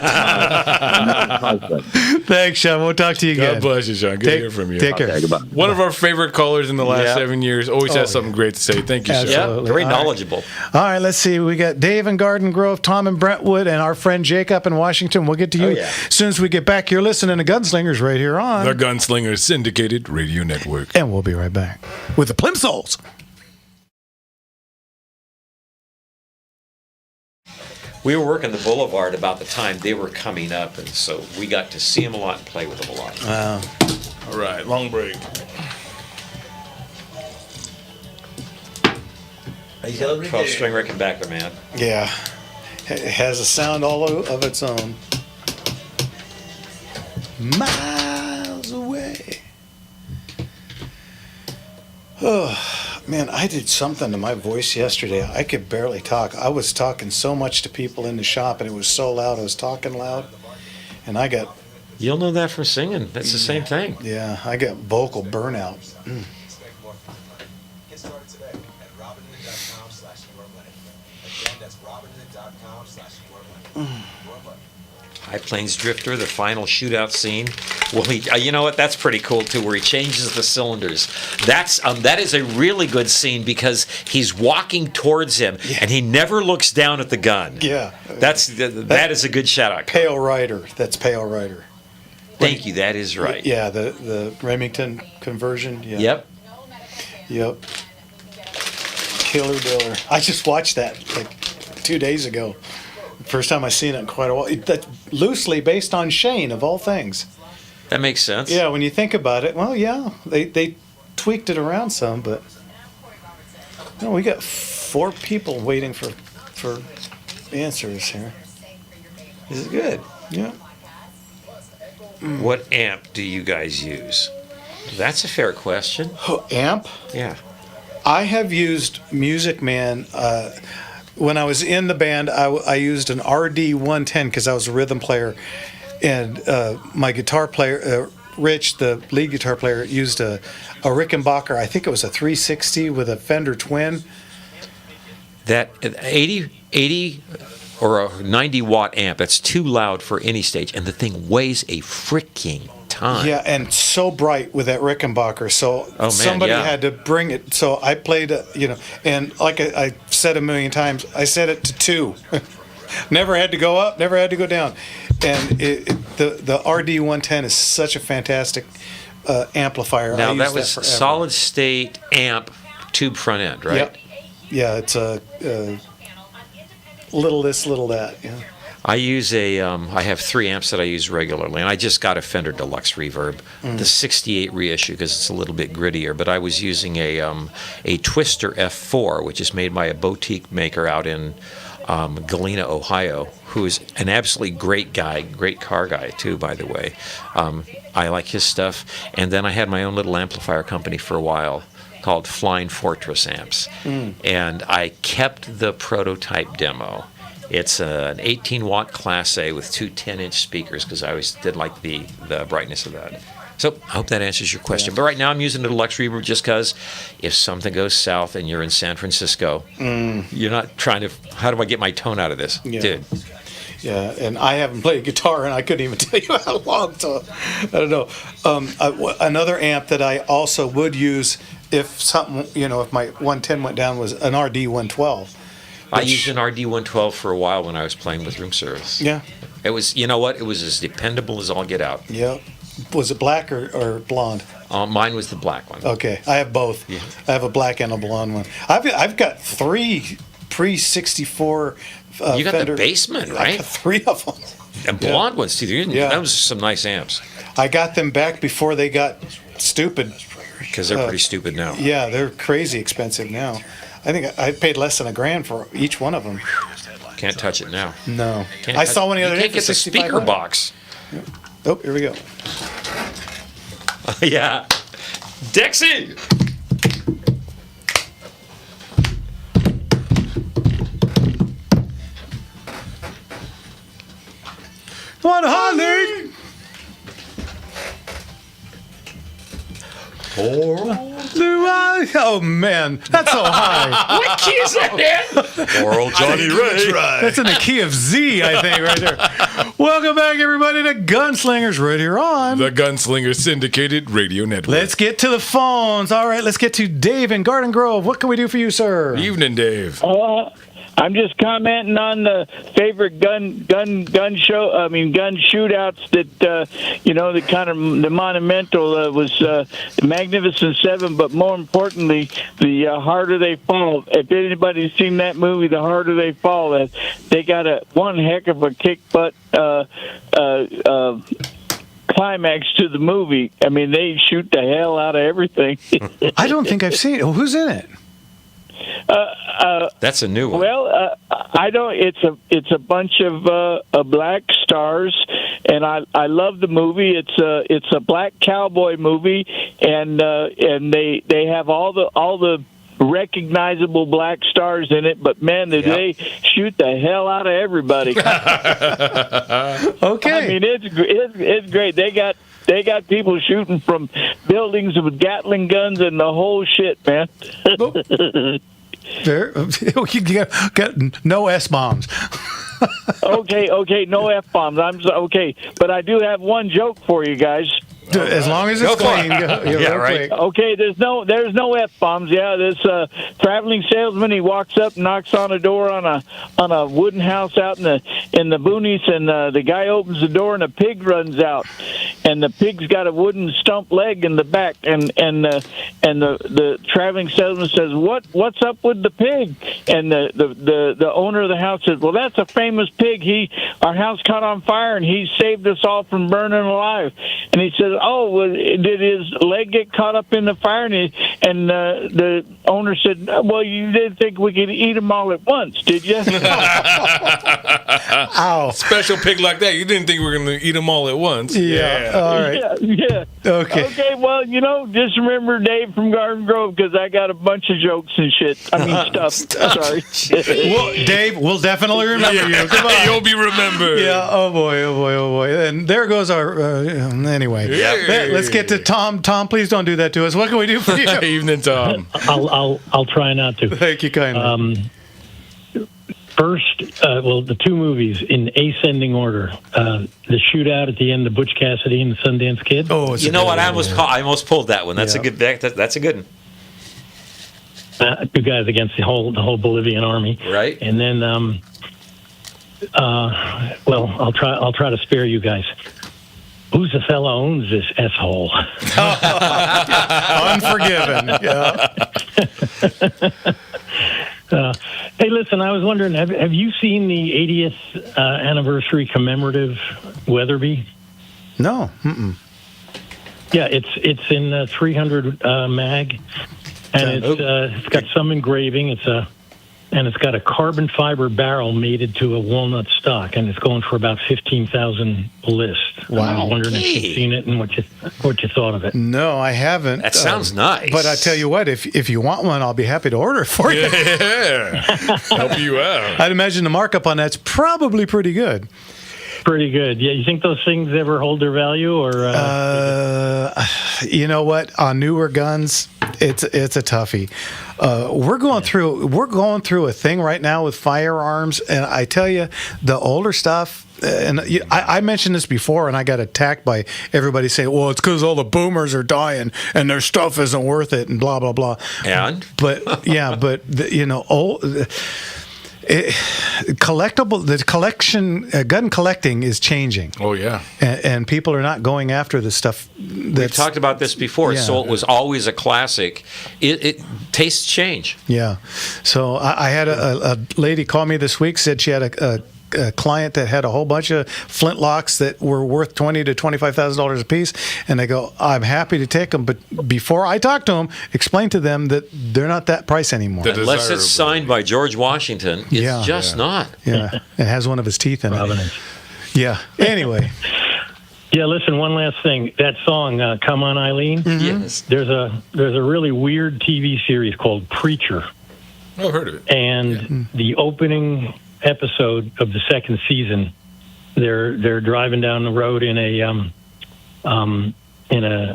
[SPEAKER 19] husband.
[SPEAKER 2] Thanks, Sean. We'll talk to you again.
[SPEAKER 3] God bless you, Sean. Good to hear from you.
[SPEAKER 2] Take care.
[SPEAKER 3] One of our favorite callers in the last 7 years. Always has something great to say. Thank you, Sean.
[SPEAKER 1] Yeah, very knowledgeable.
[SPEAKER 2] All right, let's see. We got Dave in Garden Grove, Tom in Brentwood, and our friend Jake up in Washington. We'll get to you as soon as we get back. You're listening to Gunslingers right here on
[SPEAKER 3] the Gunslingers Syndicated Radio Network.
[SPEAKER 2] And we'll be right back with the Plimsolls.
[SPEAKER 1] We were working the Boulevard about the time they were coming up, and so we got to see them a lot and play with them a lot.
[SPEAKER 2] Wow.
[SPEAKER 3] All right, long break.
[SPEAKER 1] 12-string Rickenbacker, man.
[SPEAKER 2] Yeah. It has a sound all of its own. Miles away. Oh, man, I did something to my voice yesterday. I could barely talk. I was talking so much to people in the shop, and it was so loud. I was talking loud, and I got...
[SPEAKER 1] You'll know that from singing. That's the same thing.
[SPEAKER 2] Yeah, I got vocal burnout.
[SPEAKER 20] Get started today at robinhood.com/yourmoney. Again, that's robinhood.com/yourmoney.
[SPEAKER 1] High Plains Drifter, the final shootout scene. Well, you know what? That's pretty cool too, where he changes the cylinders. That is a really good scene because he's walking towards him and he never looks down at the gun.
[SPEAKER 2] Yeah,
[SPEAKER 1] that is a good shout out.
[SPEAKER 2] Pale Rider. That's Pale Rider.
[SPEAKER 1] Thank you. That is right.
[SPEAKER 2] Yeah, the Remington conversion. Yeah.
[SPEAKER 1] Yep.
[SPEAKER 2] Killer Diller. I just watched that like 2 days ago. First time I've seen it in quite a while. That's loosely based on Shane, of all things.
[SPEAKER 1] That makes sense.
[SPEAKER 2] Yeah, when you think about it, well, yeah, they tweaked it around some, but no, we got 4 people waiting for answers here.
[SPEAKER 1] This is good.
[SPEAKER 2] Yeah.
[SPEAKER 1] What amp do you guys use? That's a fair question.
[SPEAKER 2] Oh, amp?
[SPEAKER 1] Yeah.
[SPEAKER 2] I have used Music Man. When I was in the band, I used an RD-110 because I was a rhythm player, and my guitar player, Rich, the lead guitar player, used a Rickenbacker. I think it was a 360 with a Fender Twin.
[SPEAKER 1] That 80 or a 90 watt amp, that's too loud for any stage, and the thing weighs a freaking ton.
[SPEAKER 2] Yeah, and so bright with that Rickenbacker. So somebody had to bring it. So I played, and like I said a million times, I set it to 2. Never had to go up, never had to go down. And the RD-110 is such a fantastic amplifier.
[SPEAKER 1] Now,
[SPEAKER 2] I
[SPEAKER 1] that
[SPEAKER 2] used
[SPEAKER 1] was
[SPEAKER 2] forever.
[SPEAKER 1] solid state amp tube front end, right?
[SPEAKER 2] Yep. Yeah, it's a little this, little that. Yeah.
[SPEAKER 1] I use I have 3 amps that I use regularly, and I just got a Fender Deluxe Reverb, the 68 reissue, because it's a little bit grittier, but I was using a Twister F4, which is made by a boutique maker out in Galena, Ohio, who is an absolutely great guy, great car guy too, by the way. I like his stuff. And then I had my own little amplifier company for a while called Flying Fortress Amps, and I kept the prototype demo. It's an 18-watt Class A with 2 10-inch speakers because I always did like the brightness of that. So I hope that answers your question. But right now I'm using the Deluxe Reverb just because if something goes south and you're in San Francisco, you're not trying to, how do I get my tone out of this?
[SPEAKER 2] Yeah.
[SPEAKER 1] Dude.
[SPEAKER 2] Yeah, and I haven't played guitar, and I couldn't even tell you how long. So I don't know. Another amp that I also would use if something, if my 110 went down was an RD-112.
[SPEAKER 1] I used an RD-112 for a while when I was playing with room service.
[SPEAKER 2] Yeah.
[SPEAKER 1] It was, you know what? It was as dependable as all get out.
[SPEAKER 2] Yeah. Was it black or blonde?
[SPEAKER 1] Mine was the black one.
[SPEAKER 2] Okay, I have both. Yeah. I have a black and a blonde one. I've got 3 pre-64
[SPEAKER 1] you got
[SPEAKER 2] Fender,
[SPEAKER 1] the Bassman, right?
[SPEAKER 2] I got 3 of them.
[SPEAKER 1] And blonde ones too. Yeah. Those are some nice amps.
[SPEAKER 2] I got them back before they got stupid.
[SPEAKER 1] Because they're pretty stupid now.
[SPEAKER 2] Yeah, they're crazy expensive now. I think I paid less than $1,000 for each one of them.
[SPEAKER 1] Can't touch it now.
[SPEAKER 2] No. I saw one the other day.
[SPEAKER 1] You can't get the speaker box.
[SPEAKER 2] Yeah. Oh, here we go.
[SPEAKER 1] Yeah. Dixie!
[SPEAKER 2] What a Harley! Oh man, that's so high.
[SPEAKER 1] What key is that in?
[SPEAKER 2] Poor old Johnny Ray. That's in the key of Z, I think, right there. Welcome back, everybody, to Gunslingers right here on
[SPEAKER 3] the Gunslinger Syndicated Radio Network.
[SPEAKER 2] Let's get to the phones. All right, let's get to Dave in Garden Grove. What can we do for you, sir?
[SPEAKER 3] Evening, Dave.
[SPEAKER 19] I'm just commenting on the favorite gun shootouts that the kind of the monumental was the Magnificent Seven, but more importantly, the Harder They Fall. If anybody's seen that movie, The Harder They Fall, they got one heck of a kick butt climax to the movie. I mean, they shoot the hell out of everything.
[SPEAKER 2] I don't think I've seen it. Who's in it?
[SPEAKER 1] That's a new one.
[SPEAKER 21] Well, I don't. It's a bunch of black stars, and I love the movie. It's a black cowboy movie, and they have all the recognizable black stars in it. But man, they shoot the hell out of everybody.
[SPEAKER 2] Okay.
[SPEAKER 21] I mean, it's great. They got people shooting from buildings with Gatling guns and the whole shit, man.
[SPEAKER 2] There, you got no S-bombs.
[SPEAKER 21] Okay, no F-bombs. Okay, but I do have one joke for you guys.
[SPEAKER 2] As long as it's clean. Quick.
[SPEAKER 21] Okay, there's no F-bombs. Yeah, this traveling salesman, he walks up, knocks on a door on a wooden house out in the boonies, and the guy opens the door and a pig runs out, and the pig's got a wooden stump leg in the back, and the traveling salesman says, "What's up with the pig?" And the owner of the house says, "Well, that's a famous pig. Our house caught on fire, and he saved us all from burning alive." And he says, "Oh, well, did his leg get caught up in the fire?" And the owner said, "Well, you didn't think we could eat them all at once, did you?"
[SPEAKER 2] Ow!
[SPEAKER 3] Special pig like that. You didn't think we were going to eat them all at once.
[SPEAKER 2] Yeah. All right.
[SPEAKER 21] Yeah.
[SPEAKER 2] Okay.
[SPEAKER 21] Okay. Well, just remember Dave from Garden Grove, because I got a bunch of jokes and shit. I mean stuff. Sorry.
[SPEAKER 2] Well, Dave, we'll definitely remember you. Come on.
[SPEAKER 3] You'll be remembered.
[SPEAKER 2] Yeah. Oh boy. And there goes our. Anyway.
[SPEAKER 3] Yeah.
[SPEAKER 2] Let's get to Tom. Tom, please don't do that to us. What can we do for you?
[SPEAKER 3] Evening, Tom.
[SPEAKER 22] I'll try not to.
[SPEAKER 2] Thank you kindly.
[SPEAKER 22] First, the two movies in ascending order. The shootout at the end of Butch Cassidy and the Sundance Kid.
[SPEAKER 1] Oh, you know what? I almost pulled that one. That's a good. That's a good one.
[SPEAKER 22] Two guys against the whole Bolivian army.
[SPEAKER 1] Right.
[SPEAKER 22] And then, I'll try to spare you guys. Who's the fella owns this S-hole?
[SPEAKER 2] Unforgiven. Yeah.
[SPEAKER 22] Hey, listen, I was wondering, have you seen the 80th anniversary commemorative Weatherby?
[SPEAKER 2] No. Mm-mm.
[SPEAKER 22] Yeah, it's in 300 mag, and it's got some engraving. It's got a carbon fiber barrel mated to a walnut stock, and it's going for about 15,000 list.
[SPEAKER 2] Wow.
[SPEAKER 22] I was wondering if you've seen it and what you thought of it.
[SPEAKER 2] No, I haven't.
[SPEAKER 1] That sounds nice.
[SPEAKER 2] But I tell you what, if you want one, I'll be happy to order it for you.
[SPEAKER 3] Yeah. Help you out.
[SPEAKER 2] I'd imagine the markup on that's probably pretty good.
[SPEAKER 22] Pretty good. Yeah, you think those things ever hold their value, or?
[SPEAKER 2] You know what? On newer guns, it's a toughie. We're going through a thing right now with firearms, and I tell you, the older stuff. And I mentioned this before, and I got attacked by everybody saying, "Well, it's because all the boomers are dying and their stuff isn't worth it," and blah blah blah.
[SPEAKER 1] And
[SPEAKER 2] gun collecting is changing.
[SPEAKER 3] Oh yeah,
[SPEAKER 2] and people are not going after the stuff.
[SPEAKER 1] We've talked about this before.
[SPEAKER 2] Yeah.
[SPEAKER 1] So it was always a classic. It tastes change.
[SPEAKER 2] Yeah. So I had a lady call me this week, said she had a client that had a whole bunch of flintlocks that were worth $20,000 to $25,000 a piece, and they go, "I'm happy to take them, but before I talk to them, explain to them that they're not that price anymore."
[SPEAKER 1] Unless it's signed by George Washington, it's just not.
[SPEAKER 2] Yeah, it has one of his teeth in it. Yeah. Anyway.
[SPEAKER 22] Yeah, listen, one last thing. That song, "Come On, Eileen."
[SPEAKER 1] Mm-hmm. Yes.
[SPEAKER 22] There's a really weird TV series called Preacher.
[SPEAKER 3] I've heard of it.
[SPEAKER 22] And the opening episode of the second season, they're driving down the road in a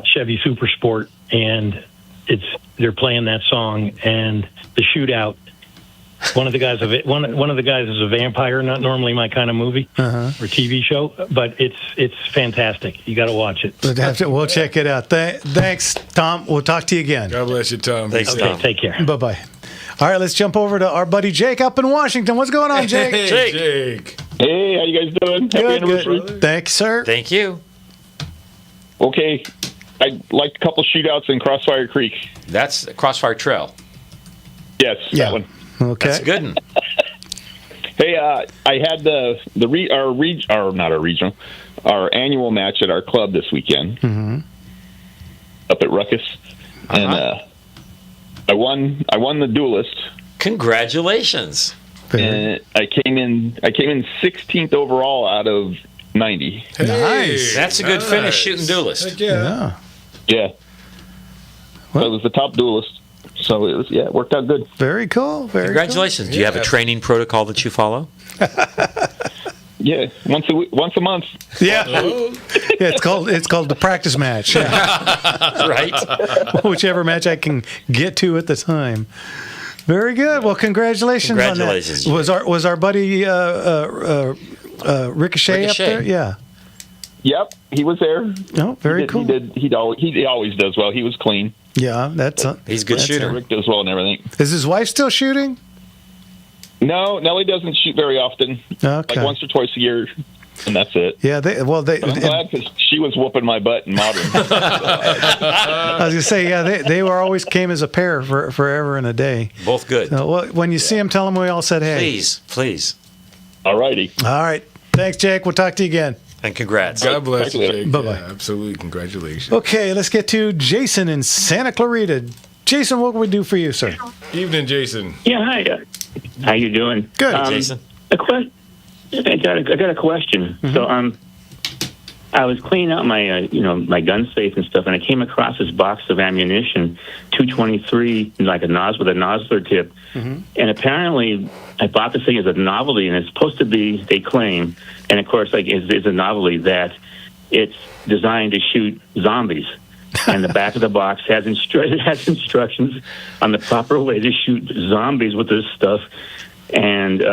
[SPEAKER 22] Chevy Super Sport, and they're playing that song, and the shootout. One of the guys is a vampire. Not normally my kind of movie or TV show, but it's fantastic. You got to watch it.
[SPEAKER 2] We'll check it out. Thanks, Tom. We'll talk to you again.
[SPEAKER 3] God bless you, Tom.
[SPEAKER 1] Thanks, Tom.
[SPEAKER 22] Take care.
[SPEAKER 2] Bye bye. All right, let's jump over to our buddy Jake up in Washington. What's going on, Jake?
[SPEAKER 3] Hey, Jake.
[SPEAKER 23] Hey, how you guys doing? Happy anniversary.
[SPEAKER 2] Good. Thanks, sir.
[SPEAKER 1] Thank you.
[SPEAKER 23] Okay, I liked a couple shootouts in Crossfire Creek.
[SPEAKER 1] That's Crossfire Trail.
[SPEAKER 23] Yes, that one.
[SPEAKER 2] Okay,
[SPEAKER 1] that's a good one.
[SPEAKER 23] Hey, I had our annual match at our club this weekend
[SPEAKER 2] Mm-hmm.
[SPEAKER 23] up at Ruckus, and I won the duelist,
[SPEAKER 1] Congratulations.
[SPEAKER 23] And I came in 16th overall out of 90.
[SPEAKER 2] Nice.
[SPEAKER 1] That's a good finish shooting duelist.
[SPEAKER 3] Heck yeah.
[SPEAKER 23] Yeah. I was the top duelist. So it worked out good.
[SPEAKER 2] Very cool. Very
[SPEAKER 1] Congratulations.
[SPEAKER 2] cool.
[SPEAKER 1] Do you have a training protocol that you follow?
[SPEAKER 23] Yeah, once a month.
[SPEAKER 2] Yeah. Yeah, it's called the practice match. Yeah.
[SPEAKER 1] Right.
[SPEAKER 2] Whichever match I can get to at the time. Very good. Well, congratulations.
[SPEAKER 1] Congratulations.
[SPEAKER 2] On that. Was our buddy Ricochet up there? Yeah.
[SPEAKER 23] Yep, he was there.
[SPEAKER 2] Oh, very cool.
[SPEAKER 23] He always does well. He was clean.
[SPEAKER 2] Yeah,
[SPEAKER 1] he's a good shooter.
[SPEAKER 23] Rick does well and everything.
[SPEAKER 2] Is his wife still shooting?
[SPEAKER 23] No, he doesn't shoot very often.
[SPEAKER 2] Okay.
[SPEAKER 23] Like once or twice a year, and that's it.
[SPEAKER 2] Yeah,
[SPEAKER 23] But I'm glad because she was whooping my butt in modern.
[SPEAKER 2] I was gonna say, yeah, they were always came as a pair for forever and a day.
[SPEAKER 1] Both good.
[SPEAKER 2] So, well, when you see them, tell them we all said hey.
[SPEAKER 1] Please.
[SPEAKER 23] All righty.
[SPEAKER 2] All right. Thanks, Jake. We'll talk to you again.
[SPEAKER 1] And congrats.
[SPEAKER 3] God bless you, Jake.
[SPEAKER 2] Bye-bye.
[SPEAKER 3] Yeah, absolutely. Congratulations.
[SPEAKER 2] Okay, let's get to Jason in Santa Clarita. Jason, what can we do for you, sir?
[SPEAKER 3] Evening, Jason.
[SPEAKER 4] Yeah, hi. How you doing?
[SPEAKER 2] Good, Jason.
[SPEAKER 4] I got a question.
[SPEAKER 2] Mm-hmm.
[SPEAKER 4] So, I was cleaning out my, my gun safe and stuff, and I came across this box of ammunition, 223, like a nozzle with a nozzler tip.
[SPEAKER 2] Mm-hmm.
[SPEAKER 4] And apparently, I bought this thing as a novelty, and it's supposed to be, they claim, and of course, like, it's a novelty that it's designed to shoot zombies. And the back of the box has instructions on the proper way to shoot zombies with this stuff. And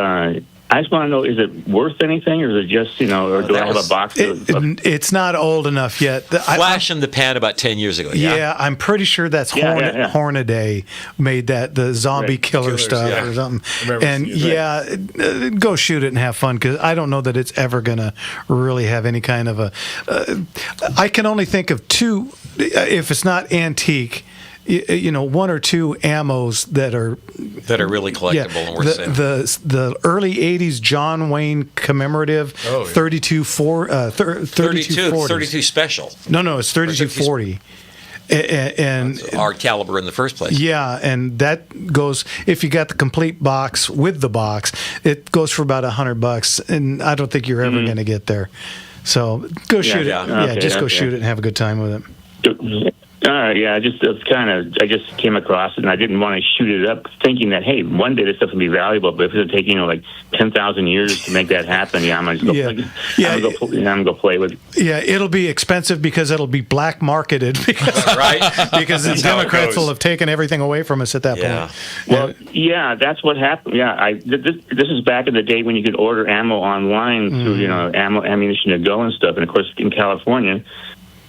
[SPEAKER 4] I just want to know, is it worth anything, or is it just, or do I have a box?
[SPEAKER 2] It's not old enough yet.
[SPEAKER 1] Flash in the pan about 10 years ago. Yeah,
[SPEAKER 2] I'm pretty sure that's Hornaday made that, the zombie killer stuff or something. And go shoot it and have fun, because I don't know that it's ever going to really have any kind of a... I can only think of two, if it's not antique, one or two ammos that are
[SPEAKER 1] really collectible and worth saving.
[SPEAKER 2] The early '80s John Wayne commemorative 32
[SPEAKER 1] special.
[SPEAKER 2] No, it's 3240. And
[SPEAKER 1] that's our caliber in the first place.
[SPEAKER 2] Yeah, and that goes, if you got the complete box with the box, it goes for about $100, and I don't think you're ever going to get there. So go shoot it. Go shoot it and have a good time with it.
[SPEAKER 4] I just came across it, and I didn't want to shoot it up, thinking that, hey, one day this stuff will be valuable. But if it's taking 10,000 years to make that happen, I'm gonna go play with it.
[SPEAKER 2] Yeah, it'll be expensive because it'll be black marketed because the Democrats will have taken everything away from us at that point.
[SPEAKER 4] Well, that's what happened. Yeah, this is back in the day when you could order ammo online through ammunition to go and stuff, and of course in California,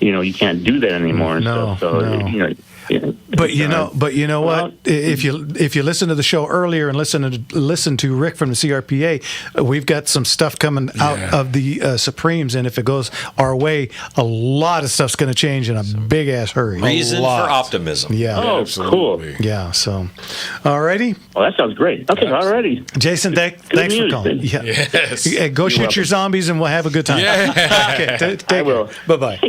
[SPEAKER 4] you can't do that anymore and stuff. So,
[SPEAKER 2] But you know what? If you listen to the show earlier and listen to Rick from the CRPA, we've got some stuff coming out of the Supremes, and if it goes our way, a lot of stuff's going to change in a big ass hurry.
[SPEAKER 1] Reason for optimism.
[SPEAKER 2] Yeah.
[SPEAKER 4] Oh, cool.
[SPEAKER 2] Yeah. So, alrighty.
[SPEAKER 4] Oh, that sounds great. Okay, alrighty.
[SPEAKER 2] Jason, thanks for calling. Yeah.
[SPEAKER 3] Yes.
[SPEAKER 2] Go shoot your zombies, and we'll have a good time.
[SPEAKER 3] Yeah.
[SPEAKER 2] Okay. Take care. Bye-bye.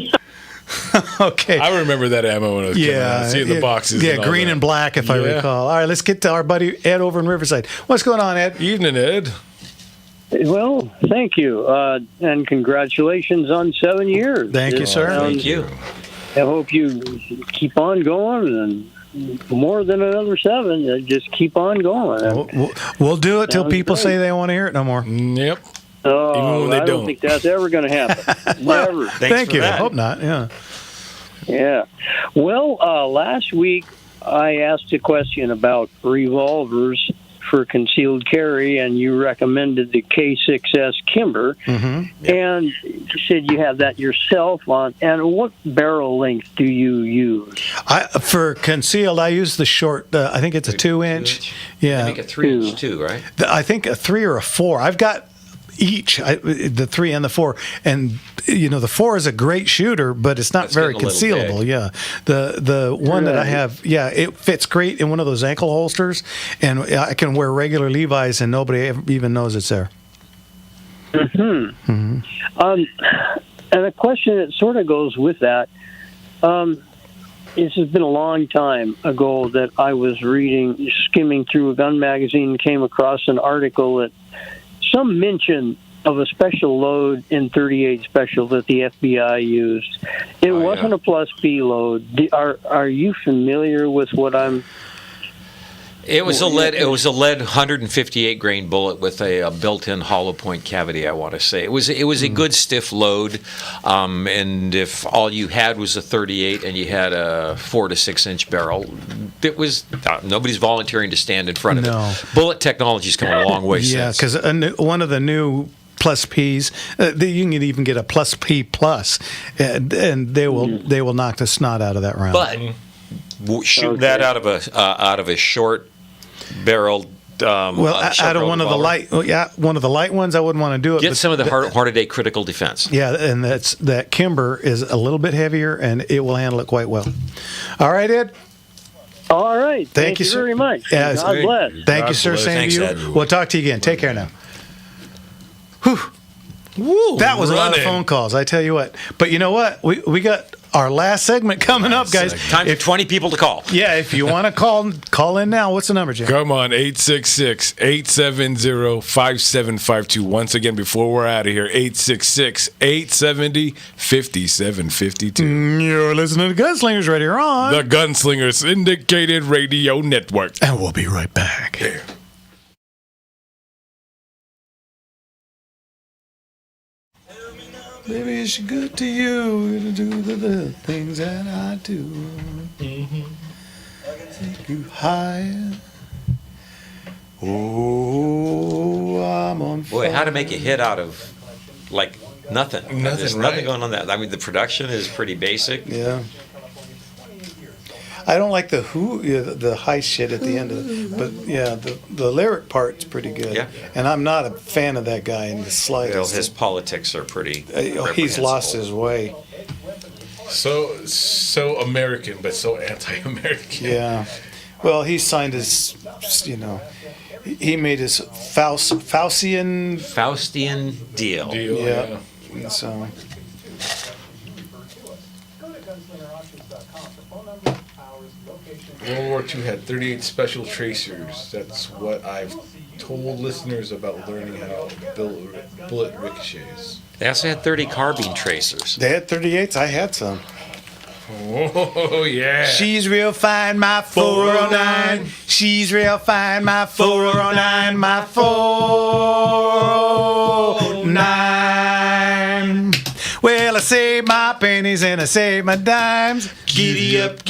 [SPEAKER 2] Okay.
[SPEAKER 3] I remember that ammo when it was coming out. Seeing the boxes.
[SPEAKER 2] Yeah, green and black, if I recall. All right, let's get to our buddy Ed over in Riverside. What's going on, Ed?
[SPEAKER 3] Evening, Ed.
[SPEAKER 5] Well, thank you, and congratulations on 7 years.
[SPEAKER 2] Thank you, sir.
[SPEAKER 1] Thank you.
[SPEAKER 5] I hope you keep on going, and more than another 7. Just keep on going.
[SPEAKER 2] We'll do it till people say they want to hear it no more.
[SPEAKER 3] Yep.
[SPEAKER 5] Oh, I don't think that's ever going to happen. Never.
[SPEAKER 2] Thank you. I hope not. Yeah.
[SPEAKER 5] Yeah. Well, last week I asked a question about revolvers for concealed carry, and you recommended the K6S Kimber, and you said you have that yourself on. And what barrel length do you use?
[SPEAKER 2] For concealed, I use the short. I think it's a 2-inch. Yeah,
[SPEAKER 1] I think a 3-inch too, right?
[SPEAKER 2] I think a 3 or a 4. I've got each, the 3 and the 4, and the 4 is a great shooter, but it's not very concealable. Yeah, the one that I have, it fits great in one of those ankle holsters, and I can wear regular Levi's, and nobody even knows it's there.
[SPEAKER 5] And a question that sort of goes with that. this has been a long time ago that I was skimming through a gun magazine, and came across an article that some mention of a special load in 38 Special that the FBI used. It wasn't a plus B load. Are you familiar with what I'm?
[SPEAKER 1] It was a lead 158 grain bullet with a built-in hollow point cavity. I want to say it was a good stiff load, and if all you had was a 38 and you had a 4 to 6 inch barrel, it was nobody's volunteering to stand in front of it. Bullet technology's come a long way
[SPEAKER 2] Yeah,
[SPEAKER 1] since.
[SPEAKER 2] because one of the new plus P's, you can even get a plus P plus, and they will knock the snot out of that round.
[SPEAKER 1] But shoot that out of a short barreled.
[SPEAKER 2] Out of one of the light, one of the light ones, I wouldn't want to do it.
[SPEAKER 1] Get some of the Hornady critical defense.
[SPEAKER 2] Yeah, and that Kimber is a little bit heavier, and it will handle it quite well. All right, Ed.
[SPEAKER 5] All right. Thank you
[SPEAKER 2] sir.
[SPEAKER 5] very much.
[SPEAKER 2] Yeah,
[SPEAKER 5] God bless.
[SPEAKER 2] Thank you, sir. Same to you.
[SPEAKER 1] Ed.
[SPEAKER 2] We'll talk to you again. Take care now. Whew. Woo, that was a lot of phone calls, I tell you what. But you know what? We got our last segment coming up, guys.
[SPEAKER 1] Time for 20 people to call.
[SPEAKER 2] Yeah, if you want to call in now. What's the number, Jim?
[SPEAKER 3] Come on, 866-870-5752. Once again, before we're out of here, 866-870-5752.
[SPEAKER 2] You're listening to Gunslingers right here on
[SPEAKER 3] the Gunslinger Syndicated Radio Network.
[SPEAKER 2] And we'll be right back.
[SPEAKER 3] Yeah.
[SPEAKER 2] Baby, it's good to you to do the things that I do. Mm-hmm. Take you higher. Oh, I'm on fire.
[SPEAKER 1] Boy, how to make a hit out of like nothing. There's nothing going on that. I mean, the production is pretty basic.
[SPEAKER 2] Yeah. I don't like the the high shit at the end of it, but yeah, the lyric part's pretty good.
[SPEAKER 1] Yeah.
[SPEAKER 2] And I'm not a fan of that guy in the slightest.
[SPEAKER 1] Well, his politics are pretty.
[SPEAKER 2] He's lost his way.
[SPEAKER 3] So American, but so anti-American.
[SPEAKER 2] Yeah. Well, he signed his, he made his Faustian
[SPEAKER 1] deal.
[SPEAKER 2] Yeah. So.
[SPEAKER 3] World War II had 38 special tracers. That's what I've told listeners about learning how to build bullet ricochets.
[SPEAKER 1] They also had 30 carbine tracers.
[SPEAKER 2] They had 38s. I had some.
[SPEAKER 3] Oh, yeah.
[SPEAKER 2] She's real fine, my 409. She's real fine, my 409, my 409. Well, I saved my pennies and I saved my dimes. Giddy up,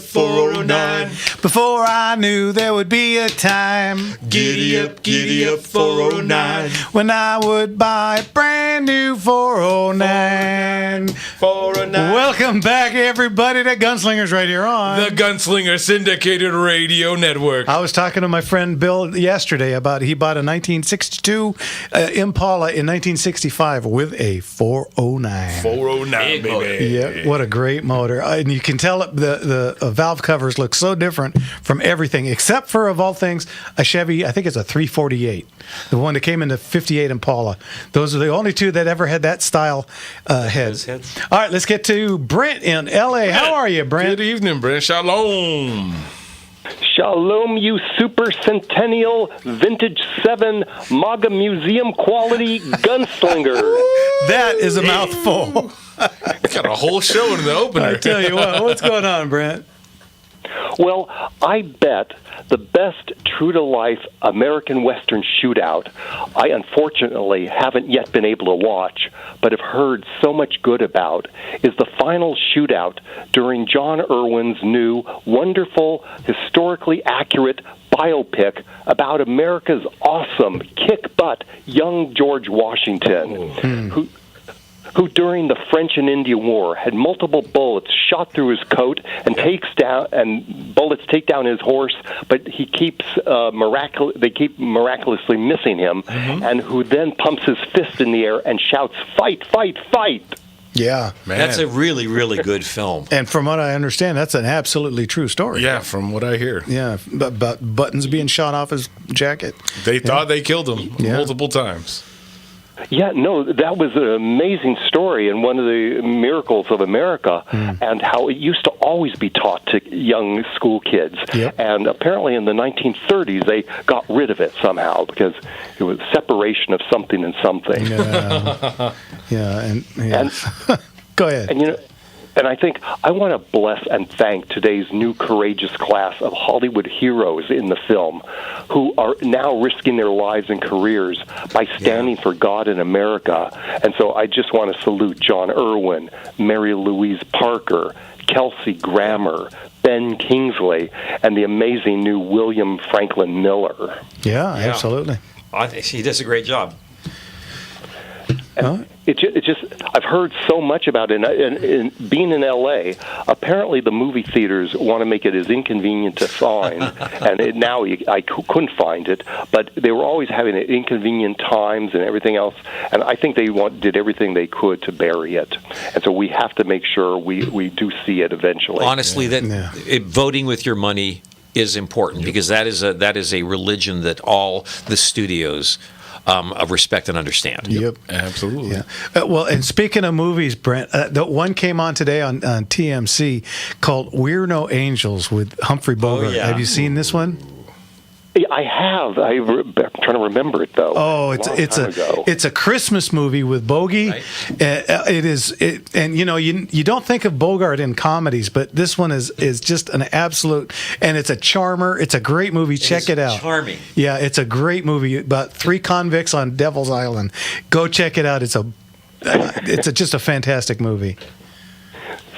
[SPEAKER 2] 409. Before I knew there would be a time. Giddy up, 409. When I would buy a brand new 409. 409. Welcome back, everybody, to Gunslingers right here on
[SPEAKER 3] the Gunslinger Syndicated Radio Network.
[SPEAKER 2] I was talking to my friend Bill yesterday about he bought a 1962 Impala in 1965 with a 409.
[SPEAKER 3] 409, baby.
[SPEAKER 2] Yeah, what a great motor. And you can tell the valve covers look so different from everything, except for, of all things, a Chevy, I think it's a 348. The one that came in the 58 Impala. Those are the only two that ever had that style heads. All right, let's get to Brent in L.A. How are you, Brent?
[SPEAKER 3] Good evening, Brent. Shalom.
[SPEAKER 6] Shalom, you super centennial vintage 7 MAGA museum quality gunslinger.
[SPEAKER 2] That is a mouthful.
[SPEAKER 3] Got a whole show in the opener.
[SPEAKER 2] I tell you what, what's going on, Brent?
[SPEAKER 6] Well, I bet the best true-to-life American Western shootout I unfortunately haven't yet been able to watch, but have heard so much good about, is the final shootout during John Irwin's new, wonderful, historically accurate biopic about America's awesome, kick-butt young George Washington, who during the French and Indian War had multiple bullets shot through his coat and bullets take down his horse, but he keeps they keep miraculously missing him, and who then pumps his fist in the air and shouts, "Fight, fight, fight!"
[SPEAKER 2] Yeah,
[SPEAKER 1] man. That's a really, really good film.
[SPEAKER 2] And from what I understand, that's an absolutely true story.
[SPEAKER 3] Yeah, from what I hear.
[SPEAKER 2] Yeah, but buttons being shot off his jacket.
[SPEAKER 3] They thought they killed him multiple times.
[SPEAKER 6] Yeah, no, that was an amazing story and one of the miracles of America, and how it used to always be taught to young school kids. And apparently in the 1930s, they got rid of it somehow because it was separation of something and something.
[SPEAKER 2] And go ahead.
[SPEAKER 6] And I think I want to bless and thank today's new courageous class of Hollywood heroes in the film who are now risking their lives and careers by standing for God in America. And so I just want to salute John Irwin, Mary Louise Parker, Kelsey Grammer, Ben Kingsley, and the amazing new William Franklin Miller.
[SPEAKER 2] Yeah, absolutely.
[SPEAKER 1] I think he does a great job.
[SPEAKER 6] It just I've heard so much about it. And being in L.A., apparently the movie theaters want to make it as inconvenient to find. And I couldn't find it, but they were always having inconvenient times and everything else. And I think they did everything they could to bury it. And so we have to make sure we do see it eventually.
[SPEAKER 1] Honestly, voting with your money is important because that is a religion that all the studios of respect and understand.
[SPEAKER 2] Yep,
[SPEAKER 3] absolutely.
[SPEAKER 2] Yeah. Well, and speaking of movies, Brent, the one came on today on TMC called "We're No Angels" with Humphrey Bogart. Have you seen this one?
[SPEAKER 6] I have. I'm trying to remember it though.
[SPEAKER 2] Oh, it's a Christmas movie with Bogey. Right. And you don't think of Bogart in comedies, but this one is just an absolute, and it's a charmer. It's a great movie. Check it out.
[SPEAKER 1] Charming.
[SPEAKER 2] Yeah, it's a great movie about 3 convicts on Devil's Island. Go check it out. It's just a fantastic movie.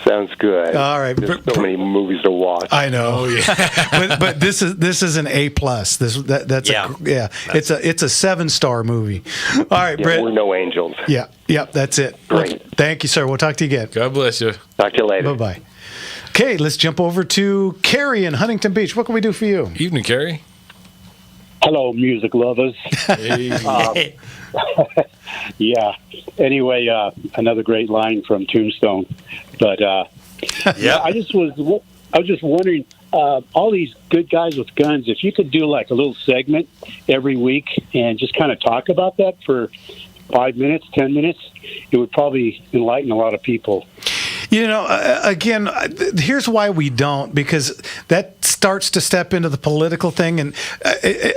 [SPEAKER 6] Sounds good.
[SPEAKER 2] All right,
[SPEAKER 6] there's so many movies to watch.
[SPEAKER 2] I know, but this is an A+. It's a 7-star movie. All right, Brett.
[SPEAKER 6] We're no angels.
[SPEAKER 2] Yeah, that's it.
[SPEAKER 6] Great.
[SPEAKER 2] Thank you, sir. We'll talk to you again.
[SPEAKER 3] God bless you.
[SPEAKER 6] Talk to you later.
[SPEAKER 2] Bye bye. Okay, let's jump over to Carrie in Huntington Beach. What can we do for you?
[SPEAKER 3] Evening, Carrie.
[SPEAKER 7] Hello, music lovers.
[SPEAKER 3] Hey.
[SPEAKER 7] Yeah. Anyway, another great line from Tombstone. But I was just wondering, all these good guys with guns, if you could do like a little segment every week and just kind of talk about that for 5 minutes, 10 minutes, it would probably enlighten a lot of people.
[SPEAKER 2] Again, here's why we don't, because that starts to step into the political thing. And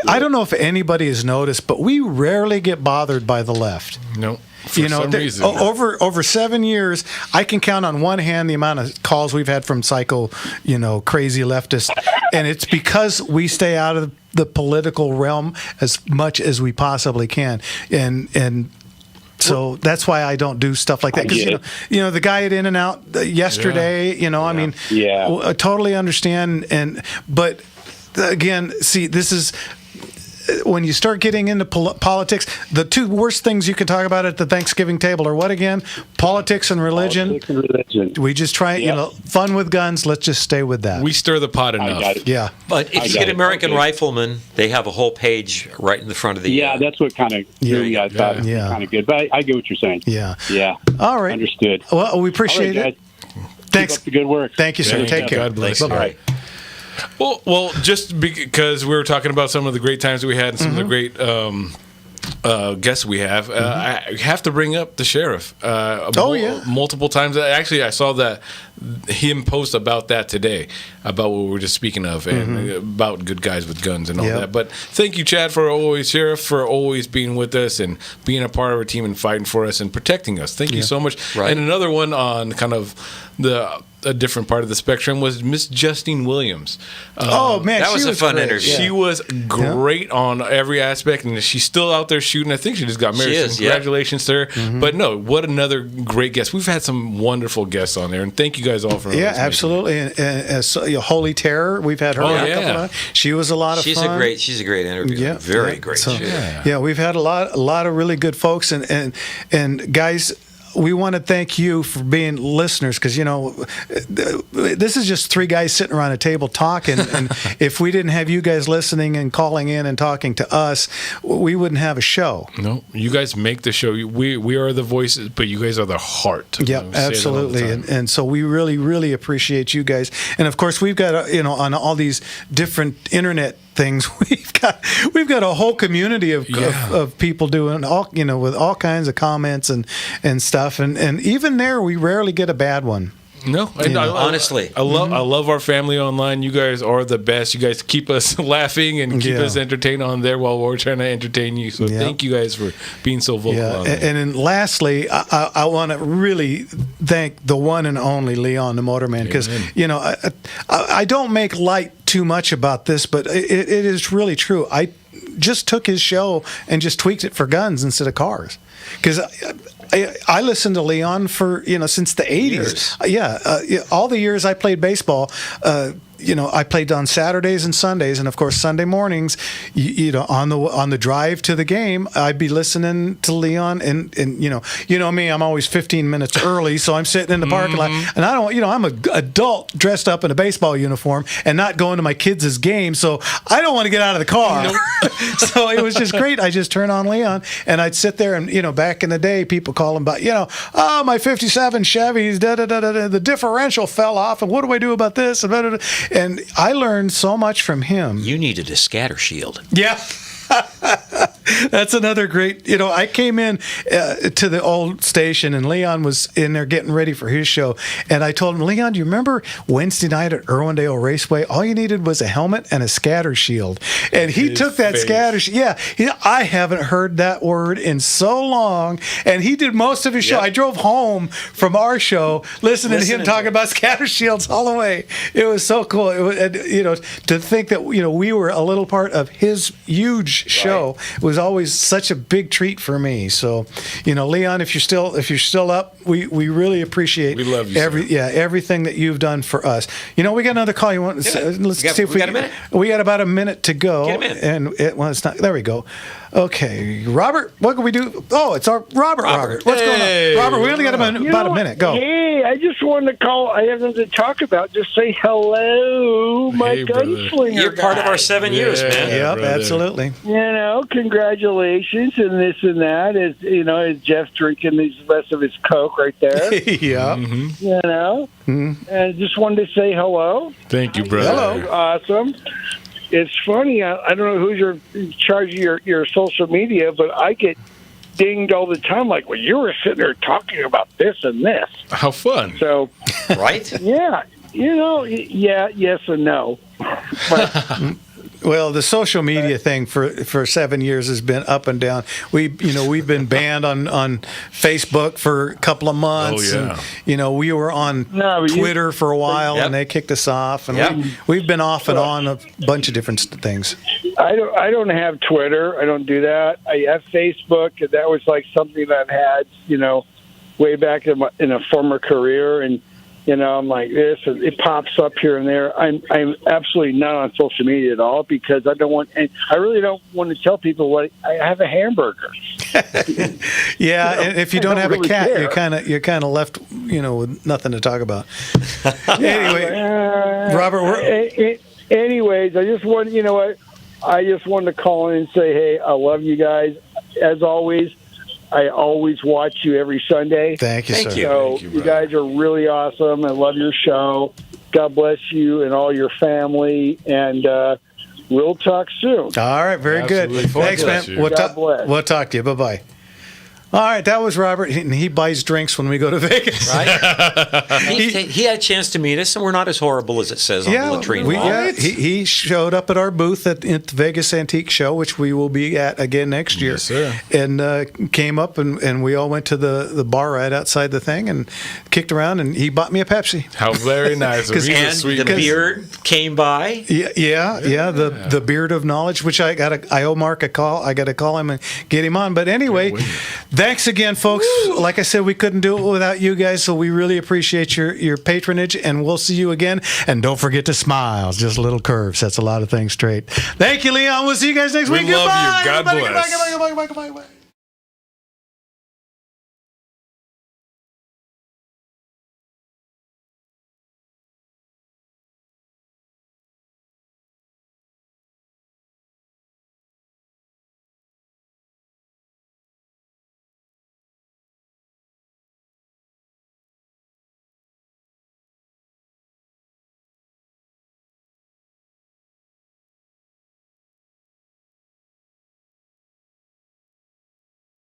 [SPEAKER 2] I don't know if anybody has noticed, but we rarely get bothered by the left.
[SPEAKER 3] No. For some reason.
[SPEAKER 2] Over 7 years, I can count on one hand the amount of calls we've had from psycho, crazy leftists. And it's because we stay out of the political realm as much as we possibly can. And so that's why I don't do stuff like that. Because the guy at In-N-Out yesterday, I totally understand. But again, see, this is when you start getting into politics. The two worst things you can talk about at the Thanksgiving table are what again? Politics and religion. We just try, fun with guns. Let's just stay with that.
[SPEAKER 3] We stir the pot enough.
[SPEAKER 2] Yeah.
[SPEAKER 1] But if you get American Rifleman, they have a whole page right in the front of the.
[SPEAKER 7] Yeah, that's what kind of I thought was kind of good. But I get what you're saying.
[SPEAKER 2] Yeah.
[SPEAKER 7] Yeah.
[SPEAKER 2] All right.
[SPEAKER 7] Understood.
[SPEAKER 2] Well, we appreciate it.
[SPEAKER 7] Thanks. Keep up the good work.
[SPEAKER 2] Thank you, sir. Take care.
[SPEAKER 3] God bless you.
[SPEAKER 2] Bye-bye.
[SPEAKER 3] Well, just because we were talking about some of the great times that we had and some of the great guests we have, I have to bring up the sheriff. Multiple times. Actually, I saw him post about that today, about what we were just speaking of, and about good guys with guns and all that. But thank you, Chad, Sheriff, for always being with us and being a part of our team and fighting for us and protecting us. Thank you so much. Right. And another one on kind of a different part of the spectrum was Miss Justine Williams.
[SPEAKER 1] that was a fun interview.
[SPEAKER 3] She was great on every aspect, and she's still out there shooting. I think she just got married.
[SPEAKER 1] She is,
[SPEAKER 3] Congratulations to her. But no, what another great guest. We've had some wonderful guests on there, and thank you guys all for
[SPEAKER 2] absolutely. And Holy Terror, we've had her a couple of times. She was a lot of fun.
[SPEAKER 1] She's a great interview. Very great.
[SPEAKER 2] So, we've had a lot of really good folks, and guys, we want to thank you for being listeners, because this is just 3 guys sitting around a table talking, and if we didn't have you guys listening and calling in and talking to us, we wouldn't have a show.
[SPEAKER 3] No, you guys make the show. We are the voices, but you guys are the heart.
[SPEAKER 2] Yeah, absolutely. And so we really, really appreciate you guys. And of course, we've got on all these different internet things. We've got a whole community of people doing all, with all kinds of comments and stuff, and even there we rarely get a bad one.
[SPEAKER 3] No,
[SPEAKER 1] honestly,
[SPEAKER 3] I love our family online. You guys are the best. You guys keep us laughing and keep us entertained on there while we're trying to entertain you. So thank you guys for being so vocal. On there.
[SPEAKER 2] And then lastly, I want to really thank the one and only Leon the Motorman, because I don't make light too much about this, but it is really true. I just took his show and just tweaked it for guns instead of cars, because I listened to Leon for since the 80s. All the years I played baseball. I played on Saturdays and Sundays, and of course Sunday mornings. On the drive to the game, I'd be listening to Leon, and me, I'm always 15 minutes early, so I'm sitting in the parking lot, and I don't, I'm an adult dressed up in a baseball uniform and not going to my kids' game, so I don't want to get out of the car. So it was just great. I just turned on Leon, and I'd sit there, and back in the day, people call him about, my '57 Chevy's, the differential fell off, and what do I do about this? And I learned so much from him.
[SPEAKER 1] You needed a scatter shield.
[SPEAKER 2] Yeah. That's another great, I came in to the old station, and Leon was in there getting ready for his show. And I told him, Leon, do you remember Wednesday night at Irwindale Raceway? All you needed was a helmet and a scatter shield. And he took that scatter shield. Yeah. I haven't heard that word in so long. And he did most of his show. I drove home from our show listening to him talking about scatter shields all the way. It was so cool. It was, to think that, we were a little part of his huge show. It was always such a big treat for me. So, Leon, if you're still up, we really appreciate everything that you've done for us. We got another call. You want? Let's see if we got a minute. We got about a minute to go, and it's not. There we go. Okay, Robert, what can we do? Oh, it's our Robert. What's going on, Robert? We only got about a minute. Go.
[SPEAKER 21] Hey, I just wanted to call. I have nothing to talk about. Just say hello, my Gunslinger.
[SPEAKER 1] You're part of our 7 years, man.
[SPEAKER 2] Yep, absolutely.
[SPEAKER 21] Congratulations and this and that. Is Jeff drinking the rest of his Coke right there?
[SPEAKER 2] Yeah.
[SPEAKER 21] And just wanted to say hello.
[SPEAKER 3] Thank you, brother.
[SPEAKER 21] Hello. Awesome. It's funny. I don't know who's in charge of your social media, but I get dinged all the time. Like, well, you were sitting there talking about this and this.
[SPEAKER 3] How fun!
[SPEAKER 21] So,
[SPEAKER 1] right?
[SPEAKER 21] Yeah. Yes and no. But,
[SPEAKER 2] well, the social media thing for 7 years has been up and down. We've been banned on Facebook for a couple of months.
[SPEAKER 3] Oh, yeah.
[SPEAKER 2] And, we were on Twitter for a while, and they kicked us off. And we've been off and on a bunch of different things.
[SPEAKER 21] I don't have Twitter. I don't do that. I have Facebook, and that was like something that I had, way back in a former career, and. I'm like this, and it pops up here and there. I'm absolutely not on social media at all, because I really don't want to tell people what I have a hamburger.
[SPEAKER 2] Yeah, and if you don't have really a cat, you're kind of left, with nothing to talk about. Anyway, Robert.
[SPEAKER 21] Anyways, I just wanted to call in and say, hey, I love you guys as always. I always watch you every Sunday.
[SPEAKER 2] Thank you, sir.
[SPEAKER 21] So you guys are really awesome. I love your show. God bless you and all your family. And we'll talk soon.
[SPEAKER 2] All right, very good. Thanks, man. We'll talk to you. Bye-bye. All right, that was Robert, and he buys drinks when we go to Vegas.
[SPEAKER 1] Right? he had a chance to meet us, and we're not as horrible as it says on the latrine wall.
[SPEAKER 2] Yeah, he showed up at our booth at the Vegas Antique Show, which we will be at again next year.
[SPEAKER 3] Yes, sir.
[SPEAKER 2] And came up, and we all went to the bar right outside the thing and kicked around, and he bought me a Pepsi.
[SPEAKER 3] How very nice.
[SPEAKER 1] And the beard came by.
[SPEAKER 2] Yeah, the beard of knowledge, which I owe Mark a call. I got to call him and get him on. But anyway, thanks again, folks. Woo! Like I said, we couldn't do it without you guys, so we really appreciate your patronage, and we'll see you again. And don't forget to smile. Just little curves. That's a lot of things straight. Thank you, Leon. We'll see you guys next week.
[SPEAKER 3] We love
[SPEAKER 2] Goodbye.
[SPEAKER 3] you. God bless.
[SPEAKER 2] Goodbye.